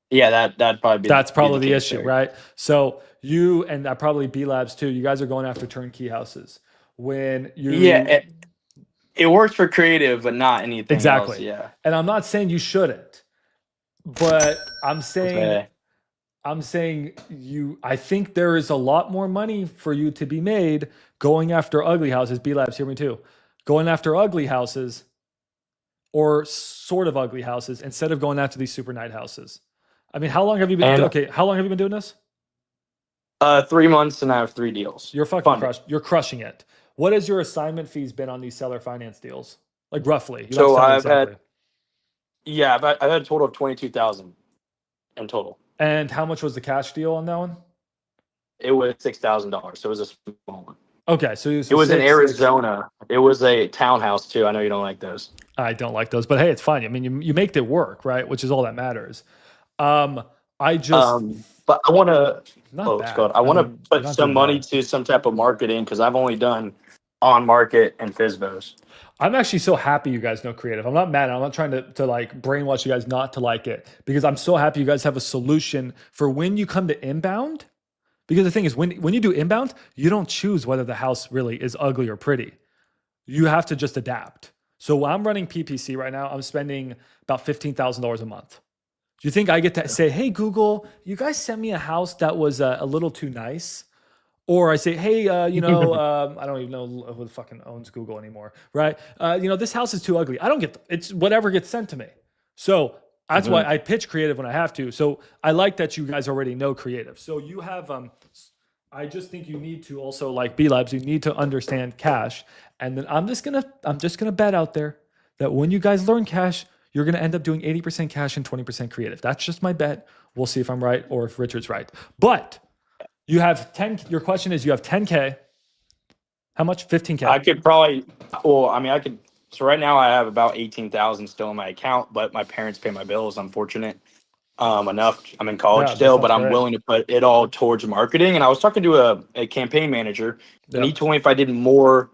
Yeah, that'd probably be that's probably the the case issue, there. right? So you and probably B Labs too. You guys are going after turnkey houses when you it works for creative, but not anything exactly. else. Yeah, and I'm not saying you shouldn't, but I'm saying. I'm saying I think there is a lot more money for you to be made going after ugly houses. B Labs, hear me too. Going after ugly houses or sort of ugly houses instead of going after these super nice houses. I mean, how long have you been how long have you been doing this? 3 months and I have 3 deals. You're fucking you're crushing it. What has your assignment fees been on these seller finance deals? Like roughly. So I've had a total of 22,000 in total. And how much was the cash deal on that one? It was $6,000, so it was a small one. Okay, so it was in Arizona. It was a townhouse too. I know you don't like those. I don't like those, but hey, it's fine. I mean, you make it work, right? Which is all that matters. I just but I want to. not Oh, bad. Scott, I want to mean, put not some doing money bad. to some type of marketing because I've only done on market and FSBOs. I'm actually so happy you guys know creative. I'm not mad. I'm not trying to like brainwash you guys not to like it because I'm so happy you guys have a solution for when you come to inbound. Because the thing is, when you do inbound, you don't choose whether the house really is ugly or pretty. You have to just adapt. So when I'm running PPC right now, I'm spending about $15,000 a month. Do you think I get to say, hey, Google, you guys sent me a house that was a little too nice? Or I say, hey, I don't even know who fucking owns Google anymore, right? This house is too ugly. I don't get it's whatever gets sent to me. So that's why I pitch creative when I have to. So I like that you guys already know creative. So you have, I just think you need to also like B-Labs, you need to understand cash. And then I'm just gonna bet out there that when you guys learn cash, you're gonna end up doing 80% cash and 20% creative. That's just my bet. We'll see if I'm right or if Richard's right. But you have 10, your question is you have 10K. How much? 15K. I could probably, so right now I have about 18,000 still in my account, but my parents pay my bills. Unfortunate enough. I'm in college still, but I'm willing to put it all towards marketing. And I was talking to a campaign manager and he told me if I did more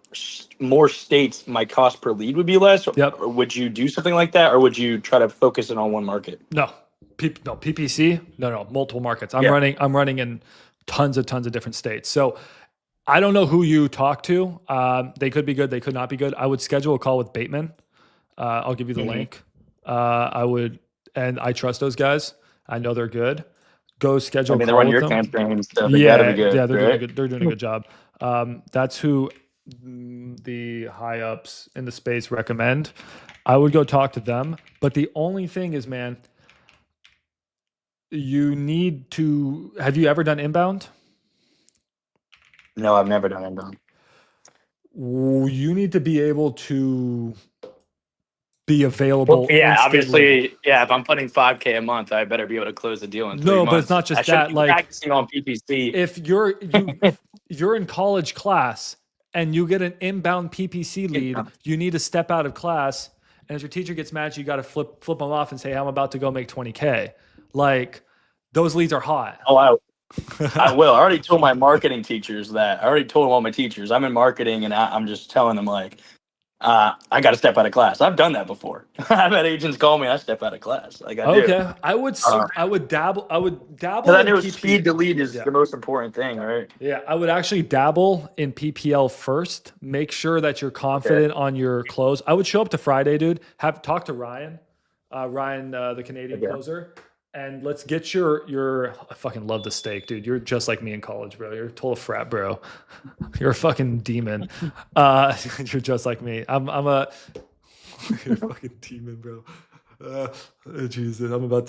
states, my cost per lead would be less. Or would you do something like that? Or would you try to focus it on one market? No, PPC. No, multiple markets. I'm running in tons of different states. So I don't know who you talk to. They could be good. They could not be good. I would schedule a call with Bateman. I'll give you the link. And I trust those guys. I know they're good. Go schedule a call they run with your them. campaign and stuff. They gotta be good. Yeah, they're right? doing a good. They're doing a good job. That's who the high ups in the space recommend. I would go talk to them. But the only thing is, man, you need to. Have you ever done inbound? No, I've never done inbound. You need to be able to be available. Yeah, instantly. obviously, yeah. If I'm putting 5K a month, I better be able to close the deal in 3 months. No, but it's not just that. Like practicing on PPC. If you're in college class and you get an inbound PPC lead, you need to step out of class. And as your teacher gets mad, you got to flip them off and say, "I'm about to go make 20K." Like those leads are hot. Oh, I will. I already told my marketing teachers that. I already told all my teachers I'm in marketing, and I'm just telling them like, I got to step out of class. I've done that before. I've had agents call me. I step out of class. Like I do. Okay, I would dabble. Because I know speed to lead is the most important thing, right? Yeah, I would actually dabble in PPL first. Make sure that you're confident on your close. I would show up to Friday, dude. Talk to Ryan, the Canadian closer. And let's get your. I fucking love the steak, dude. You're just like me in college, bro. You're a total frat, bro. You're a fucking demon. You're just like me. You're a fucking demon, bro. Jesus, I'm about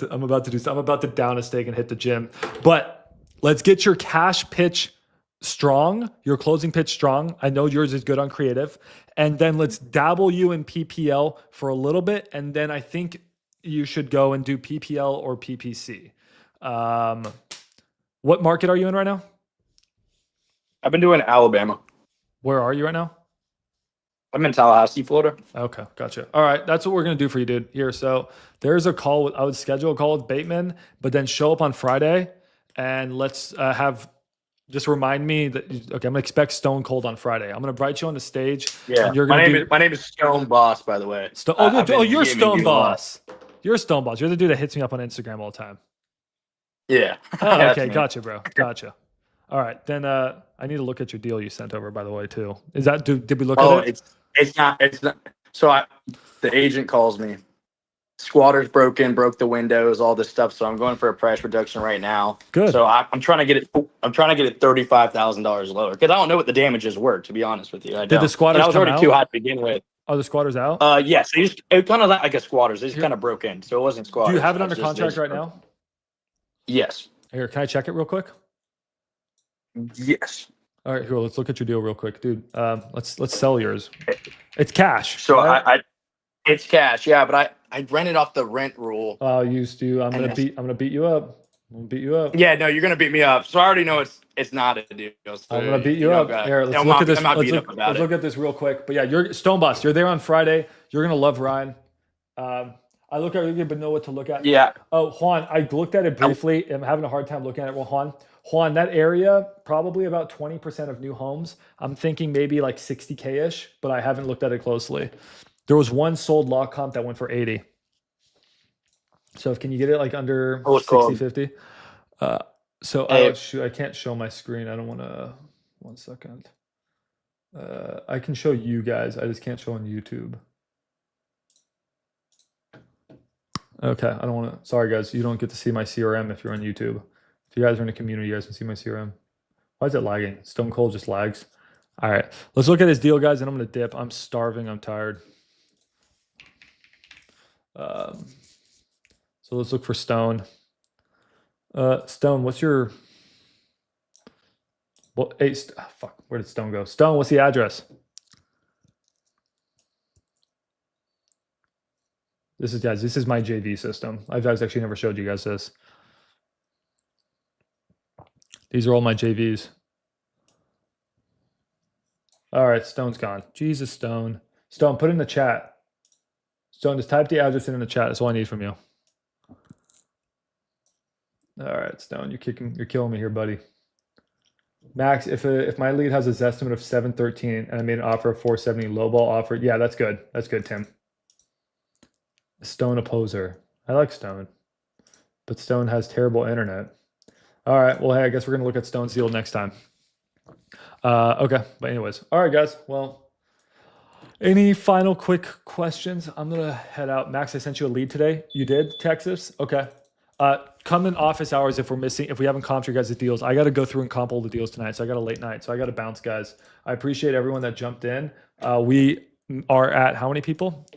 to down a steak and hit the gym. But let's get your cash pitch strong, your closing pitch strong. I know yours is good on creative, and then let's dabble you in PPL for a little bit, and then I think you should go and do PPL or PPC. What market are you in right now? I've been doing Alabama. Where are you right now? I'm in Tallahassee, Florida. Okay, gotcha. All right, that's what we're gonna do for you, dude. Here, so there's a call. I would schedule a call with Bateman, but then show up on Friday, and let's just remind me that. Okay, I'm gonna expect Stone Cold on Friday. I'm gonna invite you on the stage. Yeah, and you're my gonna name is Stone Boss, by the way. You're Stone Boss. You're Stone Boss. You're the dude that hits me up on Instagram all the time. Yeah. Oh, okay, gotcha, bro. Gotcha. All right, then I need to look at your deal you sent over, by the way, too. Is that did we look at it? It's not. So the agent calls me. Squatters broke the windows, all this stuff. So I'm going for a price reduction right now. Good. So I'm trying to get it. I'm trying to get it $35,000 lower because I don't know what the damages were. To be honest with you, I don't. Did the squatters I was come already out? too high to begin with. Are the squatters out? Yes. It kind of like a squatters. They just kind of broke in, so it wasn't squatters. Do you have it under contract right now? Yes. Here, can I check it real quick? Yes. All right, here. Let's look at your deal real quick, dude. Let's sell yours. It's cash. So right? It's cash, yeah. But I rented off the rent rule. Oh, used to. I'm gonna beat you up. I'll beat you up. Yeah, no, you're gonna beat me up. So I already know it's not a deal. So I'm gonna beat you up. Here, let's look at this. Let's look at this real quick. But yeah, you're Stone Boss. You're there on Friday. You're gonna love Ryan. I look at it, but know what to look at. Yeah. Oh, Juan, I looked at it briefly. I'm having a hard time looking at it. Well, Juan, that area, probably about 20% of new homes. I'm thinking maybe like 60K-ish, but I haven't looked at it closely. There was one sold lot comp that went for 80. So can you get it like under 60, 50? So I can't show my screen. I don't want to. 1 second. I can show you guys. I just can't show on YouTube. Okay, I don't want to. Sorry, guys. You don't get to see my CRM if you're on YouTube. If you guys are in the community, you guys can see my CRM. Why is it lagging? Stone Cold just lags. All right, let's look at this deal, guys, and I'm going to dip. I'm starving. I'm tired. So let's look for Stone. Stone, what's your... Well, hey, fuck, where did Stone go? Stone, what's the address? This is my JV system. I've actually never showed you guys this. These are all my JVs. All right, Stone's gone. Jesus, Stone. Stone, put in the chat. Stone, just type the address in the chat. That's all I need from you. All right, Stone, you're killing me here, buddy. Max, if my lead has a Zestimate of 713 and I made an offer of 470 lowball offer, yeah, that's good. That's good, Tim. Stone opposer. I like Stone, but Stone has terrible internet. All right, well, hey, I guess we're gonna look at Stone's deal next time. Okay, but anyways, all right, guys. Well, any final quick questions? I'm gonna head out. Max, I sent you a lead today. You did, Texas? Okay. Come in office hours if we haven't comped your guys' deals. I got to go through and comp all the deals tonight, so I got a late night, so I got to bounce, guys. I appreciate everyone that jumped in. We are at how many people?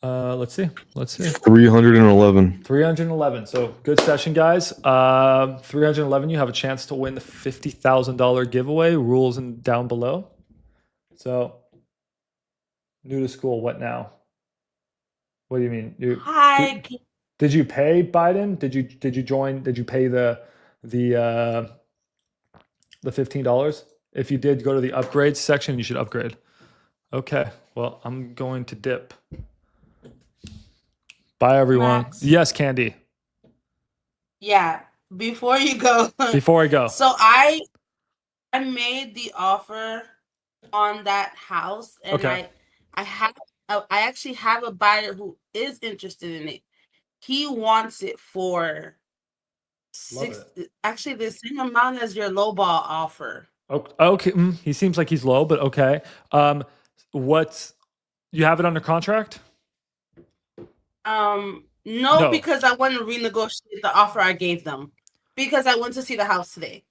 Let's see. 311. 311. So good session, guys. 311. You have a chance to win the $50,000 giveaway. Rules down below. So new to school. What now? What do you mean? Hi. Did you pay Biden? Did you join? Did you pay the $15? If you did, go to the upgrades section. You should upgrade. Okay. Well, I'm going to dip. Bye, everyone. Max. Yes, Candy. Yeah. Before you go. Before I go. So I made the offer on that house, and Okay. I actually have a buyer who is interested in it. He wants it for actually the same amount as your lowball offer. Okay. He seems like he's low, but okay. You have it under contract? No, because I want to renegotiate the offer I gave them because I went to see the house today.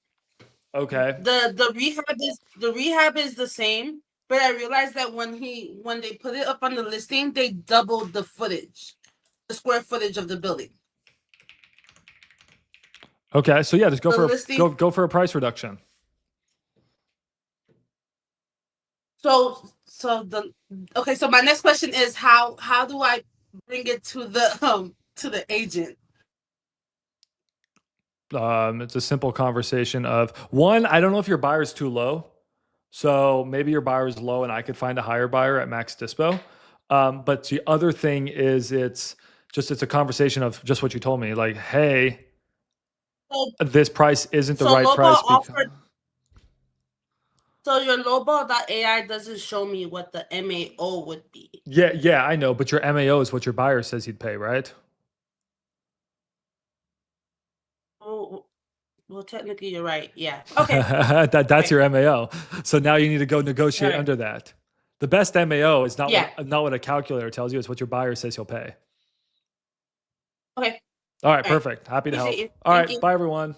Okay. The rehab is the same, but I realized that when they put it up on the listing, they doubled the footage, the square footage of the building. Okay, so yeah, just go The for a price reduction. So my next question is how do I bring it to the agent? It's a simple conversation of one, I don't know if your buyer is too low. So maybe your buyer is low and I could find a higher buyer at Max Dispo. But the other thing is it's a conversation of just what you told me. Like, hey, this price isn't the right price. So your lowball.ai doesn't show me what the MAO would be. Yeah, I know. But your MAO is what your buyer says he'd pay, right? Well, technically, you're right. Yeah. Okay. That's your MAO. So now you need to go negotiate under that. The best MAO is not what a calculator tells you. It's what your buyer says he'll pay. Okay. All right. Perfect. Happy to help. All right. Bye, everyone.